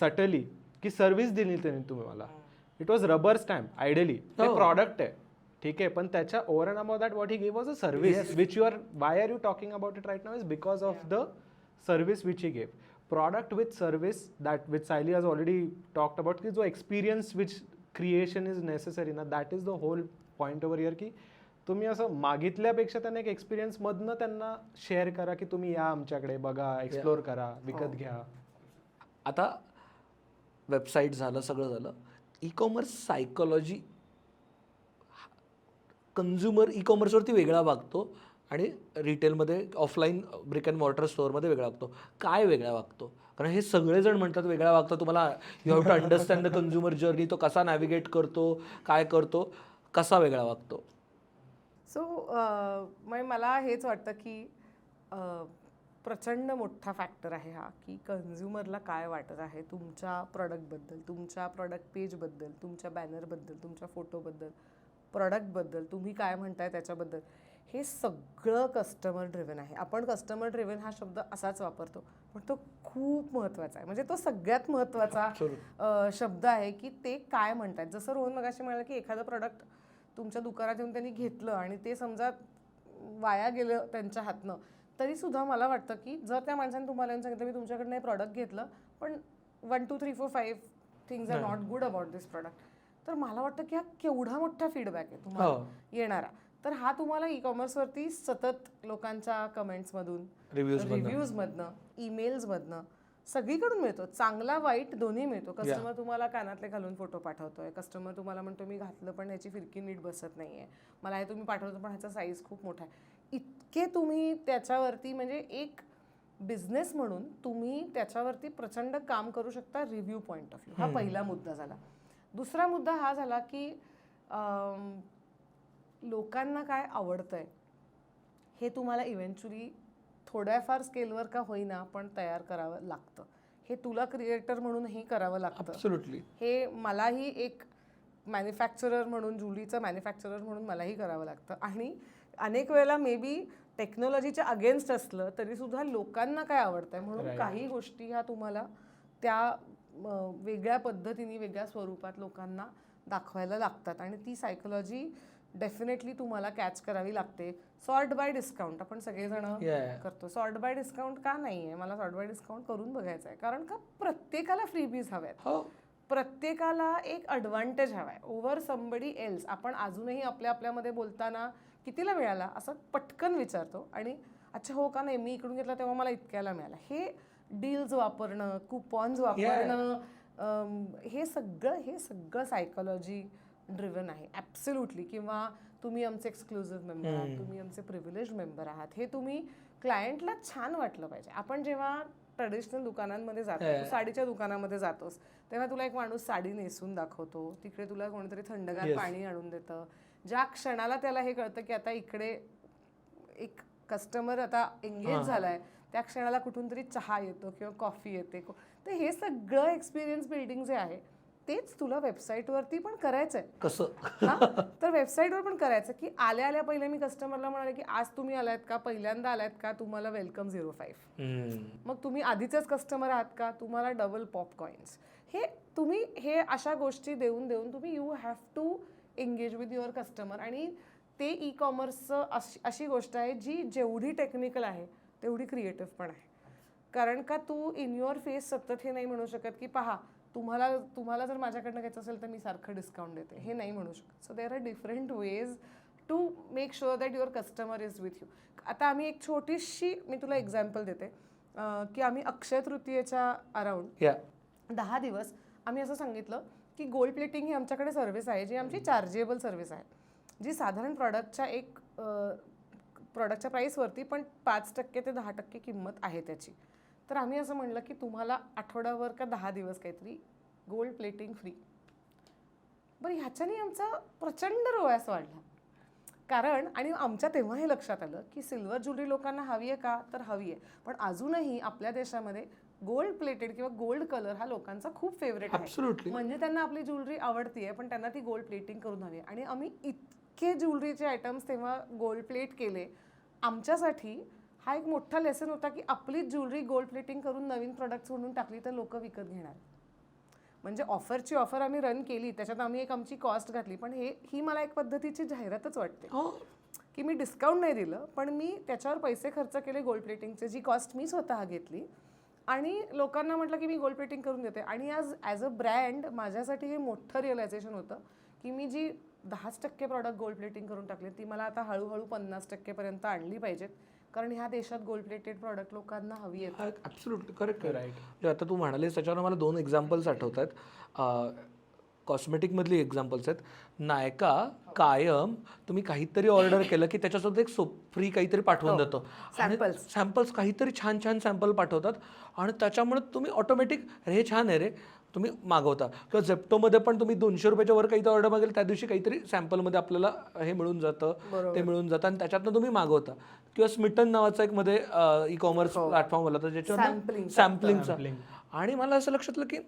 S1: subtly की सर्व्हिस दिली त्यांनी तुम्ही मला. It was rubber stamp ideally, ते प्रॉडक्ट आहे ठीक आहे, पण त्याच्या over and about that what he give was a service which you are why are you talking about it right now is because of the service which he gave. Product with service, that which Saili has already talked about, की जो experience which creation is necessary ना, that is the whole point over here. की तुम्ही असं मागितल्यापेक्षा त्यांना एक experience मधनं त्यांना शेअर करा की तुम्ही या आमच्याकडे बघा, एक्सप्लोर करा, विकत घ्या.
S3: आता वेबसाईट झालं, सगळं झालं. ई कॉमर्स सायकोलॉजी, कन्झ्युमर ई कॉमर्सवरती वेगळा वागतो आणि रिटेलमध्ये ऑफलाईन ब्रिक अँड मॉर्टर स्टोअरमध्ये वेगळा वागतो. काय वेगळा वागतो? कारण हे सगळेजण म्हणतात वेगळा वागतो. तुम्हाला you have to understand the consumer journey. तो कसा नॅव्हिगेट करतो, काय करतो, कसा वेगळा वागतो?
S2: सो मला हेच वाटतं की प्रचंड मोठा फॅक्टर आहे हा की कन्झ्युमरला काय वाटत आहे तुमच्या प्रॉडक्टबद्दल, तुमच्या प्रॉडक्ट पेजबद्दल, तुमच्या बॅनरबद्दल, तुमच्या फोटोबद्दल, प्रॉडक्टबद्दल, तुम्ही काय म्हणताय त्याच्याबद्दल. हे सगळं कस्टमर ड्रिव्हन आहे. आपण कस्टमर ड्रिव्हन हा शब्द असाच वापरतो, पण तो खूप महत्त्वाचा आहे. म्हणजे तो सगळ्यात महत्त्वाचा शब्द आहे की ते काय म्हणतात. जसं रोहन मगाशी म्हणाला की एखादं प्रॉडक्ट तुमच्या दुकानात येऊन त्यांनी घेतलं आणि ते समजा वाया गेलं त्यांच्या हातनं, तरीसुद्धा मला वाटतं की जर त्या माणसाने तुम्हाला येऊन सांगितलं मी तुमच्याकडनं हे प्रॉडक्ट घेतलं पण 1 2 3 4 5 things are not good about this product, तर मला वाटतं की हा केवढा मोठा फीडबॅक आहे तुम्हाला येणारा. तर हा तुम्हाला ई कॉमर्सवरती सतत लोकांच्या कमेंट्समधून, रिव्ह्यूजमधनं, ईमेल्समधनं सगळीकडून मिळतो. चांगला वाईट दोन्ही मिळतो. कस्टमर तुम्हाला कानातले घालून फोटो पाठवतोय, कस्टमर तुम्हाला म्हणतो मी घातलं पण ह्याची फिरकी नीट बसत नाहीये, मला हे तुम्ही पाठवतो पण ह्याचा साईज खूप मोठा आहे. इतके तुम्ही त्याच्यावरती म्हणजे एक बिझनेस म्हणून तुम्ही त्याच्यावरती प्रचंड काम करू शकता रिव्ह्यू पॉईंट ऑफ व्ह्यू. हा पहिला मुद्दा झाला. दुसरा मुद्दा हा झाला की लोकांना काय आवडतंय हे तुम्हाला इव्हेंच्युअली थोड्याफार स्केलवर का होईना पण तयार करावं लागतं. हे तुला क्रिएटर म्हणूनही करावं लागतं.
S3: ॲब्सोल्युटली.
S2: हे मलाही एक मॅन्युफॅक्चरर म्हणून, जुलीचं मॅन्युफॅक्चरर म्हणून मलाही करावं लागतं. आणि अनेक वेळेला मे बी टेक्नॉलॉजीच्या अगेन्स्ट असलं तरीसुद्धा लोकांना काय आवडतंय म्हणून काही गोष्टी ह्या तुम्हाला त्या वेगळ्या पद्धतीने, वेगळ्या स्वरूपात लोकांना दाखवायला लागतात. आणि ती सायकोलॉजी डेफिनेटली तुम्हाला कॅच करावी लागते. सॉर्ट बाय डिस्काउंट आपण सगळेजण करतो. सॉर्ट बाय डिस्काउंट का नाही आहे? मला सॉर्ट बाय डिस्काउंट करून बघायचं आहे. कारण का प्रत्येकाला फ्रीबीज हव्यात, प्रत्येकाला एक ॲडव्हान्टेज हवा आहे ओव्हर समबडी एल्स. आपण अजूनही आपल्यामध्ये बोलताना कितीला मिळाला असं पटकन विचारतो आणि अच्छा हो का, नाही मी इकडून घेतला तेव्हा मला इतक्याला मिळाला. हे डील्स वापरणं, कुपॉन्स वापरणं, हे सगळं सायकोलॉजी ड्रिव्हन आहे ॲब्सोल्युटली. किंवा तुम्ही आमचे एक्सक्लुझिव्ह मेंबर आहात, तुम्ही आमचे प्रिव्हिलेज मेंबर आहात, हे तुम्ही क्लायंटला छान वाटलं पाहिजे. आपण जेव्हा ट्रेडिशनल दुकानांमध्ये जातो, साडीच्या दुकानामध्ये जातोस तेव्हा तुला एक माणूस साडी नेसून दाखवतो, तिकडे तुला कोणीतरी थंडगार पाणी आणून देतं. ज्या क्षणाला त्याला हे कळतं की आता इकडे एक कस्टमर आता एंगेज झालाय, त्या क्षणाला कुठून तरी चहा येतो किंवा कॉफी येते. तर हे सगळं एक्सपिरियन्स बिल्डिंग जे आहे तेच तुला वेबसाईटवरती पण करायचं आहे.
S3: कसं?
S2: तर वेबसाईटवर पण करायचं की आल्या पहिले मी कस्टमरला म्हणाले की आज तुम्ही आलायत का, पहिल्यांदा आलायत का, तुम्हाला वेलकम 05. मग तुम्ही आधीचेच कस्टमर आहात का, तुम्हाला डबल पॉपकॉइन्स. हे तुम्ही हे अशा गोष्टी देऊन तुम्ही you have to engage with your customer. आणि ते ई कॉमर्सचं अशी गोष्ट आहे जी जेवढी टेक्निकल आहे तेवढी क्रिएटिव्ह पण आहे. कारण का तू इन युअर फेस सतत हे नाही म्हणू शकत की पहा तुम्हाला जर माझ्याकडनं घ्यायचं असेल तर मी सारखं डिस्काउंट देते, हे नाही म्हणू शकत. So there are different ways to make sure that your customer is with you. आता आम्ही एक छोटीशी मी तुला एक्झाम्पल देते की आम्ही अक्षय तृतीयेच्या अराउंड 10 दिवस आम्ही असं सांगितलं की गोल्ड प्लेटिंग ही आमच्याकडे सर्व्हिस आहे जी आमची चार्जेबल सर्व्हिस आहे, जी साधारण प्रॉडक्टच्या प्राईसवरती पण 5% ते 10% किंमत आहे त्याची. तर आम्ही असं म्हणलं की तुम्हाला आठवड्यावर का 10 दिवस काहीतरी गोल्ड प्लेटिंग फ्री. बरं ह्याच्याने आमचा प्रचंड रोयास वाढला. कारण आणि आमच्या तेव्हा हे लक्षात आलं की सिल्वर ज्वेलरी लोकांना हवी आहे का, तर हवी आहे, पण अजूनही आपल्या देशामध्ये गोल्ड प्लेटेड किंवा गोल्ड कलर हा लोकांचा खूप फेवरेट आहे. म्हणजे त्यांना आपली ज्वेलरी आवडतीये पण त्यांना ती गोल्ड प्लेटिंग करून हवी आहे. आणि आम्ही इतके ज्वेलरीचे आयटम्स तेव्हा गोल्ड प्लेट केले. आमच्यासाठी हा एक मोठा लेसन होता की आपली ज्वेलरी गोल्ड प्लेटिंग करून नवीन प्रोडक्ट्स म्हणून टाकली तर लोक विकत घेणार. म्हणजे ऑफरची ऑफर आम्ही रन केली, त्याच्यात आम्ही एक आमची कॉस्ट घातली, पण ही मला एक पद्धतीची जाहिरातच वाटते की मी डिस्काउंट नाही दिलं पण मी त्याच्यावर पैसे खर्च केले गोल्ड प्लेटिंगचे, जी कॉस्ट मी स्वतः घेतली आणि लोकांना म्हटलं की मी गोल्ड प्लेटिंग करून देते. आणि ॲज अ ब्रँड माझ्यासाठी हे मोठं रिअलायझेशन होतं की मी जी 10% प्रॉडक्ट गोल्ड प्लेटिंग करून टाकले ती मला आता हळूहळू 50% पर्यंत आणली पाहिजेत. कारण ह्या देशात गोल्ड प्लेटेड प्रॉडक्ट लोकांना हवी आहेत.
S3: Absolutely correct. राईट. आता तू म्हणालीस त्याच्यावर मला 2 एक्झाम्पल्स आठवत आहेत. कॉस्मेटिकमधली एक्झाम्पल्स आहेत. नायका कायम तुम्ही काहीतरी ऑर्डर केलं की त्याच्यासोबत एक फ्री काहीतरी पाठवून देतो. सॅम्पल्स काहीतरी छान छान सॅम्पल पाठवतात आणि त्याच्यामुळे तुम्ही ऑटोमॅटिक हे छान आहे रे तुम्ही मागवता. किंवा झेप्टोमध्ये पण तुम्ही 200 रुपयाच्या वर काही ऑर्डर मागेल त्या दिवशी काहीतरी सॅम्पलमध्ये आपल्याला हे मिळून जातं, ते मिळून जातं आणि त्याच्यातनं तुम्ही मागवता. किंवा स्मिटन नावाचा एक मध्ये ई कॉमर्स प्लॅटफॉर्म आला होता ज्याच्यावर सॅम्पलिंगचा. आणि मला असं लक्षात आलं की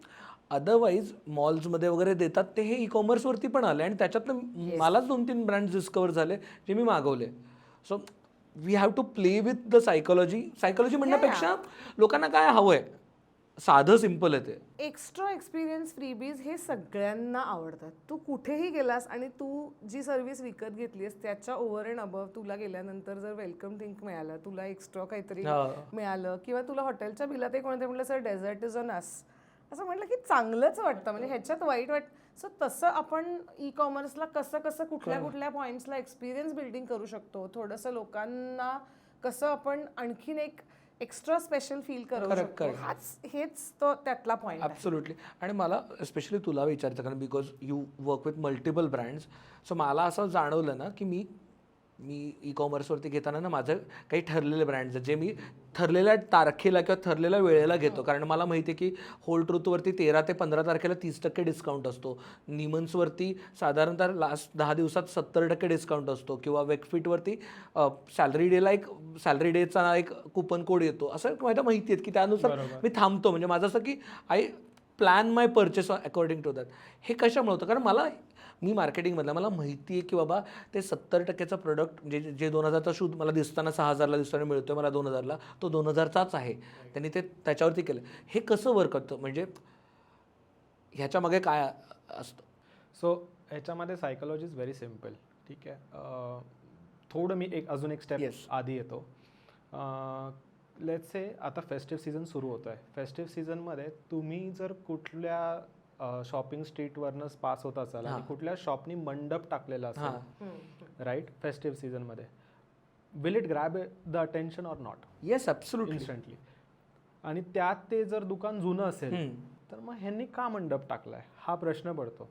S3: अदरवाईज मॉल्समध्ये वगैरे देतात ते हे ई कॉमर्सवरती पण आले आणि त्याच्यातनं मलाच 2-3 ब्रँड्स डिस्कवर झाले जे मी मागवले. So we have to play with the psychology म्हणण्यापेक्षा लोकांना काय हवं आहे साधं सिम्पल आहे ते.
S2: एक्स्ट्रा एक्सपिरियन्स फ्रीबीज हे सगळ्यांना आवडतात. तू कुठेही गेलास आणि तू जी सर्व्हिस विकत घेतलीस त्याच्या ओव्हर अँड अबव तुला गेल्यानंतर जर वेलकम ड्रिंक मिळालं, तुला एक्स्ट्रा काहीतरी मिळालं किंवा तुला हॉटेलच्या बिलात एक कोणते म्हटलं sir desert is on us असं म्हटलं की चांगलंच वाटतं. म्हणजे ह्याच्यात वाईट सो तसं आपण ई कॉमर्सला कसं कुठल्या पॉईंट्सला एक्सपिरियन्स बिल्डिंग करू शकतो, थोडंसं लोकांना कसं आपण आणखीन एक एक्स्ट्रा स्पेशल फील करू शकतो, हेच तो त्यातला पॉईंट.
S3: ॲब्सोल्युटली. आणि मला स्पेशली तुला विचारायचं कारण because you work with multiple brands. So मला असं जाणवलं ना की मी ई कॉमर्सवरती घेताना ना माझं काही ठरलेले ब्रँड्स आहेत जे मी ठरलेल्या तारखेला किंवा ठरलेल्या वेळेला घेतो. कारण मला माहिती आहे की होल ट्रूथवरती 13 ते 15 तारखेला 30% डिस्काउंट असतो. निमन्सवरती साधारणतः लास्ट 10 दिवसात 70% डिस्काउंट असतो. किंवा वेकफिटवरती सॅलरी डेचा एक कुपन कोड येतो. असं मला माहिती आहे की त्यानुसार मी थांबतो. म्हणजे माझं असं की I plan my purchase according to that. हे कशामुळे होतं कारण मी मार्केटिंगमधला मला माहिती आहे की बाबा ते 70%चं प्रोडक्ट जे 2000चा शूज मला दिसताना 6000ला दिसताना मिळतोय मला 2000ला, तो 2000चाच आहे. त्यांनी ते त्याच्यावरती केलं. हे कसं वर्क होतं म्हणजे ह्याच्यामागे काय असतं?
S1: सो ह्याच्यामध्ये सायकोलॉजी इज व्हेरी सिम्पल. ठीक आहे. थोडं मी अजून एक स्टेप आधी येतो. लेट्स से आता फेस्टिव्ह सीझन सुरू होतो आहे. फेस्टिव्ह सीझनमध्ये तुम्ही जर कुठल्या शॉपिंग स्ट्रीटवरनंच पास होत असाल आणि कुठल्या शॉपनी मंडप टाकलेला असेल राईट फेस्टिव्ह सीझनमध्ये, will it grab the attention or not?
S3: Yes absolutely
S1: instantly. आणि त्यात ते जर दुकान जुनं असेल तर मग ह्यांनी का मंडप टाकलाय हा प्रश्न पडतो.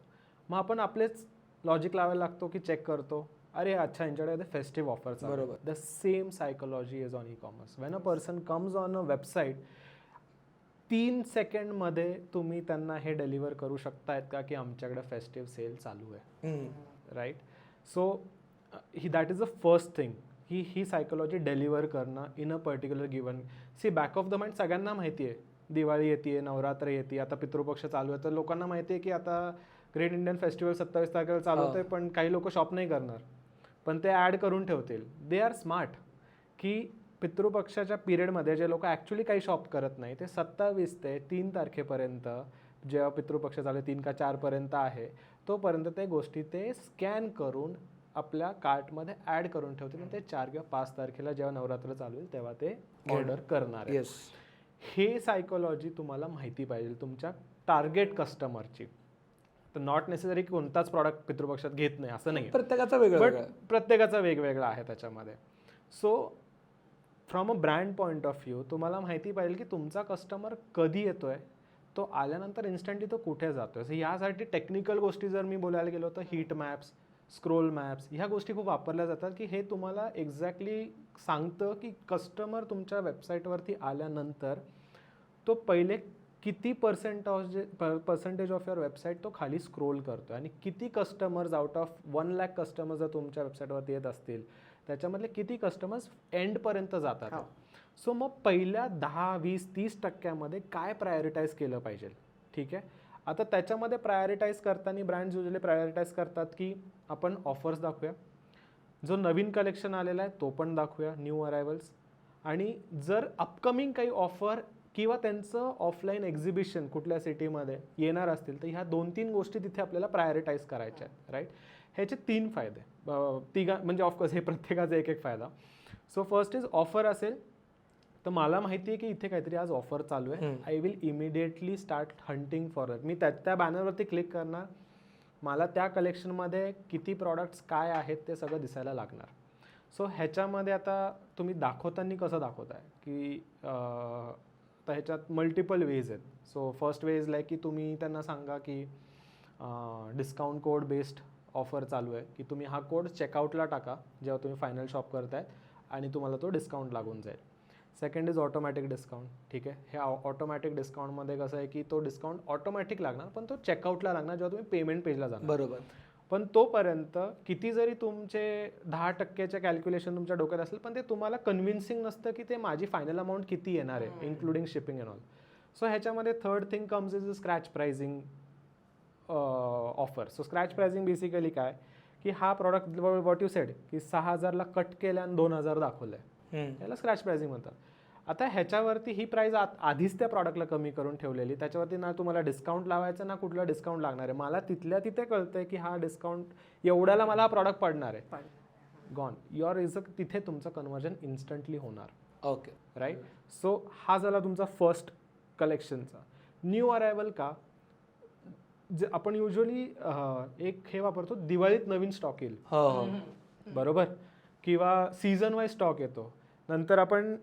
S1: मग आपण आपलेच लॉजिक लावायला लागतो की चेक करतो अरे अच्छा यांच्याकडे फेस्टिव्ह ऑफर्स.
S3: बरोबर.
S1: The same psychology is on e commerce. When a person comes on a website 3 सेकंडमध्ये तुम्ही त्यांना हे डिलिव्हर करू शकतायत का की आमच्याकडे फेस्टिव्ह सेल चालू आहे right. So that is the first thing. ही सायकोलॉजी डिलिव्हर करणं in a particular given. See back of the mind सगळ्यांना माहिती आहे दिवाळी येते, नवरात्र येते, आता पितृपक्ष चालू आहे, तर लोकांना माहिती आहे की आता ग्रेट इंडियन फेस्टिवल 27 तारखेला चालू होते, पण काही लोक शॉप नाही करणार, पण ते ॲड करून ठेवतील. दे आर स्मार्ट की पितृपक्षाच्या पिरियडमध्ये जे लोक ॲक्च्युली काही शॉप करत नाही, ते 27 ते 3 तारखेपर्यंत, जेव्हा पितृपक्ष चालू 3 का 4 पर्यंत आहे, तोपर्यंत ते गोष्टी ते स्कॅन करून आपल्या कार्टमध्ये ॲड करून ठेवतील आणि ते 4 किंवा 5 तारखेला जेव्हा नवरात्र चालू होईल तेव्हा ते ऑर्डर करणार आहे.
S3: येस,
S1: हे सायकोलॉजी तुम्हाला माहिती पाहिजे तुमच्या टार्गेट कस्टमरची. तर नॉट नेसेसरी कोणताच प्रॉडक्ट पितृपक्षात घेत नाही असं नाही,
S3: प्रत्येकाचा वेगळा
S1: बट
S3: वेगळा.
S1: प्रत्येकाचा वेगवेगळा आहे त्याच्यामध्ये. So from a brand point of view तुम्हाला माहिती पाहिजे की तुमचा कस्टमर कधी येतोय, तो आल्यानंतर इन्स्टंटली तो कुठे जातोय. सो यासाठी टेक्निकल गोष्टी जर मी बोलायला गेलो तर हीट मॅप्स, स्क्रोल मॅप्स ह्या गोष्टी खूप वापरल्या जातात की हे तुम्हाला एक्झॅक्टली सांगतं की कस्टमर तुमच्या वेबसाईटवरती आल्यानंतर तो पहिले किती पर्सेंटेज ऑफ युअर वेबसाईट तो खाली स्क्रोल करतो आणि किती customers out of 1 lakh customers जर तुमच्या वेबसाईटवरती येत असतील त्याच्यामधले किती कस्टमर्स एंडपर्यंत जातात. सो मग पहिल्या 10, 20, 30% काय प्रायोरिटाईज केलं पाहिजे, ठीक आहे. आता त्याच्यामध्ये प्रायोरिटाईज करताना ब्रँड्स युजली प्रायोरिटाईज करतात की आपण ऑफर्स दाखवूया, जो नवीन कलेक्शन आलेला आहे तो पण दाखवूया, न्यू अरायवल्स, आणि जर अपकमिंग काही ऑफर किंवा त्यांचं ऑफलाईन एक्झिबिशन कुठल्या सिटीमध्ये येणार असतील तर ह्या 2-3 गोष्टी तिथे आपल्याला प्रायोरिटाईज करायच्या आहेत, राईट. ह्याचे 3 फायदे, म्हणजे ऑफकोर्स हे प्रत्येकाचा एक फायदा. सो फर्स्ट इज ऑफर असेल तर मला माहिती आहे की इथे काहीतरी आज ऑफर चालू आहे, I will immediately start hunting for that. मी त्या बॅनरवरती क्लिक करणार, मला त्या कलेक्शनमध्ये किती प्रॉडक्ट्स काय आहेत ते सगळं दिसायला लागणार. सो ह्याच्यामध्ये आता तुम्ही दाखवताना कसं दाखवताय की तर ह्याच्यात मल्टिपल वेज आहेत. So first way is like की तुम्ही त्यांना सांगा की डिस्काउंट कोड बेस्ड ऑफर चालू आहे, की तुम्ही हा कोड चेकआउटला टाका जेव्हा तुम्ही फायनल शॉप करताय आणि तुम्हाला तो डिस्काउंट लागून जाईल. सेकंड इज ऑटोमॅटिक डिस्काउंट, ठीक आहे. हे ऑटोमॅटिक डिस्काउंटमध्ये कसं आहे की तो डिस्काउंट ऑटोमॅटिक लागणार, पण तो चेकआउटला लागणार जेव्हा तुम्ही पेमेंट पेजला जाणार.
S3: बरोबर.
S1: पण तोपर्यंत किती जरी तुमचे 10% कॅल्क्युलेशन तुमच्या डोक्यात असेल, पण ते तुम्हाला कन्व्हिन्सिंग नसतं की ते माझी फायनल अमाऊंट किती येणार आहे, including shipping and all. So ह्याच्यामध्ये third thing comes is scratch pricing offer. So scratch pricing basically काय की हा प्रॉडक्ट व्हॉट यू सेड की 6,000ला कट केल्या आणि 2,000 दाखवलंय, याला स्क्रॅच प्राइसिंग म्हणतात. आता ह्याच्यावरती ही प्राइस आधीच त्या प्रॉडक्टला कमी करून ठेवलेली, त्याच्यावरती ना तुम्हाला डिस्काउंट लावायचं ना कुठला डिस्काउंट लागणार आहे. मला तिथल्या तिथे कळतंय की हा डिस्काउंट एवढ्याला मला हा प्रॉडक्ट पडणार आहे, गॉन युअर इज तिथे तुमचं कन्व्हर्जन इन्स्टंटली होणार.
S3: Okay,
S1: right. सो हा झाला तुमचा फर्स्ट कलेक्शनचा. न्यू अरायवल का, जे आपण युजली एक हे वापरतो, दिवाळीत नवीन स्टॉक येईल, बरोबर, किंवा सीझन वाईज स्टॉक येतो. नंतर आपण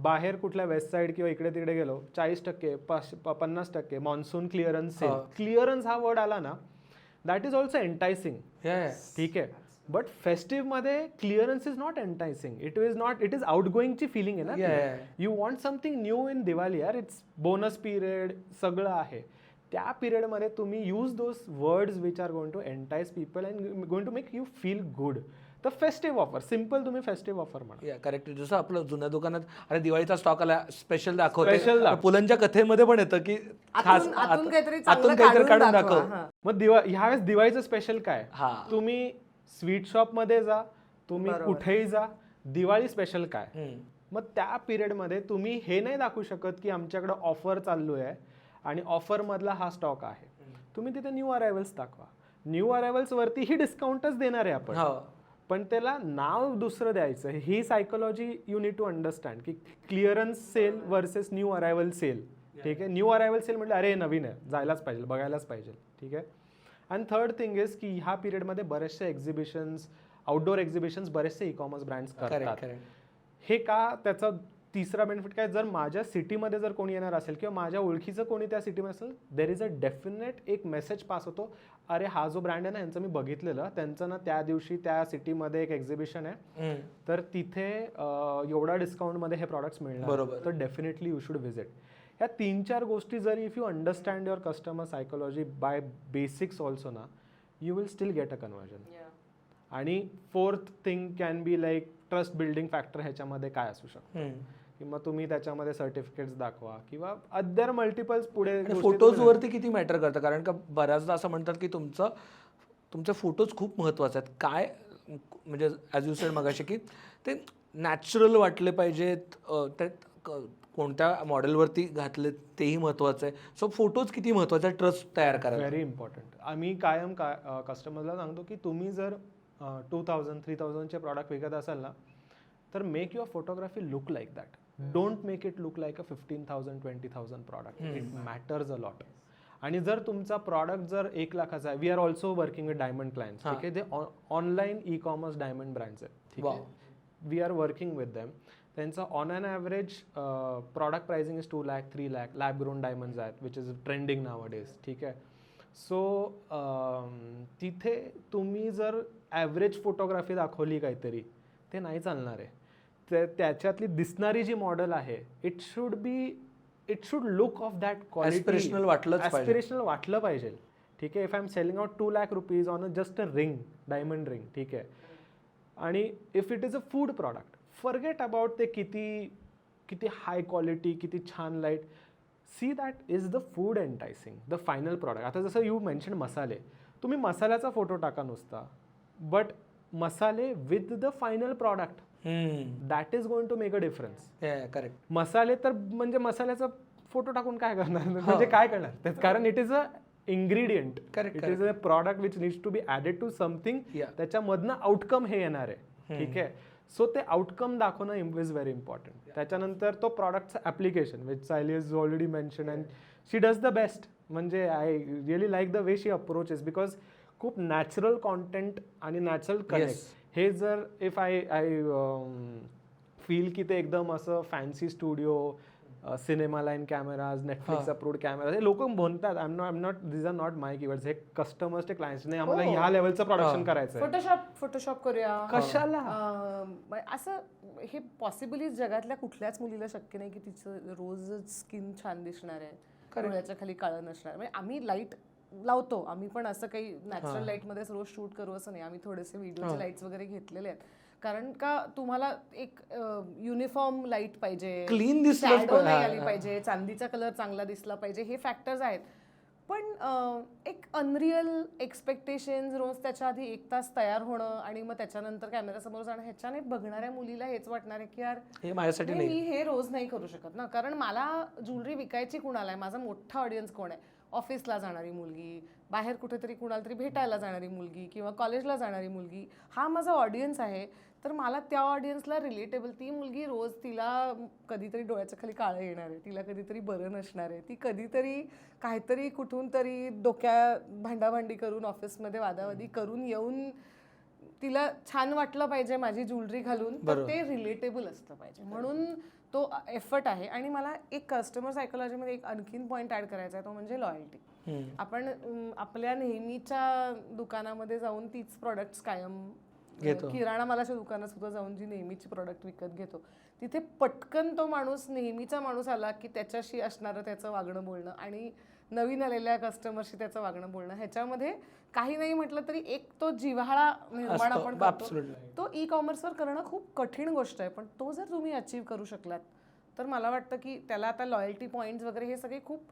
S1: बाहेर कुठल्या वेस्ट साईड किंवा इकडे तिकडे गेलो, 40%, 50% मॉन्सून क्लिअरन्स सेल. क्लिअरन्स हा वर्ड आला ना, दॅट इज ऑल्सो एंटायसिंग, ठीक आहे. बट फेस्टिव्हमध्ये clearance is not enticing, it is out गोईंगची फिलिंग आहे ना. You want something new in Diwali यार, इट्स बोनस पिरियड सगळं आहे. त्या पिरियडमध्ये तुम्ही use those words which are going to entice people and going to make you feel good. तर फेस्टिव्ह ऑफर, सिम्पल तुम्ही फेस्टिव्ह ऑफर म्हणा.
S3: करेक्ट. जसं आपलं जुन्या दुकानात अरे दिवाळीचा स्टॉक आला, स्पेशल दाखवते. पुलंच्या कथेमध्ये पण येतं की खास
S2: आतून काहीतरी
S3: काढून दाखव.
S1: मग ह्यावेळेस दिवाळीचं स्पेशल काय, तुम्ही स्वीट शॉप मध्ये जा, तुम्ही कुठेही जा, दिवाळी स्पेशल काय. मग त्या पिरियडमध्ये तुम्ही हे नाही दाखवू शकत की आमच्याकडे ऑफर चालू आहे आणि ऑफर मधला हा स्टॉक आहे. तुम्ही तिथे न्यू अरायवल्स दाखवा. न्यू अरायवल्स वरती ही डिस्काउंटच देणार आहे आपण, पण त्याला नाव दुसरं द्यायचं. ही psychology you need to understand की clearance sale versus new arrival sale, ठीक आहे. न्यू अरायवल सेल म्हटलं अरे नवीन आहे, जायलाच पाहिजे, बघायलाच पाहिजे, ठीक आहे. अँड थर्ड थिंग इज की ह्या पिरियडमध्ये बरेचसे एक्झिबिशन्स, आउटडोअर एक्झिबिशन्स बरेचसे ई-कॉमर्स ब्रँड्स करतात. हे का, त्याचा तिसरा बेनिफिट काय, जर माझ्या सिटीमध्ये जर कोणी येणार असेल किंवा माझ्या ओळखीचं कोणी त्या सिटीमध्ये असेल, देर इज अ डेफिनेट एक मेसेज पास होतो, अरे हा जो ब्रँड आहे ना यांचं मी बघितलेलं, त्यांचं ना त्या दिवशी त्या सिटीमध्ये एक एक्झिबिशन आहे, तर तिथे एवढा डिस्काउंटमध्ये हे प्रॉडक्ट्स मिळणार, तर डेफिनेटली यू शुड व्हिजिट. ह्या 3-4 गोष्टी जर if you understand your customer psychology by basics also ना, you will still get a conversion. आणि fourth thing can be like trust building factor. ह्याच्यामध्ये काय असू शकतं की मग तुम्ही त्याच्यामध्ये सर्टिफिकेट्स दाखवा किंवा अदर मल्टिपल्स पुढे
S3: फोटोजवरती किती मॅटर करतं, कारण का बऱ्याचदा असं म्हणतात की तुमचे फोटोज खूप महत्त्वाचे आहेत. काय म्हणजे ॲज यू सेड मगाशी की ते नॅचरल वाटले पाहिजेत, ते कोणत्या मॉडेलवरती घातले तेही महत्त्वाचं आहे. सो फोटोज किती महत्त्वाचे, ट्रस्ट तयार करायला.
S1: Very important. आम्ही कायम कस्टमरला सांगतो की तुम्ही जर 2000-3000चे प्रॉडक्ट विकत असाल ना, तर make your photography look like that. Don't make it look like a 15,000-20,000 product. It matters a lot. आणि जर तुमचा प्रॉडक्ट जर 1 लाखाचा आहे, we are also working with diamond clients. ठीक आहे, ते online e-commerce diamond brands आहेत. ठीक आहे, we are working with them. त्यांचा on an average product pricing is 2 lakh 3 lakh. Lab grown diamonds आहेत which is trending now days. ठीक आहे, सो तिथे तुम्ही जर ॲव्हरेज फोटोग्राफी दाखवली काहीतरी, ते नाही चालणार आहे. त्याच्यातली दिसणारी जी मॉडेल आहे, it should look of that quality. Aspirational वाटलं पाहिजे. ठीक आहे, if I am selling out 2 lakh rupees on just a ring, diamond ring. ठीक आहे, आणि if it is a food product, forget about ते किती हाय क्वालिटी, किती छान light. See that is the food enticing, the final product. आता जसं you mention मसाले, तुम्ही मसाल्याचा फोटो टाका नुसता, बट मसाले with the final product, that is going to make a difference.
S3: Correct.
S1: मसाले तर म्हणजे मसाल्याचा फोटो टाकून काय करणार, म्हणजे काय करणार, कारण it is a ingredient. It is a product which needs to be added to something. त्याच्यामधनं आउटकम हे येणार आहे. ठीक आहे, सो ते आउटकम दाखवणं इज व्हेरी इम्पॉर्टंट. त्याच्यानंतर तो प्रॉडक्टचं application which Sayali is already mention and she does the best. म्हणजे I really like the way she approaches, because खूप नॅचरल कॉन्टेंट आणि नॅचरल कनेक्ट. हे जर इफ आय फील की ते एकदम असं fancy studio, cinema line cameras, Netflix approved camera, हे लोक म्हणतात, I am not this are not my keywords. हे कस्टमर्स, ते क्लायंट्स, नाही आम्हाला ह्या लेवलचं प्रोडक्शन करायचं आहे,
S2: फोटोशॉप करूया,
S1: कशाला.
S2: असं हे पॉसिबली जगातल्या कुठल्याच मुलीला शक्य नाही की तिचं रोज स्किन छान दिसणार आहे, डोळ्याच्या खाली काळं नसणार. म्हणजे आम्ही लाईट लावतो, आम्ही पण असं काही नॅचरल लाईटमध्येच रोज शूट करू असं नाही. आम्ही थोडेसे व्हिडिओचे लाईट्स वगैरे घेतलेले आहेत, कारण का तुम्हाला एक युनिफॉर्म लाईट पाहिजे,
S3: क्लीन दिसलं
S2: नाही आली पाहिजे, चांदीचा कलर चांगला दिसला पाहिजे, हे फॅक्टर्स आहेत. पण एक अनरिअल एक्सपेक्टेशन्स, रोज त्याच्या आधी 1 तास तयार होणं आणि मग त्याच्यानंतर कॅमेरासमोर जाणं, ह्याच्याने बघणाऱ्या मुलीला हेच वाटणार आहे की यार
S3: हे माझ्यासाठी
S2: मी हे रोज नाही करू शकत ना. कारण मला ज्वेलरी विकायची कुणाला आहे, माझा मोठा ऑडियन्स कोण आहे, ऑफिसला जाणारी मुलगी, बाहेर कुठेतरी कुणाला तरी भेटायला जाणारी मुलगी किंवा कॉलेजला जाणारी मुलगी, हा माझा ऑडियन्स आहे. तर मला त्या ऑडियन्सला रिलेटेबल, ती मुलगी रोज तिला कधीतरी डोळ्याच्या खाली काळं येणार आहे, तिला कधीतरी बरं नसणार आहे, ती कधीतरी काहीतरी कुठून तरी डोक्या भांडाभांडी करून ऑफिसमध्ये वादावादी करून येऊन तिला छान वाटलं पाहिजे माझी ज्वेलरी घालून, तर ते रिलेटेबल असलं पाहिजे. म्हणून तो एफर्ट आहे. आणि मला एक कस्टमर सायकोलॉजीमध्ये एक आणखीन पॉईंट ॲड करायचा आहे, तो म्हणजे लॉयल्टी. आपण आपल्या नेहमीच्या दुकानामध्ये जाऊन तीच प्रॉडक्ट्स कायम, किराणा मालाच्या दुकानात सुद्धा जाऊन जी नेहमीची प्रॉडक्ट विकत घेतो, तिथे पटकन तो माणूस, नेहमीचा माणूस आला की त्याच्याशी असणारं त्याचं वागणं बोलणं आणि नवीन आलेल्या कस्टमरशी त्याचं वागणं बोलणं, ह्याच्यामध्ये काही नाही म्हटलं तरी एक तो जिव्हाळा निर्माण आपण करतो. तो ई कॉमर्सवर करणं खूप कठीण गोष्ट आहे, पण तो जर तुम्ही अचीव्ह करू शकलात तर मला वाटतं की त्याला आता लॉयल्टी पॉईंट्स वगैरे हे सगळे खूप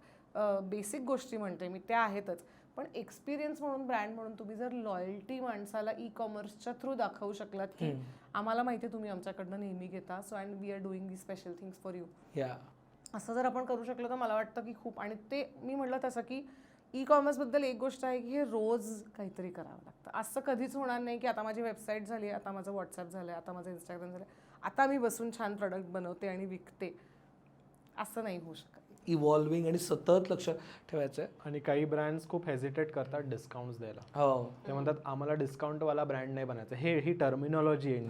S2: बेसिक गोष्टी म्हणते मी, त्या आहेतच. पण एक्सपिरियन्स म्हणून, ब्रँड म्हणून तुम्ही जर लॉयल्टी माणसाला ई कॉमर्सच्या थ्रू दाखवू शकलात की आम्हाला माहिती आहे तुम्ही आमच्याकडनं नेहमी घेता, so and we are doing the special things for you, असं जर आपण करू शकलो तर मला वाटतं की खूप. आणि ते मी म्हटलं तसं की ई कॉमर्सबद्दल एक गोष्ट आहे की हे रोज काहीतरी करावं लागतं. असं कधीच होणार नाही की आता माझी वेबसाईट झाली, आता माझं व्हॉट्सअप झालं, आता माझं इंस्टाग्राम झालं, आता मी बसून छान प्रोडक्ट बनवते आणि विकते, असं नाही होऊ शकत.
S3: इव्हॉल्विंग आणि सतत लक्ष ठेवायचं आहे.
S1: आणि काही ब्रँड्स खूप हेजिटेट करतात डिस्काउंट्स द्यायला. ते म्हणतात आम्हाला डिस्काउंटवाला ब्रँड नाही बनायचं. ही टर्मिनॉलॉजी आहे,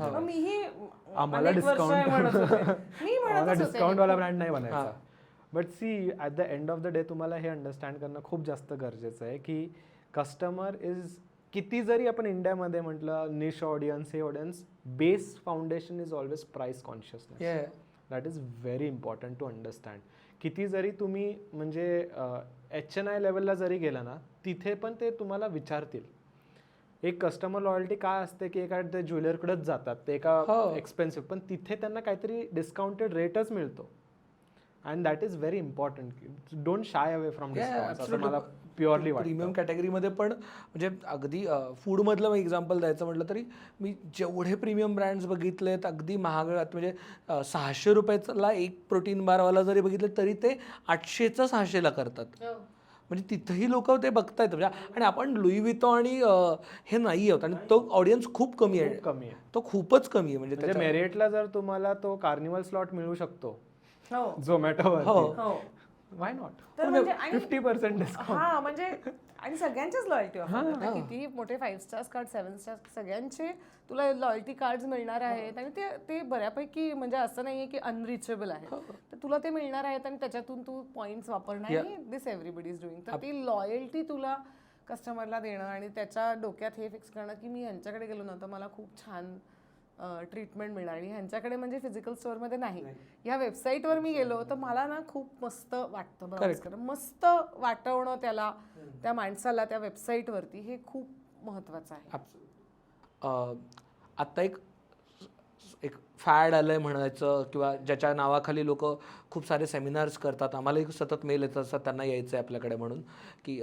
S1: आम्हाला डिस्काउंटवाला ब्रँड नाही बनायचा. But see, at the end of the day तुम्हाला हे अंडरस्टँड करणं खूप जास्त गरजेचं आहे की कस्टमर इज, किती जरी आपण इंडियामध्ये म्हटलं निश ऑडियन्स, हे audience, base foundation is always price consciousness. That is very important to understand. किती जरी तुम्ही म्हणजे HNI लेवलला जरी गेला ना, तिथे पण ते तुम्हाला विचारतील एक कस्टमर लॉयल्टी काय असते की एका ते ज्वेलरकडेच जातात ते एका एक्सपेन्सिव्ह, पण तिथे त्यांना काहीतरी डिस्काउंटेड रेटच मिळतो. And that is very important. Don't shy away from discount असं मला प्युअरली वाटतं.
S3: प्रीमियम कॅटेगरीमध्ये पण म्हणजे अगदी फूडमधलं मी एक्झाम्पल द्यायचं म्हटलं तरी मी जेवढे प्रीमियम ब्रँड्स बघितलेत अगदी महागात म्हणजे 600 रुपयाला एक प्रोटीन बारवाला जरी बघितलं तरी ते 800चं 600ला करतात. म्हणजे तिथंही लोक ते बघतायत म्हणजे. आणि आपण लुई वितो आणि हे नाही आहोत आणि तो ऑडियन्स खूप कमी आहे. तो खूपच कमी आहे. म्हणजे
S1: मेरिटला जर तुम्हाला तो कार्निवल स्लॉट मिळू शकतो
S2: हो
S1: झोमॅटोवर,
S2: हो
S1: वाय नॉट.
S2: तर म्हणजे आणि
S1: 50% डिस्काउंट.
S2: हा म्हणजे आणि सगळ्यांचेच लॉयल्टी ऑफर, किती मोठे 5 स्टार्स कार्ड 7 स्टार्स सगळ्यांचे तुला लॉयल्टी कार्ड्स मिळणार आहेत आणि ते बऱ्यापैकी म्हणजे असं नाहीये की अनरिचेबल आहे, तर तुला ते मिळणार आहेत आणि त्याच्यातून तू पॉइंट्स वापरणार. दिस एव्हरीबडी इज डुईंग. तर ती लॉयल्टी तुला कस्टमरला देणं आणि त्याच्या डोक्यात हे फिक्स करणं की मी ह्यांच्याकडे गेलो ना तर मला खूप छान ट्रीटमेंट मिळणार आणि ह्यांच्याकडे म्हणजे फिजिकल स्टोअरमध्ये नाही, ह्या वेबसाईटवर मी गेलो तर मला ना खूप मस्त वाटतं ब्राउज करणं, मस्त वाटवणं त्याला, त्या माणसाला त्या वेबसाईटवरती, हे खूप महत्त्वाचं आहे.
S3: आत्ता एक फॅड आलंय म्हणायचं किंवा ज्याच्या नावाखाली लोक खूप सारे सेमिनार्स करतात. आम्हालाही सतत मेल येत असतात त्यांना यायचं आहे आपल्याकडे म्हणून की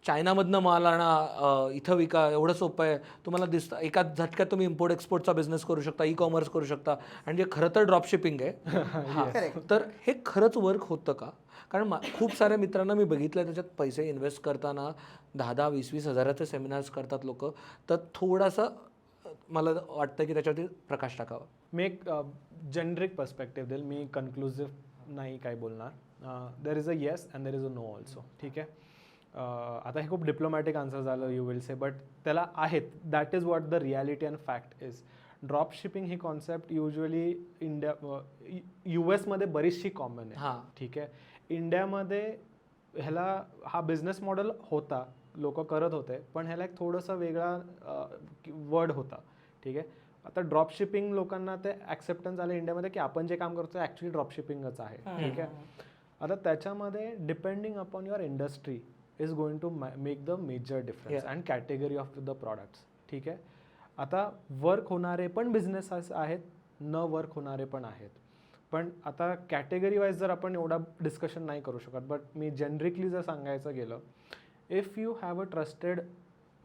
S3: चायनामधनं माल आणा, इथं विका, एवढं सोपं आहे. तुम्हाला दिसतं एकाच झटक्यात तुम्ही इम्पोर्ट एक्सपोर्टचा बिझनेस करू शकता, ई कॉमर्स करू शकता आणि जे खरं तर ड्रॉपशिपिंग आहे. हां, तर हे खरंच वर्क होतं का? कारण खूप साऱ्या मित्रांना मी बघितलं त्याच्यात पैसे इन्व्हेस्ट करताना 10,000, 20,000 हजाराचे सेमिनार्स करतात लोक. तर थोडासा मला वाटतं की त्याच्यावरती प्रकाश टाकावा.
S1: मी एक जेनरिक पर्स्पेक्टिव्ह देईल, मी कन्क्लुझिव्ह नाही काय बोलणार. There is a yes and there is a no also. ठीक आहे. आता हे खूप डिप्लोमॅटिक आन्सर झालं यू विल से, बट त्याला आहेत. That is what the reality and fact is. Drop shipping ही कॉन्सेप्ट युजली US मध्ये बरीचशी कॉमन आहे. ठीक आहे. इंडियामध्ये ह्याला हा बिझनेस मॉडेल होता, लोक करत होते, पण ह्याला एक थोडंसं वेगळा वर्ड होता. ठीक आहे. आता ड्रॉप शिपिंग लोकांना ते ॲक्सेप्टन्स आलं इंडियामध्ये की आपण जे काम करतो ॲक्च्युली ड्रॉप शिपिंगच आहे. ठीक आहे. आता त्याच्यामध्ये depending upon your industry is going to make the major difference and category of the products. ठीक आहे. आता वर्क होणारे पण बिझनेसेस आहेत, न वर्क होणारे पण आहेत. पण आता कॅटेगरी वाईज जर आपण एवढा डिस्कशन नाही करू शकत, बट मी जनरिकली जर सांगायचं गेलं, if you have a trusted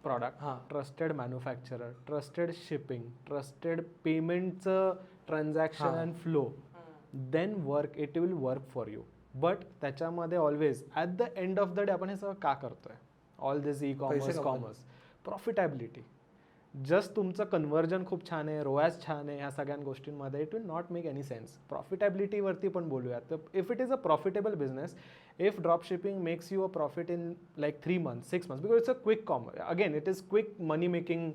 S1: product, trusted manufacturer, trusted shipping, trusted पेमेंटचं transaction and flow, then it will work for you. But त्याच्यामध्ये always at the end of the day आपण हे सगळं का करतोय, all this e-commerce, profitability. Just तुमचं conversion खूप छान आहे, रोयाज छान आहे, ह्या सगळ्या गोष्टींमध्ये it will not make any sense. प्रॉफिटॅबिलिटीवरती पण बोलूयात. तर if it is a profitable business, if drop shipping makes you a profit in like 3 months, 6 months, because it's a quick again it is quick money making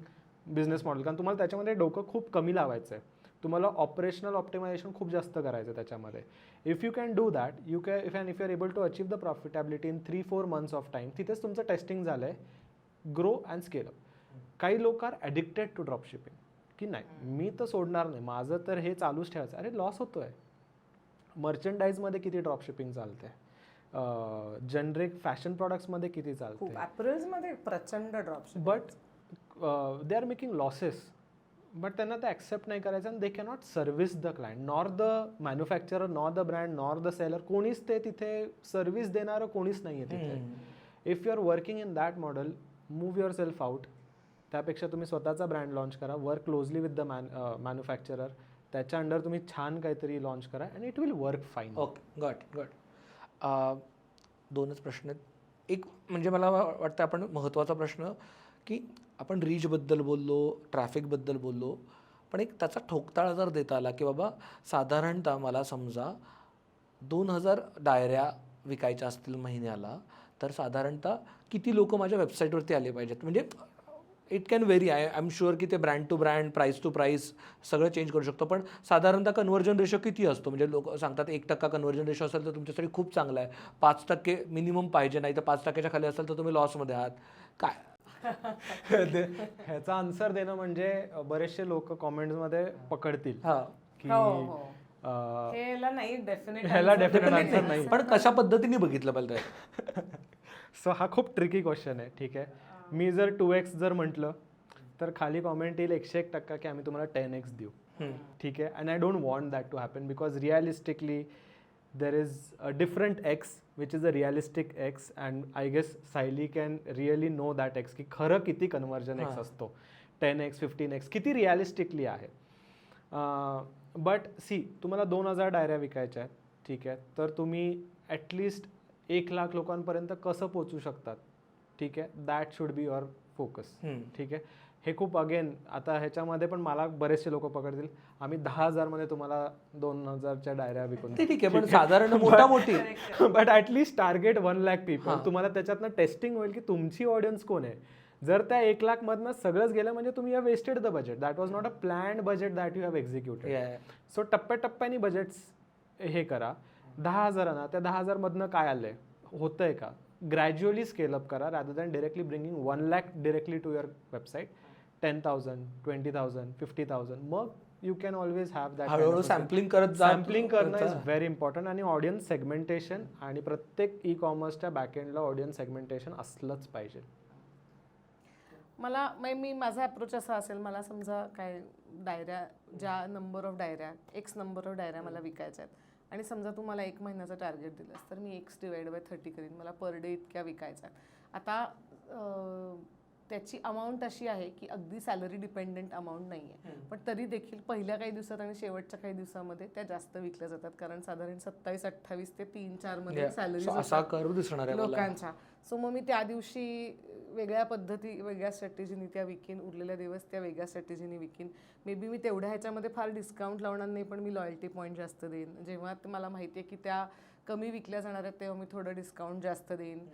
S1: business model. कारण तुम्हाला त्याच्यामध्ये डोकं खूप कमी लावायचं आहे, तुम्हाला ऑपरेशनल ऑप्टिमायझेशन खूप जास्त करायचं आहे त्याच्यामध्ये. If you can do that, if you are able to achieve the profitability in 3-4 months of time, तिथेच तुमचं टेस्टिंग झालं आहे, ग्रो अँड स्केल अप. काही लोक are addicted to drop shipping की नाही मी तर सोडणार नाही, माझं तर हे चालूच ठेवायचं. अरे लॉस होतो आहे. मर्चंडाईजमध्ये किती ड्रॉप शिपिंग चालते, जनरिक फॅशन प्रॉडक्ट्समध्ये किती चालते,
S2: ॲपरल्समध्ये प्रचंड drop,
S1: but they are making losses. But त्यांना ते ॲक्सेप्ट नाही करायचं आणि they cannot service the client, nor the manufacturer, nor the brand, nor the seller. कोणीच ते तिथे सर्व्हिस देणारं कोणीच नाही आहे तिथे. If you are working in that model, move yourself out. त्यापेक्षा तुम्ही स्वतःचा ब्रँड लॉन्च करा, work closely with the manufacturer, त्याच्या अंडर तुम्ही छान काहीतरी लॉन्च करा and it will work fine.
S3: Okay, गट. 2च प्रश्न आहेत. एक म्हणजे मला वाटतं आपण महत्त्वाचा प्रश्न की आपण रीचबद्दल बोललो, ट्रॅफिकबद्दल बोललो, पण एक त्याचा ठोकताळा जर देता आला की बाबा साधारणतः मला समजा 2,000 डायऱ्या विकायच्या असतील महिन्याला, तर साधारणतः किती लोक माझ्या वेबसाईटवरती आले पाहिजेत. म्हणजे it can vary. I am sure की ते brand to brand, price to price सगळं चेंज करू शकतो, पण साधारणतः कन्व्हर्जन रेशो किती असतो. म्हणजे लोक सांगतात 1% कन्व्हर्जन रेशो असेल तर तुमच्यासाठी खूप चांगला आहे, 5% मिनिमम पाहिजे, नाही तर 5%च्या खाली असेल तर तुम्ही लॉसमध्ये आहात. काय
S1: ह्याचा आन्सर देणं म्हणजे बरेचसे लोक कॉमेंट्समध्ये पकडतील की ह्याला डेफिनेट आन्सर नाही,
S3: पण कशा पद्धतीने बघितलं पाहिजे.
S1: सो हा खूप ट्रिकी क्वेश्चन आहे. ठीक आहे. मी जर 2x जर म्हटलं तर खाली कॉमेंट येईल 101% की आम्ही तुम्हाला 10x देऊ. ठीक आहे. And I don't want that to happen because realistically there is a different x which is a realistic x and I guess Saili can really know that x की खरं किती कन्वर्जन x असतो 10x 15x किती realistically आहे. But C तुम्हाला 2000 डायऱ्या विकायच्या आहेत. ठीक आहे. तर तुम्ही ॲटलिस्ट 1,00,000 लोकांपर्यंत कसं पोचू शकतात. ठीक आहे. That should be your focus. ठीक आहे. हे खूप अगेन आता ह्याच्यामध्ये पण मला बरेचसे लोक पकडतील आम्ही 10,000 मध्ये तुम्हाला 2,000च्या डायऱ्या विकून
S3: ठीक आहे पण साधारण मोठी
S1: बट ॲटलिस्ट टार्गेट 1,00,000 पीपल. तुम्हाला त्याच्यातनं टेस्टिंग होईल की तुमची ऑडियन्स कोण आहे. जर त्या 1,00,000 मधनं सगळंच गेलं म्हणजे तुम्ही have wasted the budget. That was not a planned budget that you have executed. So टप्प्याटप्प्याने बजेट्स हे करा. 10,000 ना त्या 10,000 मधनं काय आलंय होतंय का ग्रॅज्युअली स्केल अप करा rather than directly bringing 1,00,000 directly to your website. 10,000 20,000 50,000 मग you can always have that.
S3: हळूहळू सॅम्पलिंग करत
S1: सॅम्पलिंग करणं इज व्हेरी इम्पॉर्टंट. आणि ऑडियन्स सेगमेंटेशन आणि प्रत्येक ई कॉमर्सच्या बॅकएंडला ऑडियन्स सेगमेंटेशन असलंच पाहिजे.
S2: मला मी माझा अप्रोच असा असेल मला समजा काय डायऱ्या ज्या नंबर ऑफ डायऱ्या एक्स नंबर ऑफ डायऱ्या मला विकायच्या आहेत आणि समजा तू मला 1 महिन्याचं टार्गेट दिलंस तर मी एक्स डिवाइड बाय 30 करीन. मला पर डे इतक्या विकायच्या आहेत. आता त्याची अमाऊंट अशी आहे की अगदी सॅलरी डिपेंडेंट अमाऊंट नाही आहे पण तरी देखील पहिल्या काही दिवसात आणि शेवटच्या काही दिवसामध्ये त्या जास्त विकल्या जातात कारण साधारण 27-28 ते 3-4 मध्ये सॅलरी लोकांच्या. सो मग मी त्या दिवशी वेगळ्या पद्धती वेगळ्या स्ट्रॅटेजीने त्या विकीन. उरलेल्या दिवस त्या वेगळ्या स्ट्रॅटेजीने विकीन. मे बी मी तेवढ्या ह्याच्यामध्ये फार डिस्काउंट लावणार नाही पण मी लॉयल्टी पॉईंट जास्त देईन. जेव्हा मला माहिती आहे की त्या कमी विकल्या जाणार आहेत तेव्हा मी थोडं डिस्काउंट जास्त देईन.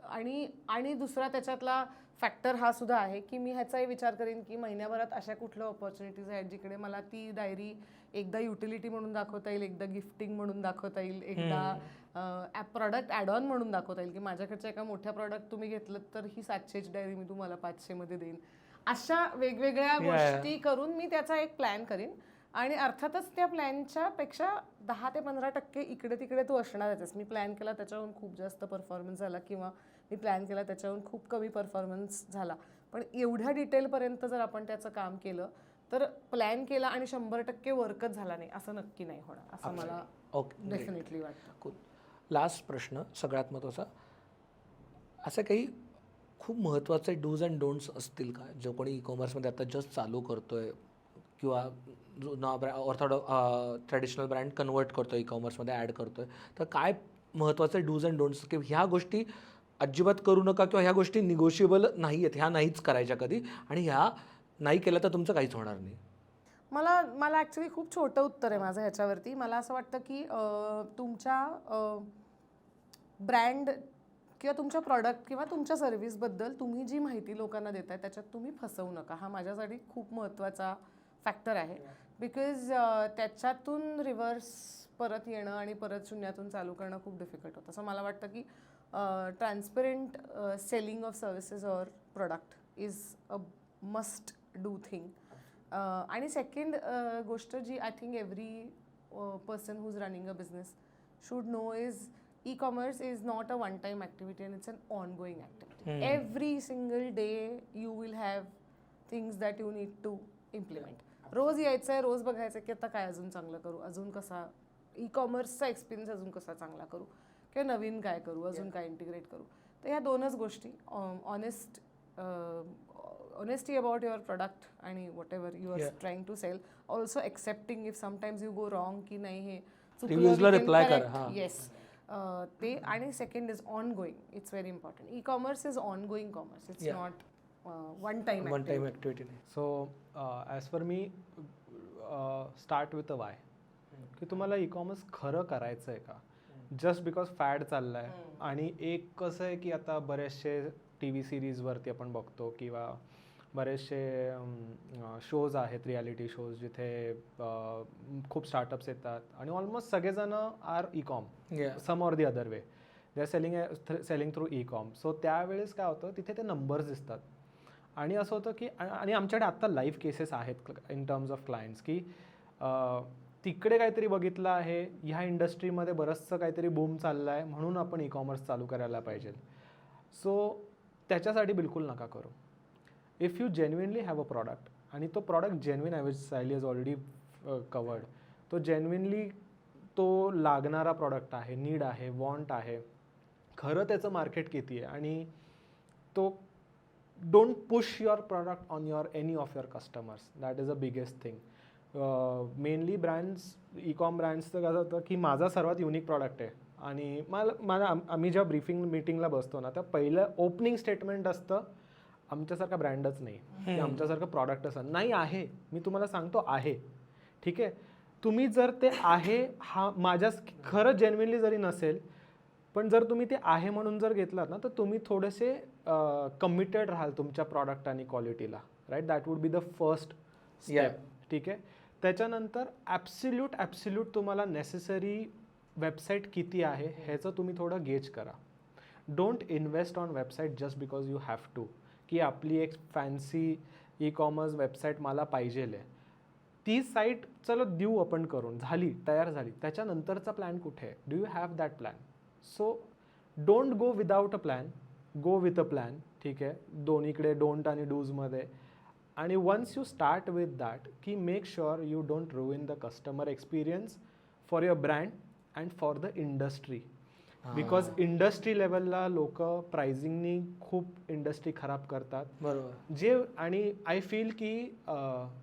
S2: आणि दुसरा त्याच्यातला फॅक्टर हा सुद्धा आहे की मी ह्याचाही विचार करेन की महिन्याभरात अशा कुठल्या ऑपॉर्च्युनिटीज आहेत जिकडे मला ती डायरी एकदा युटिलिटी म्हणून दाखवता येईल, एकदा गिफ्टिंग म्हणून दाखवता येईल, एकदा प्रॉडक्ट ॲड ऑन म्हणून दाखवता येईल की माझ्याकडच्या एका मोठ्या प्रॉडक्ट तुम्ही घेतलं तर ही 700ची डायरी मी तुम्हाला 500 मध्ये देईन. अशा वेगवेगळ्या गोष्टी करून मी त्याचा एक प्लॅन करीन. आणि अर्थातच त्या प्लॅनच्या पेक्षा 10 ते 15% इकडे तिकडे तू असणारच. मी प्लॅन केला त्याच्याहून खूप जास्त परफॉर्मन्स झाला किंवा मी प्लॅन केला त्याच्याहून खूप कमी परफॉर्मन्स झाला पण एवढ्या डिटेलपर्यंत जर आपण त्याचं काम केलं तर प्लॅन केला आणि 100% वर्कच झाला नाही असं नक्की नाही होणार असं मला डेफिनेटली वाटतं.
S3: लास्ट प्रश्न सगळ्यात महत्त्वाचा असं काही खूप महत्त्वाचे डूज अँड डोंट्स असतील का जो कोणी ई कॉमर्समध्ये आता जस्ट चालू करतोय किंवा ट्रॅडिशनल ब्रँड कन्वर्ट करतो ई कॉमर्समध्ये ॲड करतोय तर काय महत्त्वाचे डूज अँड डोंट्स की ह्या गोष्टी अजिबात करू नका किंवा ह्या गोष्टी निगोशिएबल नाही आहेत ह्या नाहीच करायच्या कधी आणि ह्या नाही केलं तर तुमचं काहीच होणार नाही.
S2: मला ॲक्च्युली खूप छोटं उत्तर आहे माझं ह्याच्यावरती. मला असं वाटतं की तुमच्या ब्रँड किंवा तुमच्या प्रॉडक्ट किंवा तुमच्या सर्व्हिसबद्दल तुम्ही जी माहिती लोकांना देताय त्याच्यात तुम्ही फसवू नका. हा माझ्यासाठी खूप महत्त्वाचा फॅक्टर आहे बिकॉज त्याच्यातून रिव्हर्स परत येणं आणि परत शून्यातून चालू करणं खूप डिफिकल्ट होतं. असं मला वाटतं की transparent selling of services or product is a must do thing. आणि सेकंड गोष्ट जी I think every person who is running a business should know is e-commerce is not a one-time activity and it's an ongoing activity. Every single day you will have things that you need to implement. रोज यायचं आहे, रोज बघायचं की आता काय अजून चांगलं करू, अजून कसा ई कॉमर्सचा एक्सपिरियन्स अजून कसा चांगला करू किंवा नवीन काय करू, अजून काय इंटिग्रेट करू. तर ह्या दोनच गोष्टी ऑनेस्टी अबाउट युअर प्रोडक्ट आणि whatever you are trying to sell. Also accepting if sometimes you go wrong की नाही हे चुकलं. येस ते. आणि second is ongoing. It's very important. E commerce is ongoing commerce. It's not one time
S3: activity.
S1: So as per me start with a why की तुम्हाला e commerce खरं करायचं आहे का जस्ट बिकॉज फॅड चाललं आहे. आणि एक कसं आहे की आता बरेचसे टी व्ही सिरीजवरती आपण बघतो किंवा बरेचसे शोज आहेत रियालिटी शोज जिथे खूप स्टार्टअप्स येतात आणि ऑलमोस्ट सगळेजण are e-com some or the other way they are selling through e-com. So त्यावेळेस काय होतं तिथे ते नंबर्स दिसतात आणि असं होतं की आणि आमच्याकडे आत्ता लाईव्ह केसेस आहेत इन टर्म्स ऑफ क्लायंट्स की तिकडे काहीतरी बघितलं आहे ह्या इंडस्ट्रीमध्ये बरंचसं काहीतरी बूम चाललं आहे म्हणून आपण ई कॉमर्स चालू करायला पाहिजे. सो त्याच्यासाठी बिलकुल नका करू. If you genuinely have a product आणि तो प्रॉडक्ट जेन्युइन आहे, सायली हॅज ऑलरेडी कवर्ड, तो जेन्युइनली तो लागणारा प्रॉडक्ट आहे, नीड आहे, वॉन्ट आहे, खरं त्याचं मार्केट किती आहे, आणि तो don't push your product on your any of your customers. That is a biggest thing. Mainly brands, e-com ब्रँड्सचं कसं होतं की माझा सर्वात युनिक प्रॉडक्ट आहे आणि आम्ही जेव्हा ब्रीफिंग मीटिंगला बसतो ना, तर पहिलं ओपनिंग स्टेटमेंट असतं आमच्यासारखा ब्रँडच नाही, की आमच्यासारखं प्रॉडक्टच नाही आहे. मी तुम्हाला सांगतो आहे, ठीक आहे. तुम्ही जर ते आहे हा माझ्या खरं जेन्युइनली जरी नसेल, पण जर तुम्ही ते आहे म्हणून जर घेतलात ना, तर तुम्ही थोडेसे कमिटेड राहाल तुमच्या प्रॉडक्ट आणि क्वालिटीला, right. That would be the first step, ठीक आहे. त्याच्यानंतर ॲब्सल्यूट तुम्हाला नेसेसरी वेबसाईट किती आहे ह्याचं तुम्ही थोडं गेज करा. Don't invest on website just because you have to, की आपली एक फॅन्सी ई-कॉमर्स वेबसाईट मला पाहिजे आहे, ती साईट चलो देऊ आपण करून, झाली, तयार झाली, त्याच्यानंतरचा प्लॅन कुठे आहे? Do you have that plan? So don't go without a plan, go with a plan, ठीक आहे. दोन्हीकडे डोंट आणि डूजमध्ये. आणि once you start with that, की make sure you don't ruin the customer experience for your brand and for the industry. Because industry लेवलला लोक प्राइसिंगनी खूप इंडस्ट्री खराब करतात.
S3: बरोबर.
S1: जे आणि आय फील की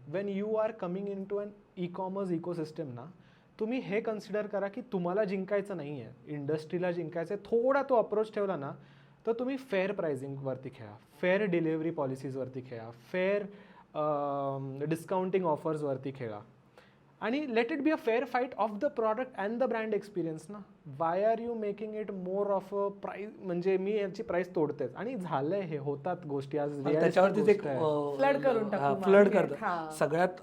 S1: when you are coming into an e-commerce ecosystem ना, तुम्ही हे कन्सिडर करा की तुम्हाला जिंकायचं नाही आहे, इंडस्ट्रीला जिंकायचं आहे. थोडा तो अप्रोच ठेवला ना, तर तुम्ही फेअर प्राइसिंगवरती खेळा, फेअर डिलिव्हरी पॉलिसीजवरती खेळा, फेअर डिस्काउंटिंग ऑफर्सवरती खेळा, आणि let it be a fair fight of the product and the brand experience ना. Why are you making it more of a price, म्हणजे मी याची प्राईस तोडतेच. आणि झालंय, हे होतात गोष्टी आज.
S3: त्याच्यावरतीच एक
S2: फ्लड करून टाकू
S3: फ्लड
S2: market.
S3: करतात.
S2: हां.
S3: सगळ्यात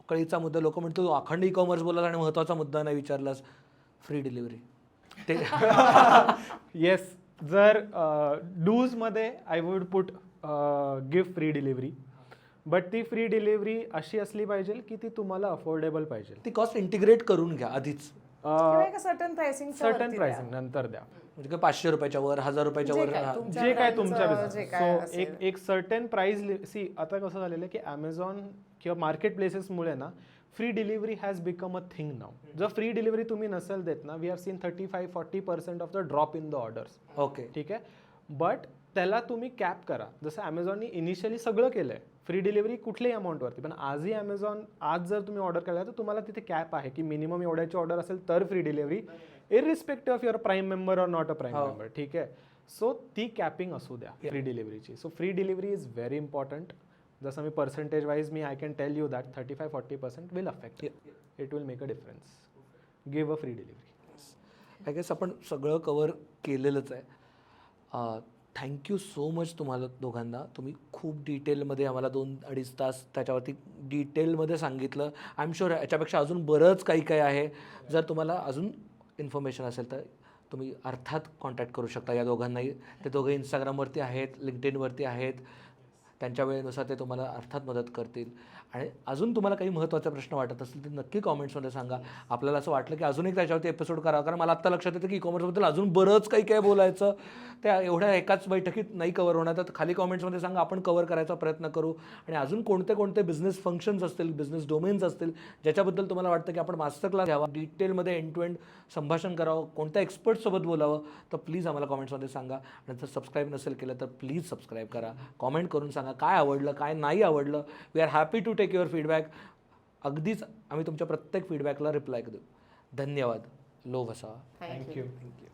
S3: कळीचा मुद्दा, लोक म्हणतो तू अखंड ई कॉमर्स बोललास आणि महत्त्वाचा मुद्दा नाही विचारलास, फ्री डिलिव्हरी. ते
S1: येस, जर डूजमध्ये I would put give free delivery, but ती फ्री डिलिव्हरी अशी असली पाहिजे की ती तुम्हाला अफोर्डेबल पाहिजे.
S3: ती कॉस्ट इंटिग्रेट करून घ्या आधीच.
S2: किंवा एका सर्टन प्राइसिंग
S1: सर्टन प्राइसिंग नंतर द्या,
S3: म्हणजे काय 500 रुपयाच्या वर, 1000 रुपयाच्या वर.
S1: जे काय तुमच्या बिझनेस. सो एक सर्टन प्राइस. सी आता कसं झालेलं आहे की ॲमेझॉन किंवा मार्केट प्लेसेसमुळे ना free delivery has become a thing now. जर फ्री डिलिव्हरी तुम्ही नसेल देत ना, we have seen 35-40% of the drop in the orders.
S3: Okay,
S1: ठीक आहे. बट त्याला तुम्ही कॅप करा, जसं ॲमेझॉननी इनिशियली सगळं केलं आहे फ्री डिलिव्हरी कुठल्याही अमाऊंटवरती. पण आजही ॲमेझॉन, आज जर तुम्ही ऑर्डर केला तर तुम्हाला तिथे कॅप आहे की मिनिमम एवढ्याची ऑर्डर असेल तर free delivery, irrespective of your prime member or not a prime member. ठीक आहे. सो ती कॅपिंग असू द्या फ्री डिलिव्हरीची. So free delivery is very important. जसं मी percentage wise I can tell you that 35-40% will affect. It will make a difference. Give a free delivery.
S3: I guess आपण सगळं कवर केलेलंच आहे. थँक्यू सो मच तुम्हाला दोघांना. तुम्ही खूप डिटेलमध्ये आम्हाला 2-2.5 तास त्याच्यावरती डिटेलमध्ये सांगितलं. आय एम शुअर याच्यापेक्षा अजून बरंच काही काही आहे. जर तुम्हाला अजून इन्फॉर्मेशन असेल तर तुम्ही अर्थात कॉन्टॅक्ट करू शकता या दोघांनाही. ते दोघे इंस्टाग्रामवरती आहेत, लिंक्डइनवरती आहेत. त्यांच्या वेळेनुसार ते तुम्हाला अर्थात मदत करतील. आणि अजून तुम्हाला काही महत्त्वाचा प्रश्न वाटत असेल तर नक्की कॉमेंट्समध्ये सांगा. आपल्याला असं वाटलं की अजून एक त्याच्यावरती एपिसोड करावा, कारण मला आत्ता लक्षात येतं की ई कॉमर्सबद्दल अजून बरंच काही काय बोलायचं. त्या एवढ्या एकाच बैठकीत नाही कवर होणार. तर खाली कॉमेंट्समध्ये सांगा, आपण कवर करायचा प्रयत्न करू. आणि अजून कोणते कोणते बिझनेस फंक्शन्स असतील, बिझनेस डोमेन्स असतील ज्याच्याबद्दल तुम्हाला वाटतं की आपण मास्टर क्लास घ्यावा, डिटेलमध्ये एंड टू एंड संभाषण करावं, कोणत्या एक्सपर्टसोबत बोलावं, तर प्लीज आम्हाला कॉमेंट्समध्ये सांगा. आणि जर सबस्क्राईब नसेल केलं तर प्लीज सबस्क्राईब करा. कॉमेंट करून सांगा काय आवडलं, काय नाही आवडलं. We are happy to take your feedback. अगदीच आम्ही तुमच्या प्रत्येक फीडबॅकला रिप्लाय देऊ. धन्यवाद. लोभ असावा.
S2: थँक्यू.
S1: थँक्यू.